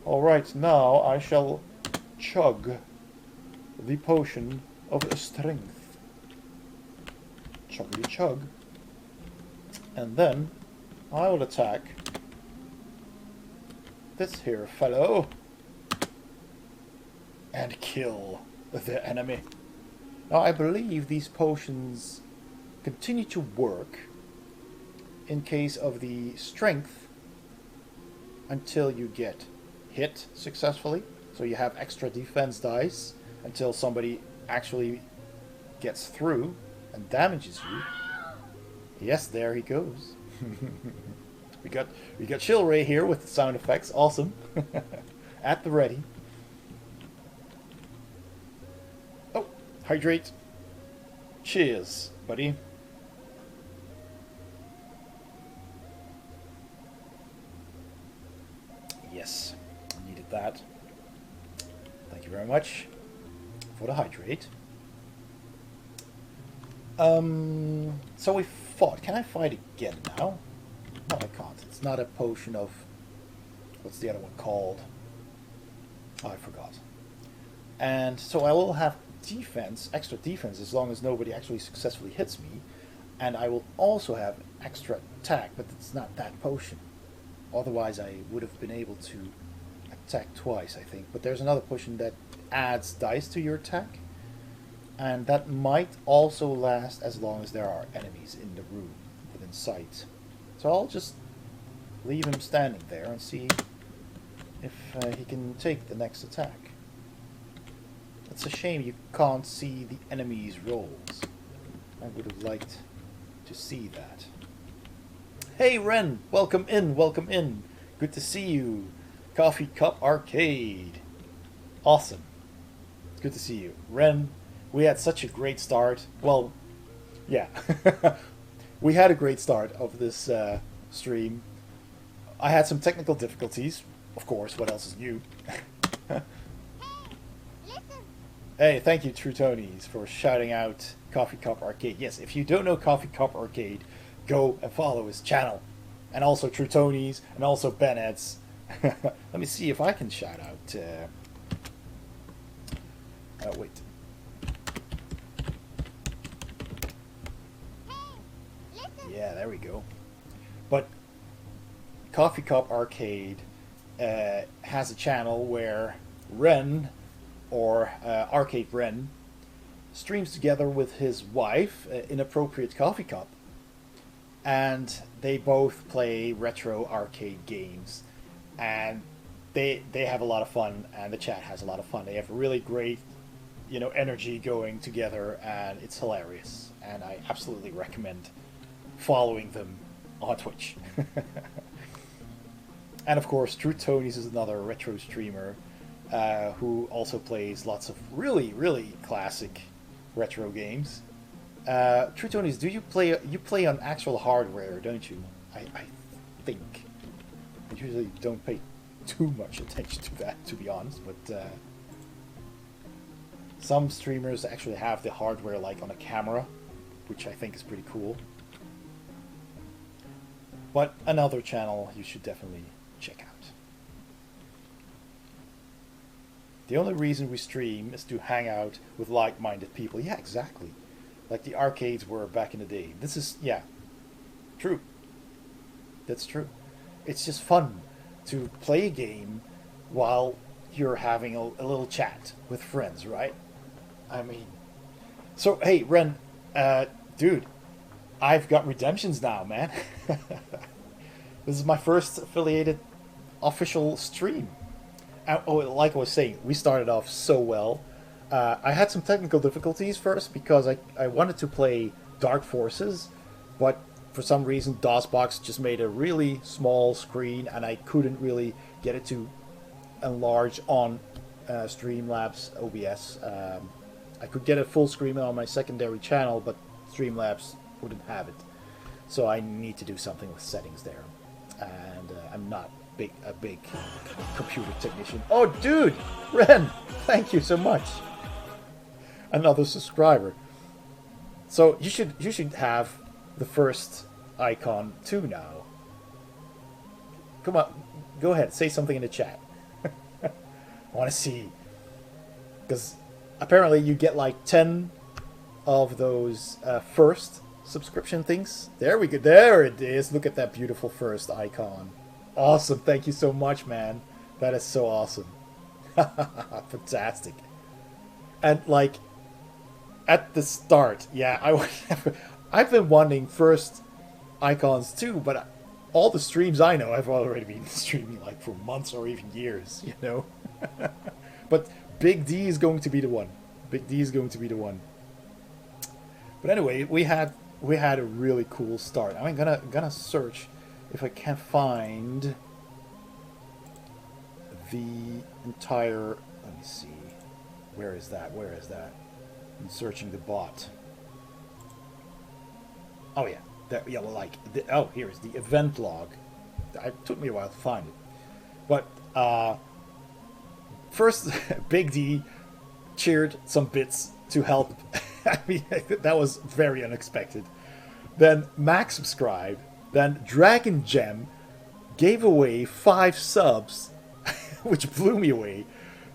Alright, now I shall chug the potion of strength. Chuggity chug. And then I will attack this here fellow and kill the enemy. Now I believe these potions continue to work in case of the strength until you get hit successfully. So you have extra defense dice until somebody actually gets through and damages you. Yes, there he goes. we got Shilray here with the sound effects. Awesome. At the ready. Oh, hydrate. Cheers, buddy. Yes, needed that. Thank you very much for the hydrate. So we fought. Can I fight again now? No, I can't. It's not a potion of... What's the other one called? Oh, I forgot. And so I will have defense, extra defense, as long as nobody actually successfully hits me. And I will also have extra attack, but it's not that potion. Otherwise I would have been able to attack twice, I think. But there's another potion that adds dice to your attack. And that might also last as long as there are enemies in the room within sight. So I'll just leave him standing there and see if he can take the next attack. It's a shame you can't see the enemy's rolls. I would have liked to see that. Hey Ren, welcome in, welcome in. Good to see you. Coffee Cup Arcade. Awesome. It's good to see you. Ren, we had such a great start. Well, yeah. We had a great start of this stream. I had some technical difficulties. Of course, what else is new? Hey, thank you, True Tonys, for shouting out Coffee Cup Arcade. Yes, if you don't know Coffee Cup Arcade, go and follow his channel. And also True Tonys, and also Bennett's. Let me see if I can shout out... wait. Yeah, there we go. But Coffee Cup Arcade has a channel where Ren, or Arcade Ren, streams together with his wife, Inappropriate Coffee Cup, and they both play retro arcade games, and they have a lot of fun, and the chat has a lot of fun. They have really great, energy going together, and it's hilarious, and I absolutely recommend following them on Twitch. And of course, True Tonys is another retro streamer who also plays lots of really, really classic retro games. True Tonys, do you play on actual hardware, don't you? I think. I usually don't pay too much attention to that, to be honest, but some streamers actually have the hardware like on a camera, which I think is pretty cool. But another channel you should definitely check out. The only reason we stream is to hang out with like-minded people. Yeah, exactly. Like the arcades were back in the day. This is, yeah, true. That's true. It's just fun to play a game while you're having a little chat with friends, right? I mean, so hey, Ren, dude, I've got redemptions now, man. This is my first affiliated official stream. Oh, like I was saying, we started off so well. I had some technical difficulties first because I wanted to play Dark Forces, but for some reason DOSBox just made a really small screen and I couldn't really get it to enlarge on Streamlabs OBS. I could get a full screen on my secondary channel, but Streamlabs wouldn't have it. So I need to do something with settings there. And I'm not a big computer technician. Oh, dude! Ren! Thank you so much. Another subscriber. So you should have the first icon too now. Come on, go ahead, say something in the chat. I want to see, because apparently you get like 10 of those first subscription things. There we go. There it is. Look at that beautiful first icon. Awesome. Thank you so much, man. That is so awesome. Fantastic. And like at the start, yeah, I've been wanting first icons too, but all the streams I know, I've already been streaming like for months or even years, you know. But Big D is going to be the one. Big D is going to be the one. But anyway, we had a really cool start. I'm gonna search if I can find the entire. Let me see. Where is that? Where is that? I'm searching the bot. Oh yeah, there. Yeah, well, like oh, here is the event log. It took me a while to find it, but first, Big D cheered some bits to help. I mean, that was very unexpected. Then Mac subscribed. Then DragonGem gave away 5 subs, which blew me away.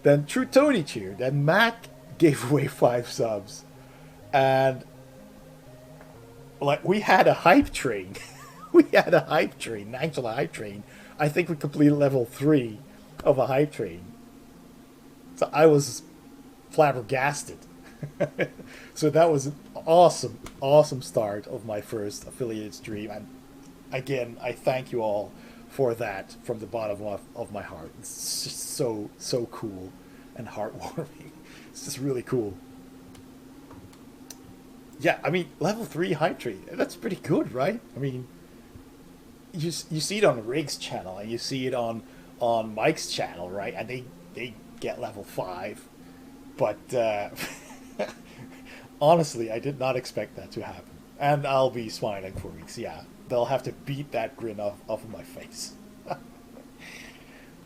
Then True Tony cheered. Then Mac gave away 5 subs. And like we had a hype train. We had a hype train, an actual hype train. I think we completed level 3 of a hype train. So I was flabbergasted. So that was an awesome start of my first affiliate stream. And again, I thank you all for that from the bottom of my heart. It's just so cool and heartwarming. It's just really cool. Yeah, I mean, level 3 hype train, that's pretty good, right? I mean, you see it on Rig's channel and you see it on Mike's channel, right? And they get level 5. But honestly, I did not expect that to happen. And I'll be smiling for weeks, yeah. They'll have to beat that grin off of my face.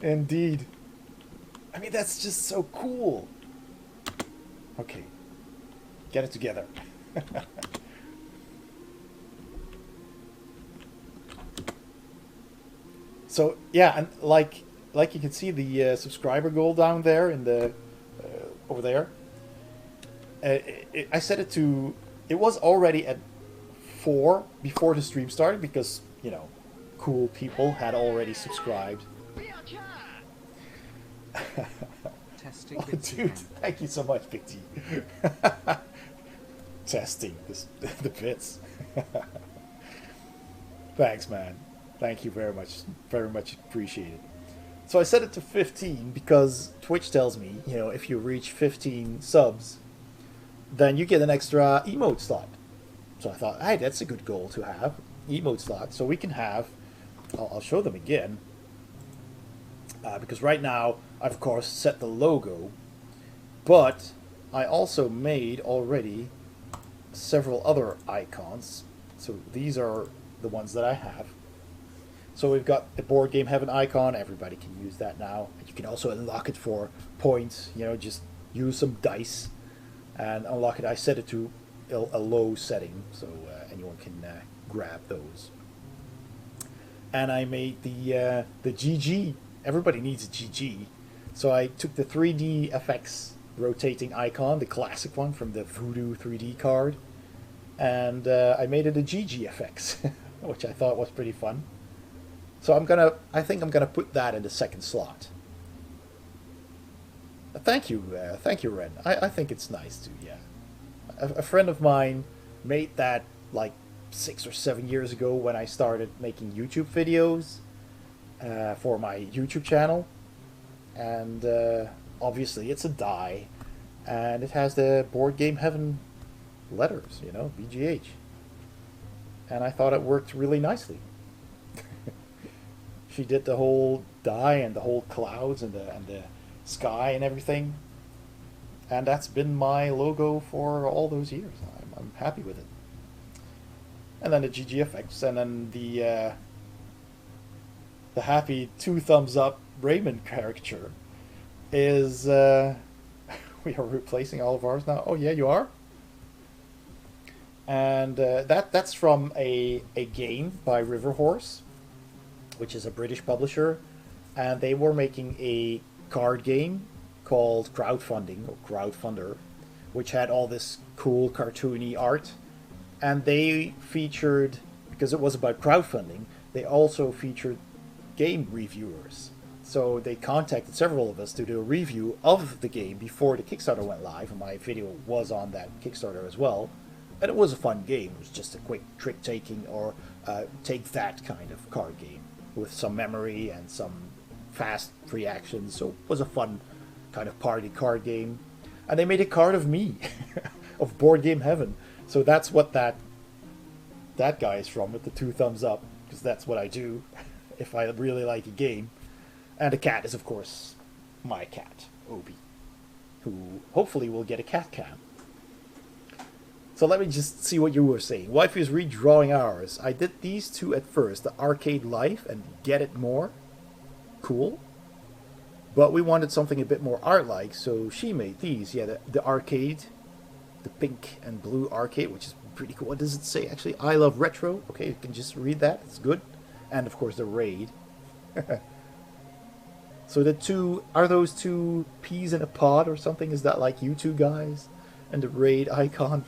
Indeed. I mean, that's just so cool. Okay. Get it together. So, yeah, and like you can see the subscriber goal down there in the over there. I set it to. It was already at 4 before the stream started because, you know, cool people had already subscribed. Testing Oh, dude, thank you so much, Big T. Testing the bits. Thanks, man. Thank you very much appreciated. So I set it to 15 because Twitch tells me, you know, if you reach 15 subs, then you get an extra emote slot. So I thought, hey, that's a good goal to have, emote slot. So we can have, I'll show them again, because right now I've of course set the logo, but I also made already several other icons. So these are the ones that I have. So we've got the Boardgame Heaven icon. Everybody can use that now. You can also unlock it for points. You know, just use some dice and unlock it. I set it to a low setting, so anyone can grab those. And I made the GG. Everybody needs a GG. So I took the 3D FX rotating icon, the classic one from the Voodoo 3D card, and I made it a GG FX, which I thought was pretty fun. So I think I'm gonna put that in the second slot. Thank you, Ren. I think it's nice too. Yeah, a friend of mine made that like 6 or 7 years ago when I started making YouTube videos for my YouTube channel, and obviously it's a die, and it has the Boardgame Heaven letters, you know, BGH, and I thought it worked really nicely. She did the whole die and the whole clouds and the sky and everything, and that's been my logo for all those years. I'm happy with it. And then the GGFX, and then the happy 2 thumbs up Raymond caricature is we are replacing all of ours now. Oh yeah, you are. And that's from a game by River Horse, which is a British publisher, and they were making a card game called Crowdfunding or Crowdfunder, which had all this cool cartoony art, and they featured, because it was about crowdfunding, they also featured game reviewers. So they contacted several of us to do a review of the game before the Kickstarter went live, and my video was on that Kickstarter as well. And it was a fun game. It was just a quick trick-taking or take-that kind of card game with some memory and some fast reactions. So it was a fun kind of party card game. And they made a card of me, of Boardgame Heaven. So that's what that guy is from, with the 2 thumbs up, because that's what I do if I really like a game. And the cat is, of course, my cat, Obi, who hopefully will get a cat cam. So let me just see what you were saying. Wife is redrawing ours. I did these 2 at first, the Arcade Life and Get It More. Cool. But we wanted something a bit more art-like, so she made these. Yeah, the arcade, the pink and blue arcade, which is pretty cool. What does it say, actually? I love retro. Okay, you can just read that. It's good. And, of course, the raid. So the 2, are those 2 peas in a pod or something? Is that like you 2 guys? And the raid icon?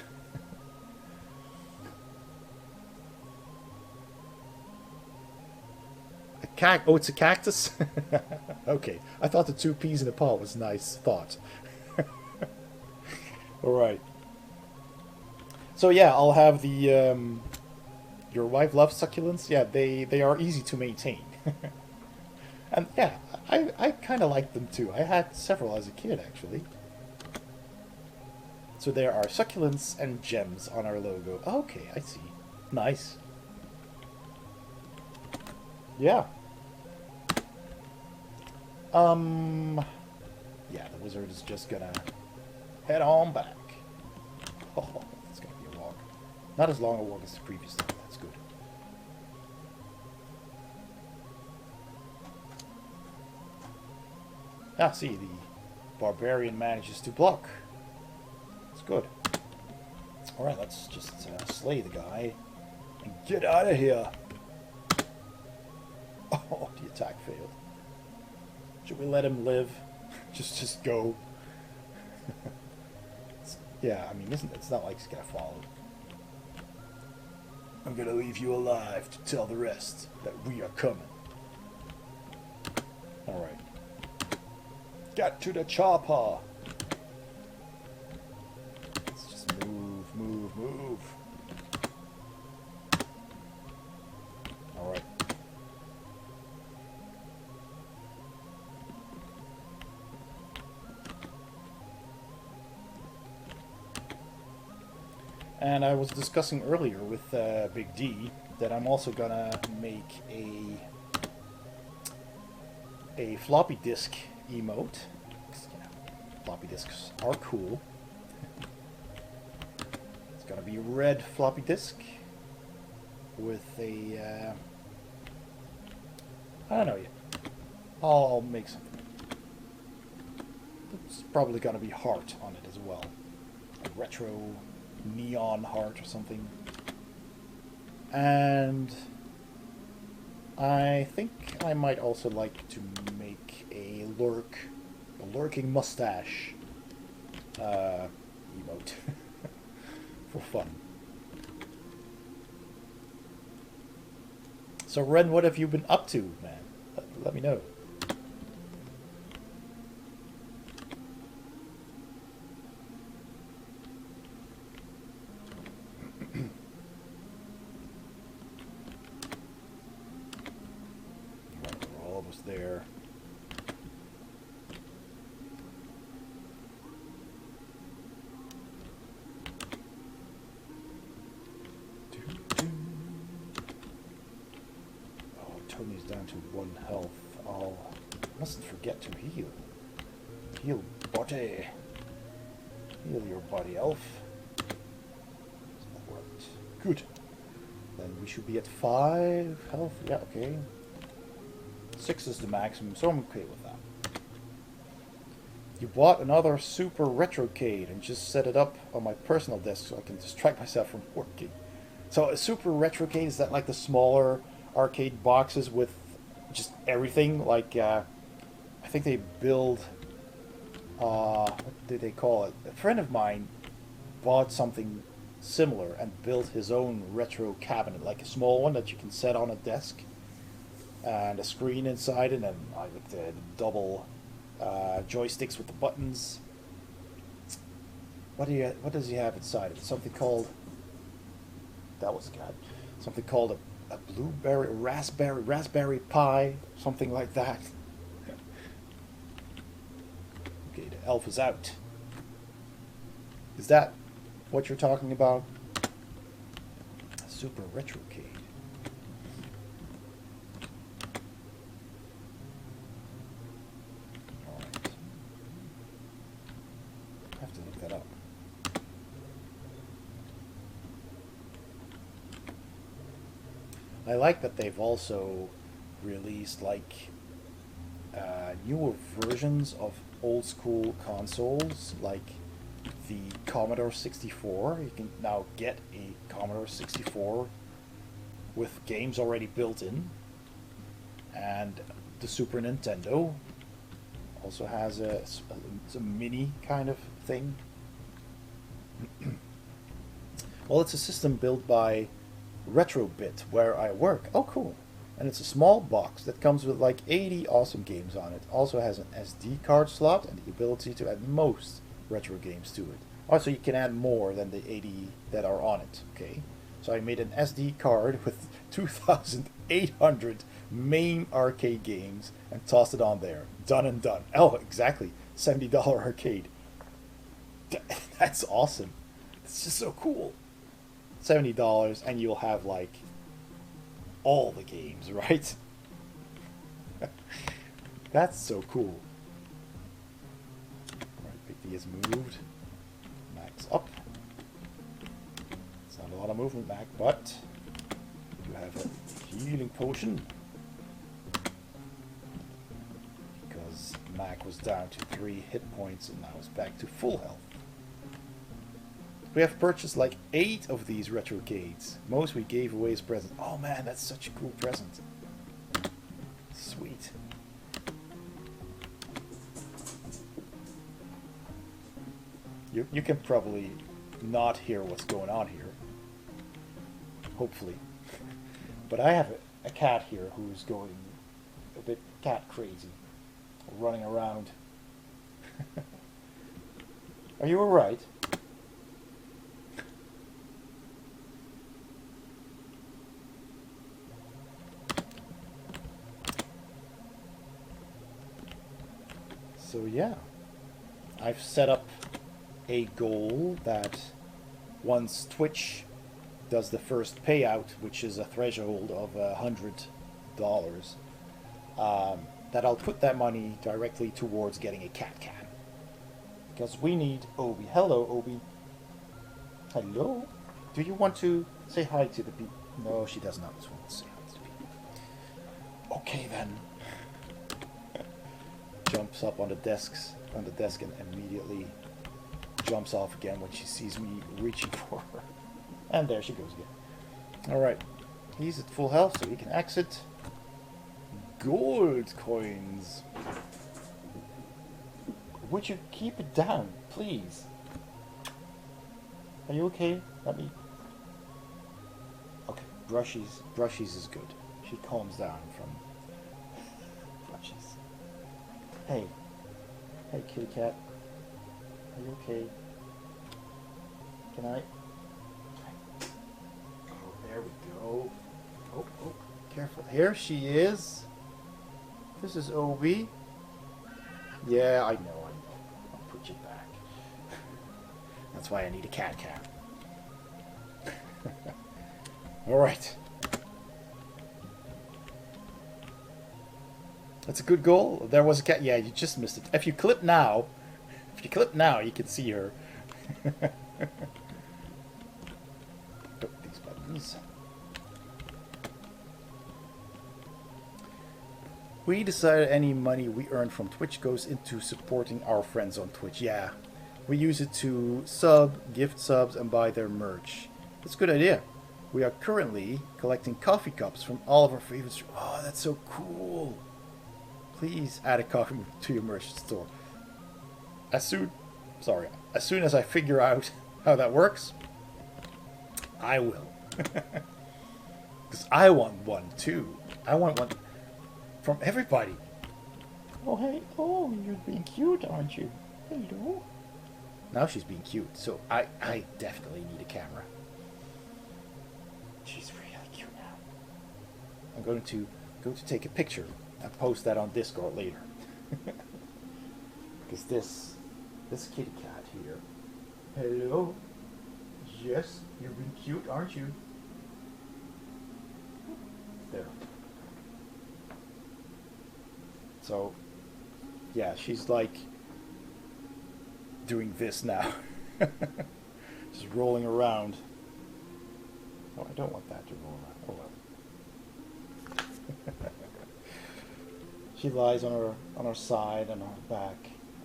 Oh, it's a cactus? Okay. I thought the 2 peas in a pod was a nice thought. Alright. So yeah, I'll have the... your wife loves succulents? Yeah, they are easy to maintain. And yeah, I kind of like them too. I had several as a kid, actually. So there are succulents and gems on our logo. Okay, I see. Nice. Yeah. Yeah, the wizard is just gonna head on back. Oh, it's gonna be a walk. Not as long a walk as the previous time. That's good. Ah, see, the barbarian manages to block. It's good. Alright, let's just slay the guy and get out of here. Oh, the attack failed. Should we let him live? just go. Yeah, I mean, it's not like he's gonna follow. I'm gonna leave you alive to tell the rest that we are coming. Alright. Get to the chopper! Let's just move. Alright. And I was discussing earlier with Big D that I'm also gonna make a floppy disk emote. Floppy disks are cool. It's gonna be a red floppy disk with a I don't know yet. I'll make something. It's probably gonna be heart on it as well. A retro neon heart or something. And I think I might also like to make a lurking mustache emote for fun. So Ren, what have you been up to, man? Let me know. We're almost there. Tony's down to 1 health. Oh, mustn't forget to heal. Heal body. Heal your body, elf. That worked. Good. Then we should be at 5 health. Yeah, okay. 6 is the maximum, so I'm okay with that. You bought another super retrocade and just set it up on my personal desk so I can distract myself from working. So a super retrocade, is that like the smaller arcade boxes with just everything? Like I think they build what did they call it? A friend of mine bought something similar and built his own retro cabinet, like a small one that you can set on a desk and a screen inside it, and I like the double joysticks with the buttons. What does he have inside of it? Something called, that was good, something called a blueberry, raspberry Pi, something like that. Okay, the elf is out. Is that what you're talking about? A super retrocade. Alright. I have to look that up. I like that they've also released like newer versions of old school consoles, like the Commodore 64. You can now get a Commodore 64 with games already built in, and the Super Nintendo also has it's a mini kind of thing. Well, it's a system built by Retrobit, where I work. Oh, cool. And it's a small box that comes with like 80 awesome games on it. Also has an SD card slot and the ability to add most retro games to it. Also, you can add more than the 80 that are on it. Okay, so I made an SD card with 2,800 main arcade games and tossed it on there. Done and done. Oh, exactly. $70 arcade. That's awesome. It's just so cool. $70 and you'll have like all the games, right? That's so cool. Alright, Big D is moved. Mac's up. It's not a lot of movement, Mac, but you have a healing potion. Because Mac was down to 3 hit points and now is back to full health. We have purchased like 8 of these retrocades. Most we gave away as presents. Oh man, that's such a cool present. Sweet. You can probably not hear what's going on here. Hopefully. But I have a cat here who's going a bit cat crazy. Running around. Are you alright? So yeah, I've set up a goal that once Twitch does the first payout, which is a threshold of $100, that I'll put that money directly towards getting a cat cam. Because we need Obi. Hello, Obi. Hello? Do you want to say hi to the people? No, she does not want to say hi to the people. Okay then. Jumps up on the desk and immediately jumps off again when she sees me reaching for her. And there she goes again. Alright. He's at full health, so he can exit. Gold coins. Would you keep it down, please? Are you okay? Let me... Okay, Brushies. Brushies is good. She calms down from... Brushies. Hey. Hey, kitty cat. Are you okay? Can I... Oh, there we go. Oh, oh, careful. Here she is. This is OB. Yeah, I know. I'll put you back. That's why I need a cat cam. Alright. That's a good goal. There was a cat. Yeah, you just missed it. If you clip now, you can see her. Oh, these buttons. We decided any money we earn from Twitch goes into supporting our friends on Twitch. Yeah, we use it to sub, gift subs, and buy their merch. That's a good idea. We are currently collecting coffee cups from all of our favorites. Oh, that's so cool. Please add a coffee to your merch store. As soon as I figure out how that works, I will. Because I want one too. I want one from everybody. Oh, hey. Oh, you're being cute, aren't you? Hello. Now she's being cute, so I definitely need a camera. She's really cute now. I'm going to take a picture and post that on Discord later. Because this kitty cat here. Hello. Yes, you're being cute, aren't you? There. So, yeah, she's like doing this now. Just rolling around. Oh, I don't want that to roll around. Oh well. She lies on her side and her back,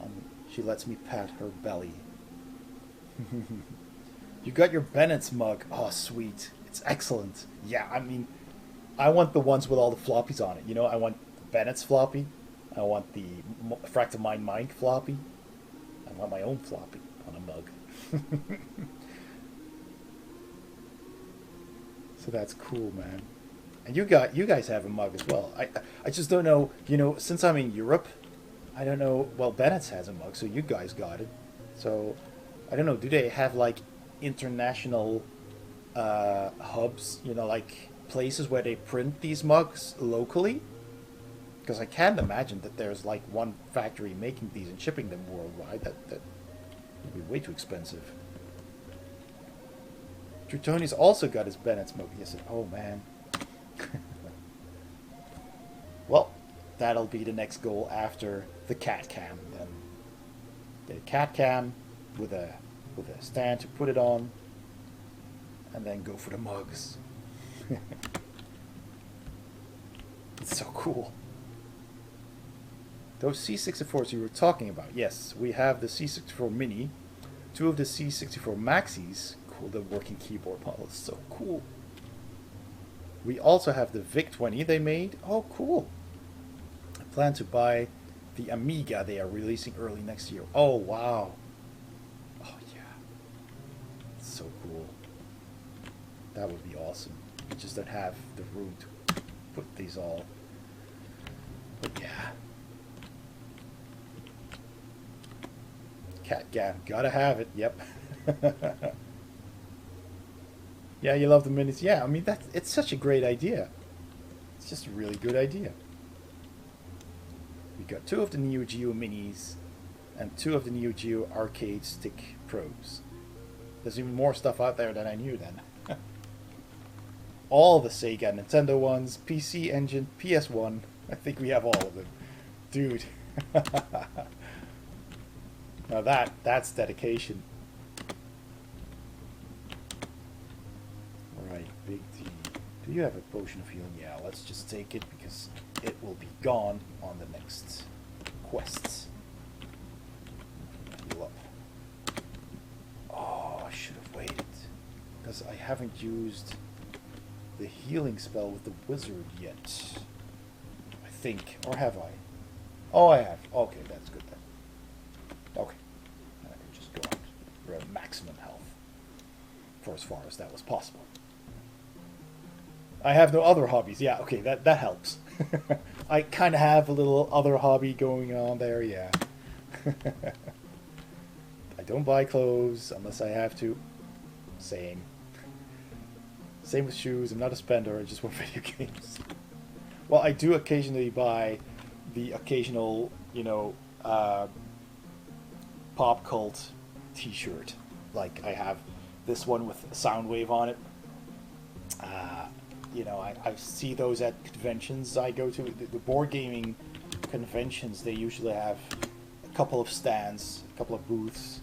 and she lets me pat her belly. You got your Bennett's mug. Oh, sweet. It's excellent. Yeah, I mean, I want the ones with all the floppies on it. You know, I want Bennett's floppy. I want the Fractal Mind floppy. I want my own floppy on a mug. So that's cool, man. And you guys have a mug as well. I just don't know, you know, since I'm in Europe, I don't know, well, Bennett's has a mug, so you guys got it. So, I don't know, do they have, like, international hubs, you know, like, places where they print these mugs locally? Because I can't imagine that there's, like, one factory making these and shipping them worldwide. That would be way too expensive. Tritoni's also got his Bennett's mug. He said, oh, man. Well, that'll be the next goal after the cat cam then. The cat cam with a stand to put it on, and then go for the mugs. It's so cool. Those C64s you were talking about, yes, we have the C64 Mini, 2 of the C64 Maxis, cool, the working keyboard model, it's so cool. We also have the VIC-20 they made, oh cool. I plan to buy the Amiga they are releasing early next year. Oh wow. Oh yeah. It's so cool. That would be awesome. We just don't have the room to put these all. But yeah. Cat Gap, gotta have it, yep. Yeah, you love the minis. Yeah, I mean, it's such a great idea. It's just a really good idea. We got 2 of the Neo Geo minis and 2 of the Neo Geo Arcade Stick Pros. There's even more stuff out there than I knew then. All the Sega, Nintendo ones, PC Engine, PS1. I think we have all of them. Dude. Now that's dedication. Alright, Big D. Do you have a potion of healing? Yeah, let's just take it because it will be gone on the next quests. Heal up. Oh, I should have waited. Because I haven't used the healing spell with the wizard yet. I think. Or have I? Oh, I have. Okay, that's good then. Okay. I can just go out for a maximum health. For as far as that was possible. I have no other hobbies. Yeah, okay, that helps. I kind of have a little other hobby going on there, yeah. I don't buy clothes unless I have to. Same. Same with shoes. I'm not a spender. I just want video games. Well, I do occasionally buy the occasional, you know, pop cult T-shirt. Like I have this one with a Soundwave on it. You know, I see those at conventions I go to. The board gaming conventions, they usually have a couple of stands, a couple of booths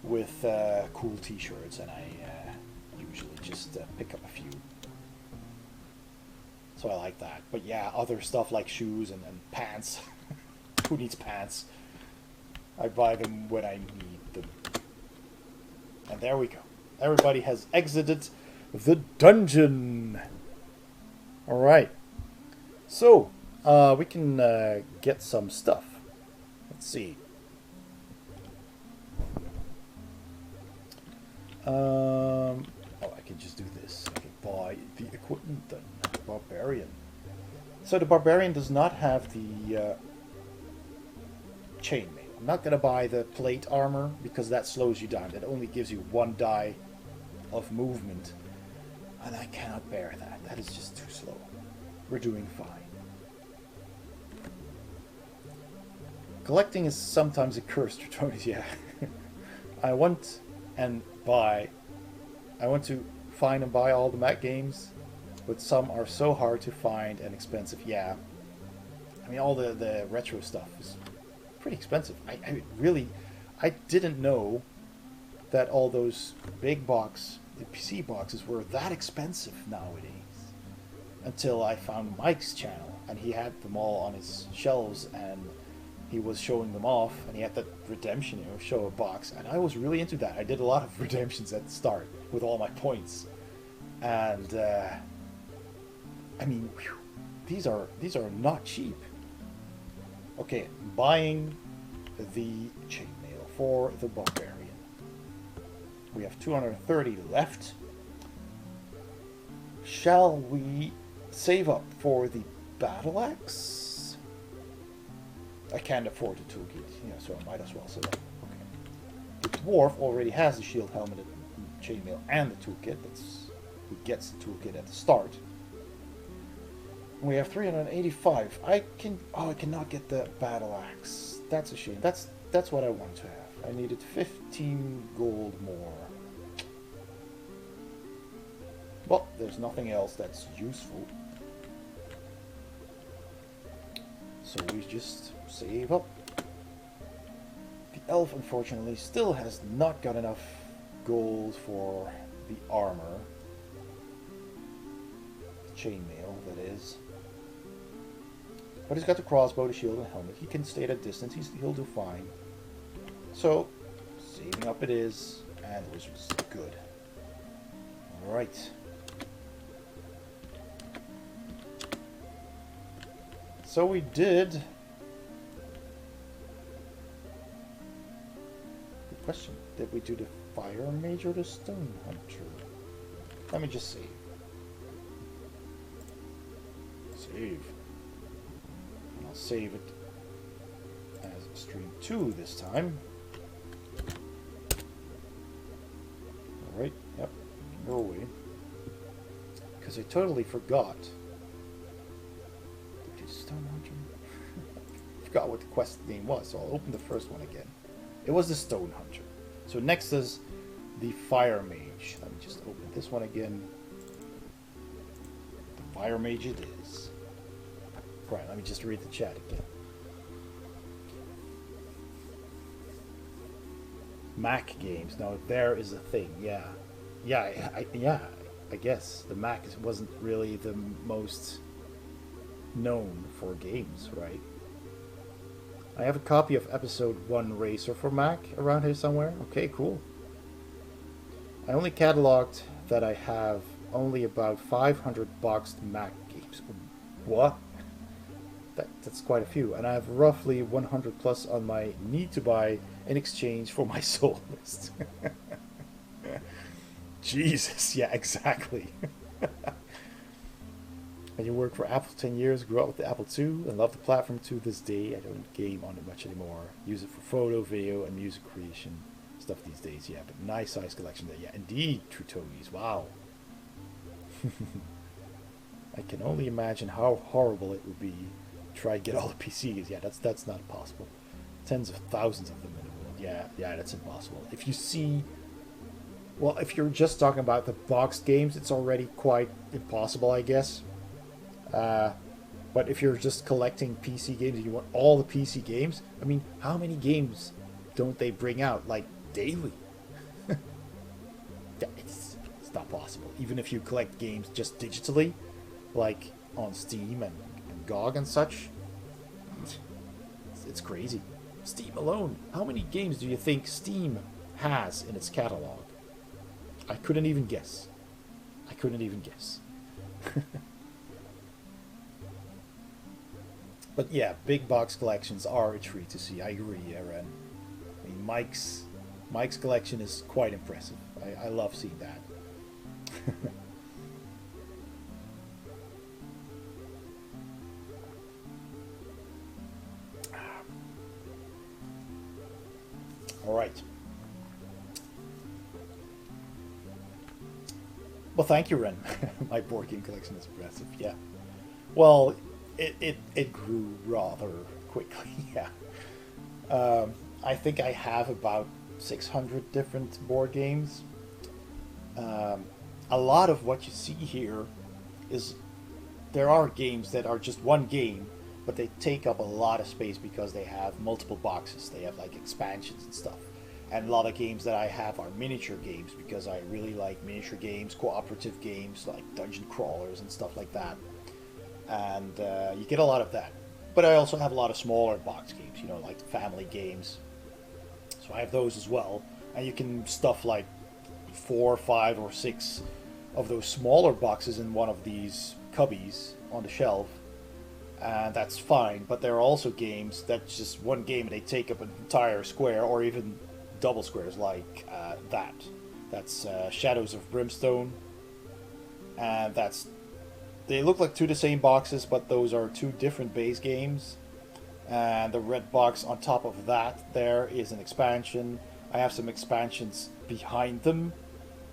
with cool T-shirts, and I usually just pick up a few. So I like that. But yeah, other stuff like shoes and pants. Who needs pants? I buy them when I need them. And there we go. Everybody has exited the dungeon. Alright. So, we can get some stuff. Let's see. Oh, I can just do this. I can buy the equipment then. Barbarian. So the Barbarian does not have the chainmail. I'm not going to buy the plate armor because that slows you down. It only gives you 1 die of movement. And I cannot bear that. That is just too slow. We're doing fine. Collecting is sometimes a curse, Tritonis, yeah. I want to find and buy all the Mac games, but some are so hard to find and expensive, yeah. I mean, all the retro stuff is pretty expensive. I didn't know that all those big box, the PC boxes were that expensive nowadays. Until I found Mike's channel, and he had them all on his shelves, and he was showing them off, and he had that redemption, you know, show a box, and I was really into that. I did a lot of redemptions at the start with all my points, and I mean, whew, these are not cheap. Okay, buying the chainmail for the Barbarian. We have 230 left. Shall we save up for the battle axe? I can't afford the toolkit, yeah, so I might as well save up. Okay. The dwarf already has the shield, helmet, chainmail, and the toolkit. He gets the toolkit at the start. We have 385. I cannot get the battle axe. That's a shame. That's what I want to have. I needed 15 gold more. Well, there's nothing else that's useful. So we just save up. The elf, unfortunately, still has not got enough gold for the armor. The chainmail, that is. But he's got the crossbow, the shield, and helmet. He can stay at a distance. He'll do fine. So, saving up it is, and the wizard's good. Alright. So we did. Good question. Did we do the fire mage or the stone hunter? Let me just save. Save. And I'll save it as stream 2 this time. Alright, yep. Go away. Because I totally forgot. Stone Hunter? I forgot what the quest name was, so I'll open the first one again. It was the Stone Hunter. So next is the Fire Mage. Let me just open this one again. The Fire Mage it is. Right, let me just read the chat again. Mac games. Now there is a thing, yeah. Yeah, I guess. The Mac wasn't really the most known for games, right? I have a copy of episode 1 Racer for Mac around here somewhere. Okay, cool. I only cataloged that I have only about 500 boxed Mac games. What? That's quite a few. And I have roughly 100 plus on my need to buy in exchange for my soul list. Jesus, yeah, exactly. And you work for Apple 10 years, grew up with the Apple II, and love the platform to this day. I don't game on it much anymore. Use it for photo, video, and music creation stuff these days. Yeah, but nice size collection there. Yeah, indeed, True Togies. Wow. I can only imagine how horrible it would be to try to get all the PCs. Yeah, that's not possible. Tens of thousands of them in the world. Yeah, that's impossible. If you see... Well, if you're just talking about the boxed games, it's already quite impossible, I guess. But if you're just collecting PC games and you want all the PC games, I mean, how many games don't they bring out, like, daily? it's not possible. Even if you collect games just digitally, like on Steam and GOG and such, it's crazy. Steam alone, how many games do you think Steam has in its catalog? I couldn't even guess. But yeah, big box collections are a treat to see. I agree, Aaron. I mean, Mike's collection is quite impressive. I love seeing that. All right. Well, thank you, Ren. My board game collection is impressive. Yeah. Well, it grew rather quickly. Yeah. I think I have about 600 different board games. A lot of what you see here is there are games that are just one game, but they take up a lot of space because they have multiple boxes. They have like expansions and stuff. And a lot of games that I have are miniature games because I really like miniature games, cooperative games like dungeon crawlers and stuff like that. And you get a lot of that. But I also have a lot of smaller box games, you know, like family games. So I have those as well. And you can stuff like 4, 5, or 6 of those smaller boxes in one of these cubbies on the shelf. And that's fine. But there are also games that's just one game and they take up an entire square or even double squares like that. That's Shadows of Brimstone. And that's... They look like 2 the same boxes, but those are 2 different base games. And the red box on top of that there is an expansion. I have some expansions behind them.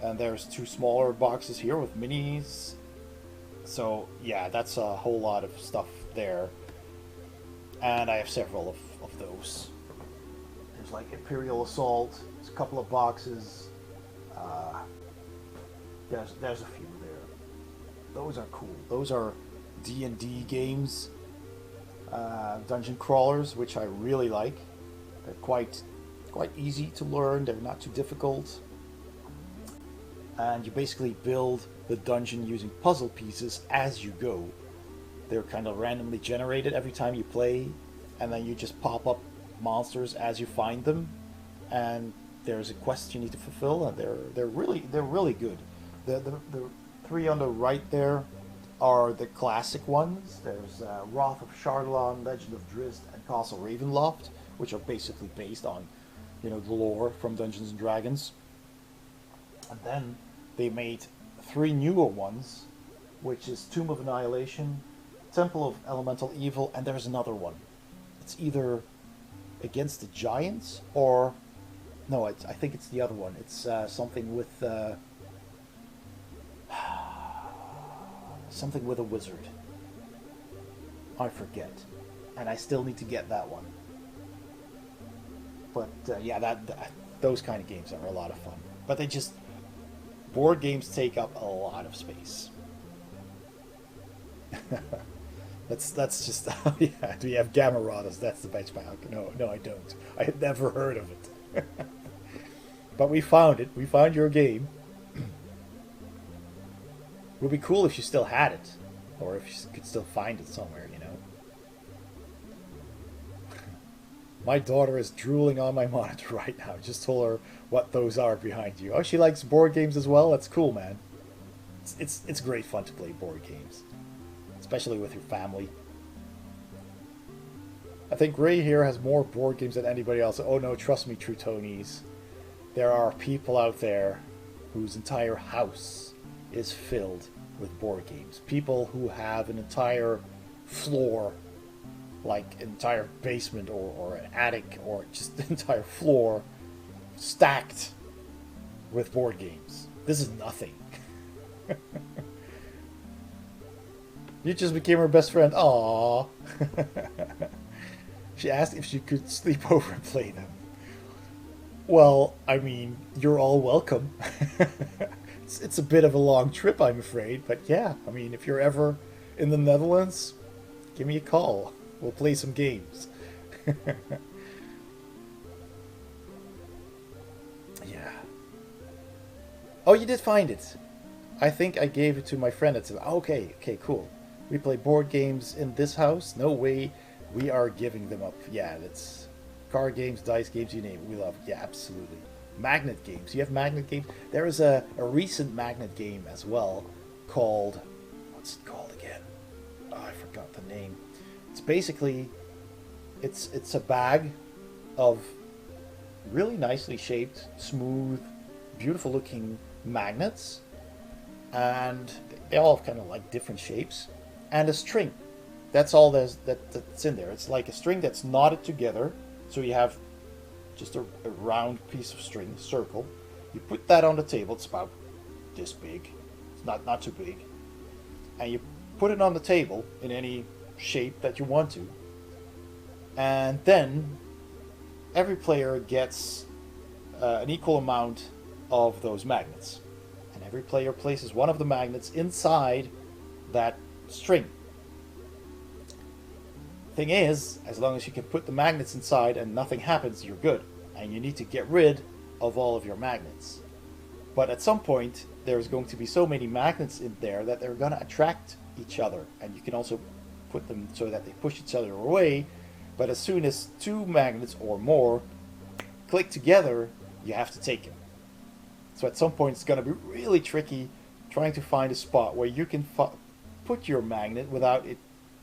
And there's 2 smaller boxes here with minis. So yeah, that's a whole lot of stuff there. And I have several of those. There's like Imperial Assault. There's a couple of boxes. There's a few there. Those are cool. Those are D&D games. Dungeon crawlers, which I really like. They're quite easy to learn. They're not too difficult. And you basically build the dungeon using puzzle pieces as you go. They're kind of randomly generated every time you play, and then you just pop up monsters as you find them. And there's a quest you need to fulfill, and they're really good. The 3 on the right there are the classic ones. There's Wrath of Shardalon, Legend of Drizzt, and Castle Ravenloft, which are basically based on, you know, the lore from Dungeons and Dragons. And then they made 3 newer ones, which is Tomb of Annihilation, Temple of Elemental Evil, and there's another one. It's either Against the Giants or... No, I think it's the other one. It's something with... something with a wizard. I forget. And I still need to get that one. But yeah, those kind of games are a lot of fun. But they just... Board games take up a lot of space. That's just... yeah, do you have Gamma Marauders? That's the benchmark. No, I don't. I had never heard of it. But we found it. We found your game. It would be cool if you still had it. Or if you could still find it somewhere, you My daughter is drooling on my monitor right now. Just told her what those are behind you. Oh, she likes board games as well? That's cool, man. It's great fun to play board games, especially with your family. I think Ray here has more board games than anybody else. Oh no, trust me, True Tonys. There are people out there whose entire house is filled with board games. People who have an entire floor, like an entire basement or an attic or just an entire floor stacked with board games. This is nothing. You just became her best friend. Aww. She asked if she could sleep over and play them. Well, I mean, you're all welcome. It's a bit of a long trip, I'm afraid, but yeah, I mean, if you're ever in the Netherlands, give me a call. We'll play some games. Yeah. Oh, you did find it. I think I gave it to my friend. It's okay, cool. We play board games in this house? No way. We are giving them up. Yeah, that's card games, dice games, you name it. We love it. Yeah, absolutely. Magnet games. You have magnet games? There is a recent magnet game as well called... What's it called again? Oh, I forgot the name. It's basically... It's a bag of really nicely shaped, smooth, beautiful looking magnets. And they all have kind of like different shapes. And a string. That's all that's in there. It's like a string that's knotted together. So you have just a round piece of string, circle. You put that on the table. It's about this big. It's not too big. And you put it on the table in any shape that you want to. And then every player gets an equal amount of those magnets. And every player places one of the magnets inside that string. Thing is, as long as you can put the magnets inside and nothing happens, you're good. And you need to get rid of all of your magnets. But at some point, there's going to be so many magnets in there that they're going to attract each other. And you can also put them so that they push each other away. But as soon as two magnets or more click together, you have to take them. So at some point, it's going to be really tricky trying to find a spot where you can put your magnet without it,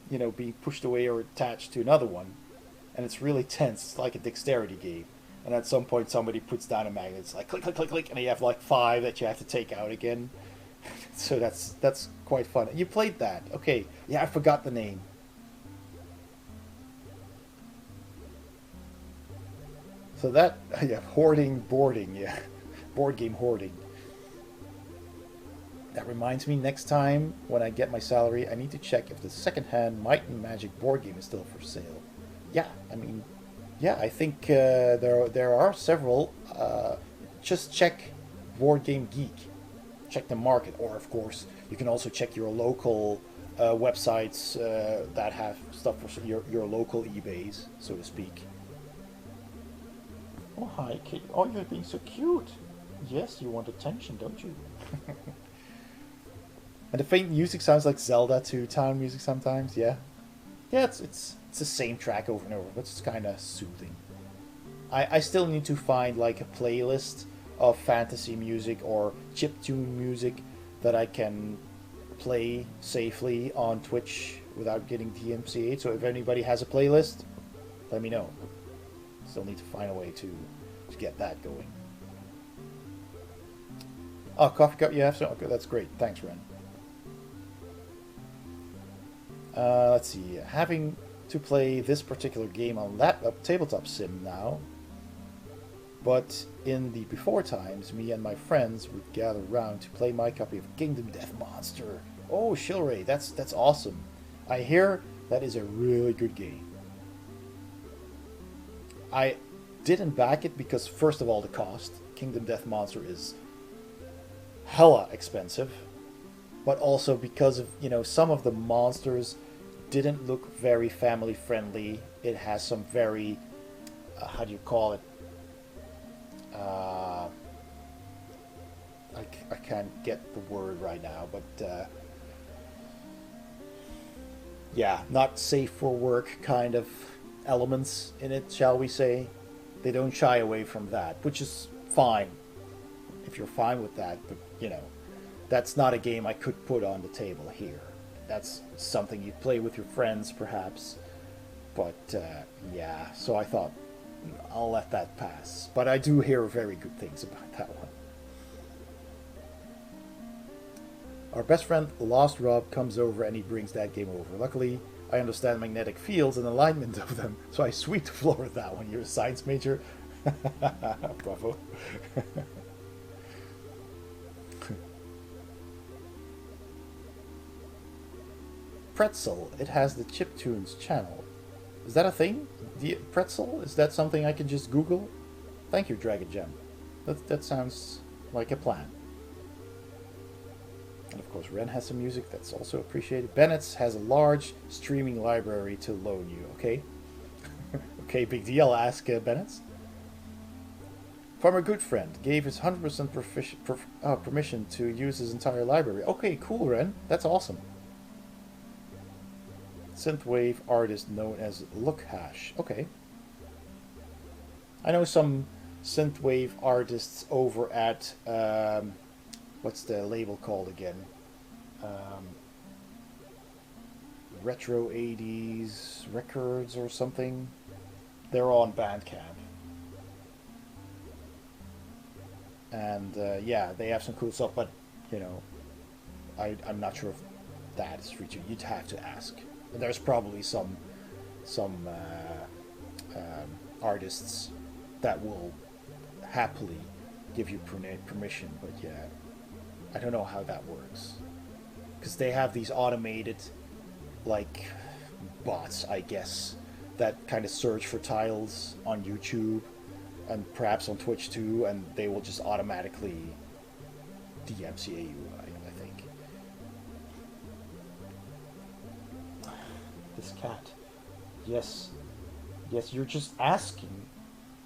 being pushed away or attached to another one. And it's really tense. It's like a dexterity game. And at some point, somebody puts down a magnet. It's like click, click, click, click, and you have like 5 that you have to take out again. So that's quite fun. You played that, okay? Yeah, I forgot the name. So that, yeah, hoarding, boarding, yeah, board game hoarding. That reminds me, next time when I get my salary, I need to check if the secondhand Might and Magic board game is still for sale. Yeah, I mean, yeah, I think there are several. Just check Board Game Geek, check the market, or of course you can also check your local websites that have stuff for your local eBays, so to speak. Oh hi, Kate. Oh, you're being so cute. Yes, you want attention, don't you? And the faint music sounds like Zelda 2 town music sometimes, yeah. Yeah, it's the same track over and over, but it's kind of soothing. I still need to find like a playlist of fantasy music or chiptune music that I can play safely on Twitch without getting DMCA'd. So if anybody has a playlist, let me know. Still need to find a way to get that going. Oh, coffee cup you have? So, okay, that's great. Thanks, Ren. Let's see. Having to play this particular game on laptop tabletop sim now. But in the before times, me and my friends would gather around to play my copy of Kingdom Death Monster. Oh, Shilray, that's awesome. I hear that is a really good game. I didn't back it because, first of all, the cost. Kingdom Death Monster is hella expensive. But also because of, some of the monsters didn't look very family friendly. It has some very, how do you call it? I can't get the word right now, but yeah, not safe for work kind of elements in it, shall we say. They don't shy away from that, which is fine if you're fine with that. But you know, that's not a game I could put on the table here. That's something you'd play with your friends, perhaps. But yeah, so I thought I'll let that pass. But I do hear very good things about that one. Our best friend Lost Rob comes over and he brings that game over. Luckily, I understand magnetic fields and alignment of them, so I sweep the floor with that one. You're a science major? Bravo. Pretzel, it has the Chiptunes channel. Is that a thing? The Pretzel? Is that something I can just Google? Thank you, DragonGem. That sounds like a plan. And of course, Ren has some music that's also appreciated. Bennett's has a large streaming library to loan you, okay? Okay, big deal, ask Bennett's. Farmer Good Friend gave his 100% permission to use his entire library. Okay, cool, Ren. That's awesome. Synthwave artist known as Lookhash. Okay. I know some synthwave artists over at what's the label called again? Retro 80s Records or something. They're on Bandcamp. And yeah, they have some cool stuff, but you know, I'm not sure if that is reaching. You'd have to ask. And there's probably some artists that will happily give you permission, but yeah, I don't know how that works, because they have these automated like bots, I guess, that kind of search for titles on YouTube and perhaps on Twitch too, and they will just automatically DMCA you, I think. This cat. Yes. Yes, you're just asking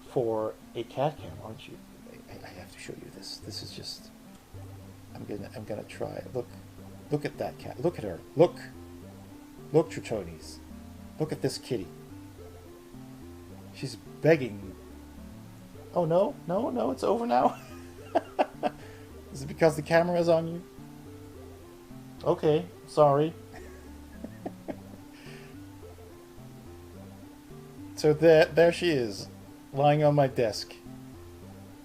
for a cat cam, aren't you? I have to show you this. This is just... I'm gonna try. Look at that cat. Look at her. Look, Tritonis. Look at this kitty. She's begging. Oh no, it's over now. Is it because the camera is on you? Okay, sorry. So there she is, lying on my desk,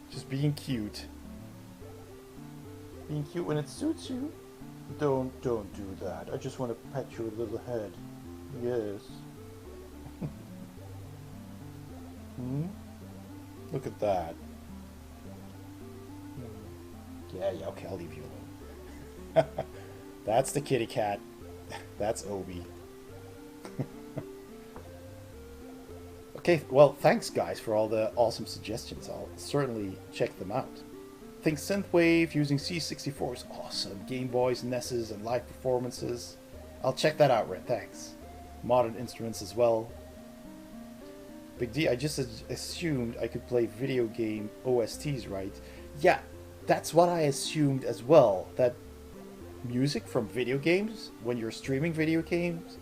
just being cute. Being cute when it suits you. Don't do that. I just want to pet your little head. Yes. Look at that. Yeah, okay, I'll leave you alone. That's the kitty cat. That's Obi. Okay, well, thanks guys for all the awesome suggestions. I'll certainly check them out. I think Synthwave using C64 is awesome. Game Boys, NESs, and live performances. I'll check that out, Red. Thanks. Modern instruments as well. Big D, I just assumed I could play video game OSTs, right? Yeah, that's what I assumed as well. That music from video games, when you're streaming video games.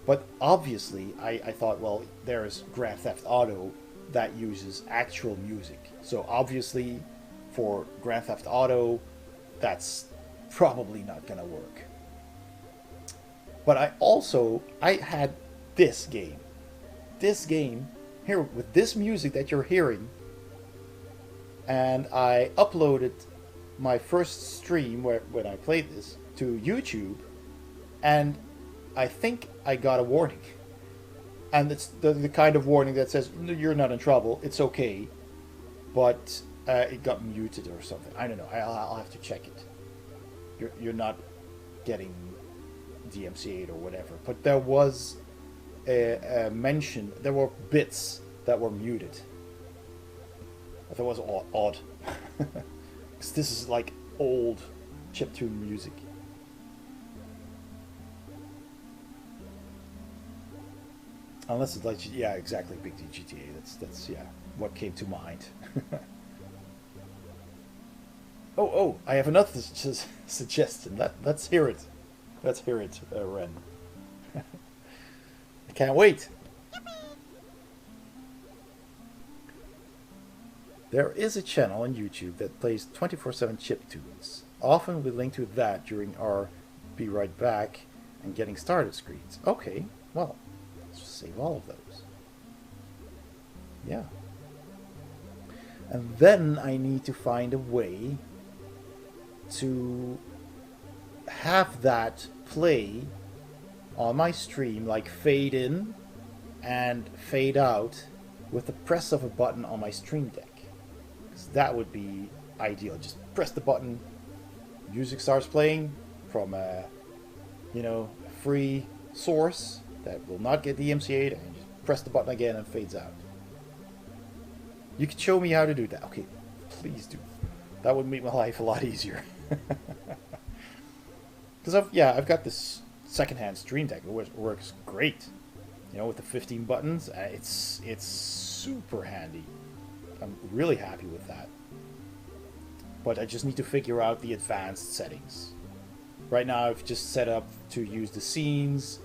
But obviously, I thought, well, there's Grand Theft Auto that uses actual music. So obviously, for Grand Theft Auto, that's probably not gonna work. But I had this game here with this music that you're hearing, and I uploaded my first stream when I played this to YouTube, and I think I got a warning. And it's the kind of warning that says, you're not in trouble, it's okay, but it got muted or something. I don't know, I'll have to check it. You're not getting DMCA'd or whatever, but there was a mention, there were bits that were muted. I thought it was odd. Because this is like old chiptune music. Unless it's like, yeah, exactly, Big D GTA. That's yeah, what came to mind. oh, I have another suggestion. Let's hear it. Let's hear it, Ren. I can't wait. There is a channel on YouTube that plays 24/7 chiptunes. Often we link to that during our be right back and getting started screens. Okay, well, let's just save all of those. Yeah. And then I need to find a way to have that play on my stream, like fade in and fade out with the press of a button on my stream deck. Because that would be ideal. Just press the button, music starts playing from a, a free source that will not get DMCA'd, and you just press the button again and fades out. You could show me how to do that. Okay, please do. That would make my life a lot easier. Because I've got this secondhand stream deck. It works great. With the 15 buttons, it's super handy. I'm really happy with that. But I just need to figure out the advanced settings. Right now I've just set up to use the scenes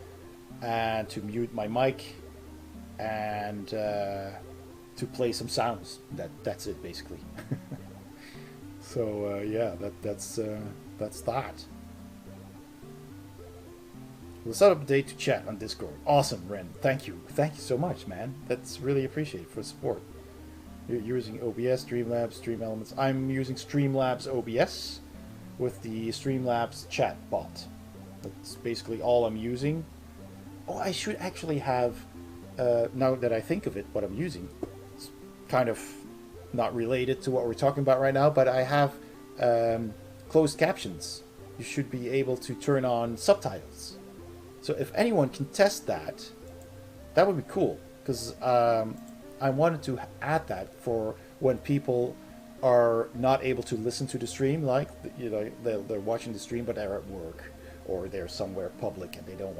and to mute my mic and to play some sounds. That's it basically. So yeah, that's that. We'll set up a date to chat on Discord. Awesome, Ren. Thank you so much, man. That's really appreciated for the support. You're using OBS, Streamlabs, Stream Elements. I'm using Streamlabs OBS with the Streamlabs chat bot. That's basically all I'm using. Oh, I should actually have, now that I think of it, what I'm using. It's kind of not related to what we're talking about right now, but I have closed captions. You should be able to turn on subtitles. So if anyone can test that, that would be cool. Because I wanted to add that for when people are not able to listen to the stream, like they're watching the stream but they're at work or they're somewhere public and they don't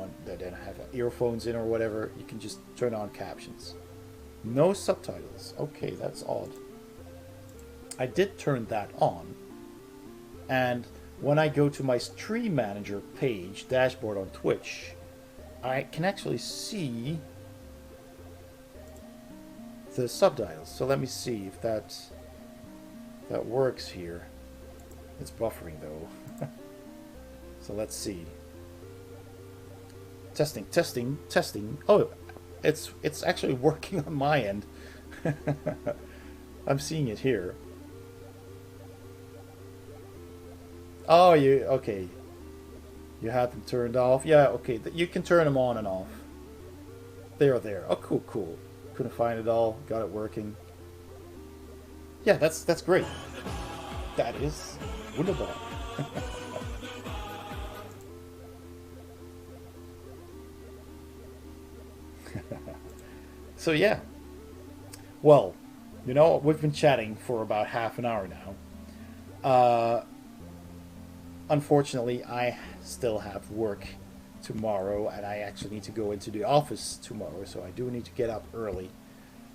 have earphones in or whatever. You can just turn on captions. No subtitles. Okay, that's odd. I did turn that on, and when I go to my Stream Manager page dashboard on Twitch, I can actually see the subtitles. So let me see if that works here. It's buffering though. So let's see. Testing. Oh, it's actually working on my end. I'm seeing it here. Oh, okay. You had them turned off. Yeah, okay. You can turn them on and off. They're there. Oh, cool. Couldn't find it all. Got it working. Yeah, that's great. That is wunderbar. So yeah. Well, we've been chatting for about half an hour now. Unfortunately, I still have work tomorrow, and I actually need to go into the office tomorrow, so I do need to get up early.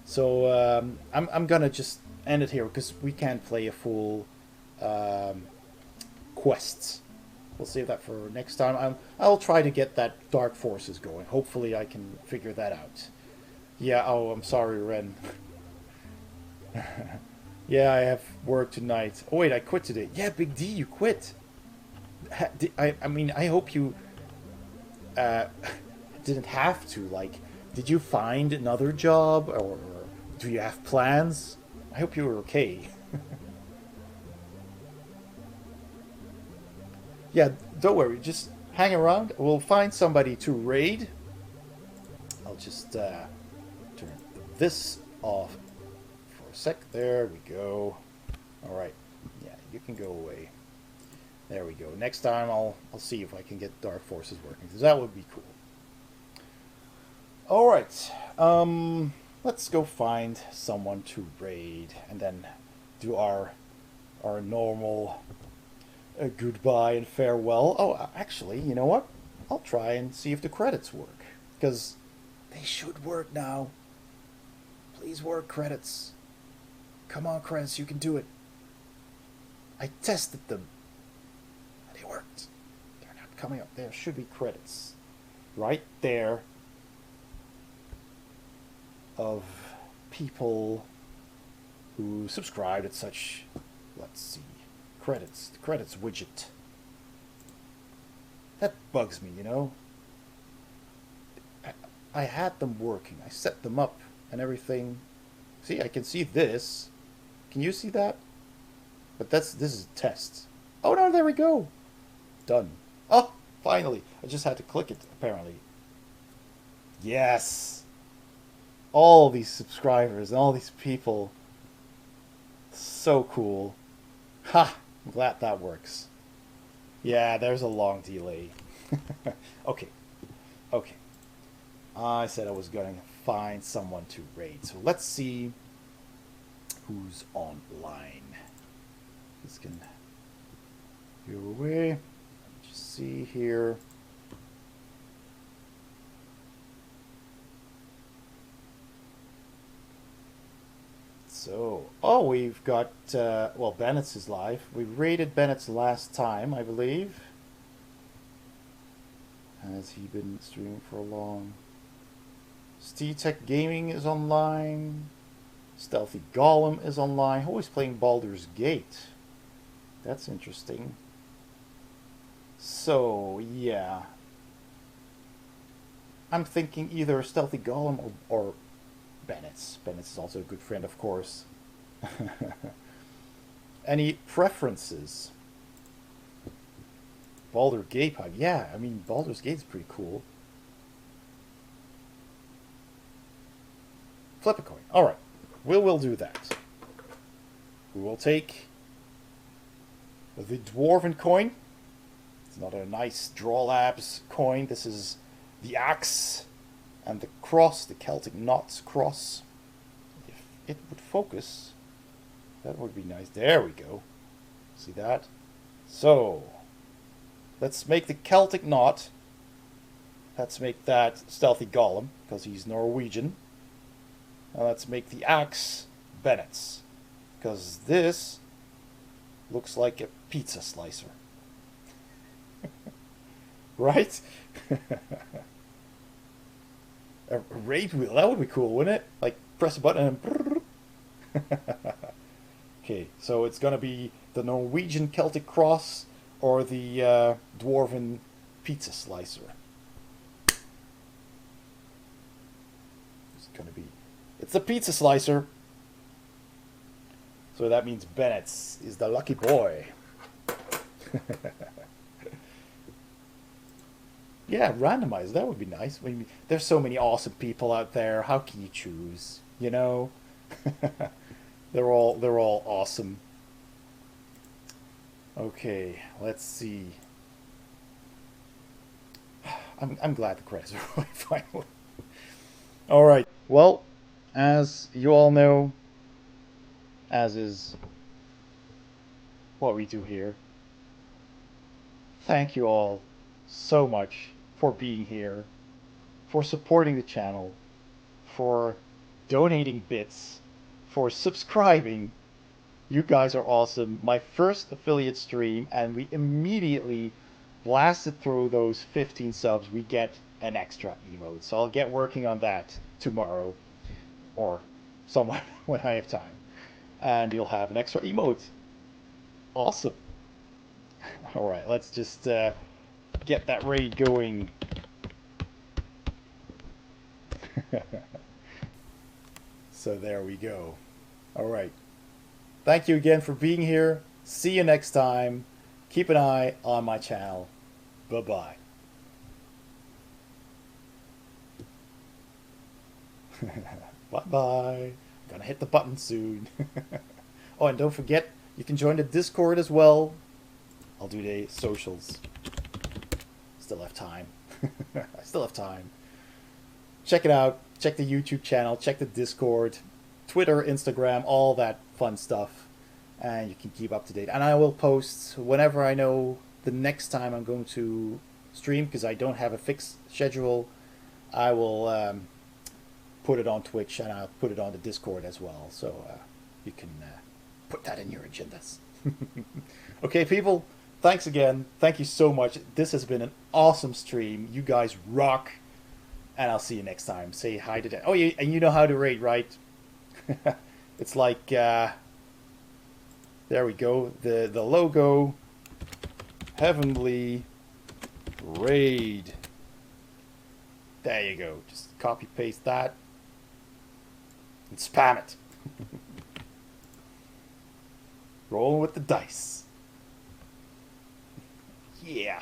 So I'm gonna just end it here because we can't play a full quest. We'll save that for next time. I'll try to get that Dark Forces going. Hopefully I can figure that out. Yeah, oh, I'm sorry, Ren. Yeah, I have work tonight. Oh wait, I quit today. Yeah, Big D, you quit. I mean, I hope you didn't have to. Like, did you find another job, or do you have plans? I hope you were okay. Yeah, don't worry. Just hang around. We'll find somebody to raid. I'll just turn this off for a sec. There we go. All right. Yeah, you can go away. There we go. Next time I'll see if I can get Dark Forces working, because that would be cool. All right. Let's go find someone to raid and then do our normal goodbye and farewell. Oh, actually, you know what? I'll try and see if the credits work, because they should work now. Please work, credits. Come on, credits, you can do it. I tested them. They worked. They're not coming up. There should be credits right there of people who subscribed at such, let's see, credits, the credits widget. That bugs me, you know. I had them working. I set them up and everything. See, I can see this. Can you see that? But this is a test. Oh no, there we go. Done. Oh, finally. I just had to click it, apparently. Yes. All these subscribers and all these people. So cool. Ha! I'm glad that works. Yeah, there's a long delay. Okay. Okay. I said I was going to find someone to raid. So let's see who's online. This can go away. Let me just see here. So, oh, we've got, well, Bennett's is live. We raided Bennett's last time, I believe. Has he been streaming for long? SteTech Gaming is online. Stealthy Golem is online. Who is playing Baldur's Gate? That's interesting. So, yeah. I'm thinking either Stealthy Golem or Bennett's. Bennett's is also a good friend, of course. Any preferences? Baldur's Gate pipe. Yeah, I mean, Baldur's Gate's pretty cool. Flip a coin. Alright. We'll do that. We will take the Dwarven coin. It's not a nice Draw Labs coin. This is the axe and the cross, the Celtic Knots cross. If it would focus, that would be nice. There we go. See that? So, let's make the Celtic Knot. Let's make that Stealthy Golem, because he's Norwegian. Now let's make the axe Bennett's, because this looks like a pizza slicer. Right? A raid wheel, that would be cool, wouldn't it? Like, press a button and... Okay, so it's gonna be the Norwegian Celtic Cross or the Dwarven Pizza Slicer. It's gonna be... It's the Pizza Slicer! So that means Bennett's is the lucky boy. Yeah, randomize. That would be nice. I mean, there's so many awesome people out there. How can you choose? You know, they're all awesome. Okay, let's see. I'm glad the credits are really finally. All right. Well, as you all know, as is what we do here. Thank you all so much for being here, for supporting the channel, for donating bits, for subscribing. You guys are awesome. My first affiliate stream, and we immediately blasted through those 15 subs. We get an extra emote, so I'll get working on that tomorrow or somewhere when I have time, and you'll have an extra emote. Awesome. All right, let's just get that raid going. So there we go. All right. Thank you again for being here. See you next time. Keep an eye on my channel. Bye-bye. Bye-bye. Gonna hit the button soon. Oh, and don't forget, you can join the Discord as well. I'll do the socials. Still have time. I still have time. Check it out. Check the YouTube channel. Check the Discord. Twitter, Instagram, all that fun stuff. And you can keep up to date. And I will post whenever I know the next time I'm going to stream, because I don't have a fixed schedule. I will put it on Twitch, and I'll put it on the Discord as well. So you can put that in your agendas. Okay, people. Thanks again. Thank you so much. This has been an awesome stream. You guys rock. And I'll see you next time. Say hi to Dan. Oh, and you know how to rate, right? It's like, there we go. The logo, Heavenly Raid. There you go. Just copy paste that and spam it. Rolling with the dice. Yeah.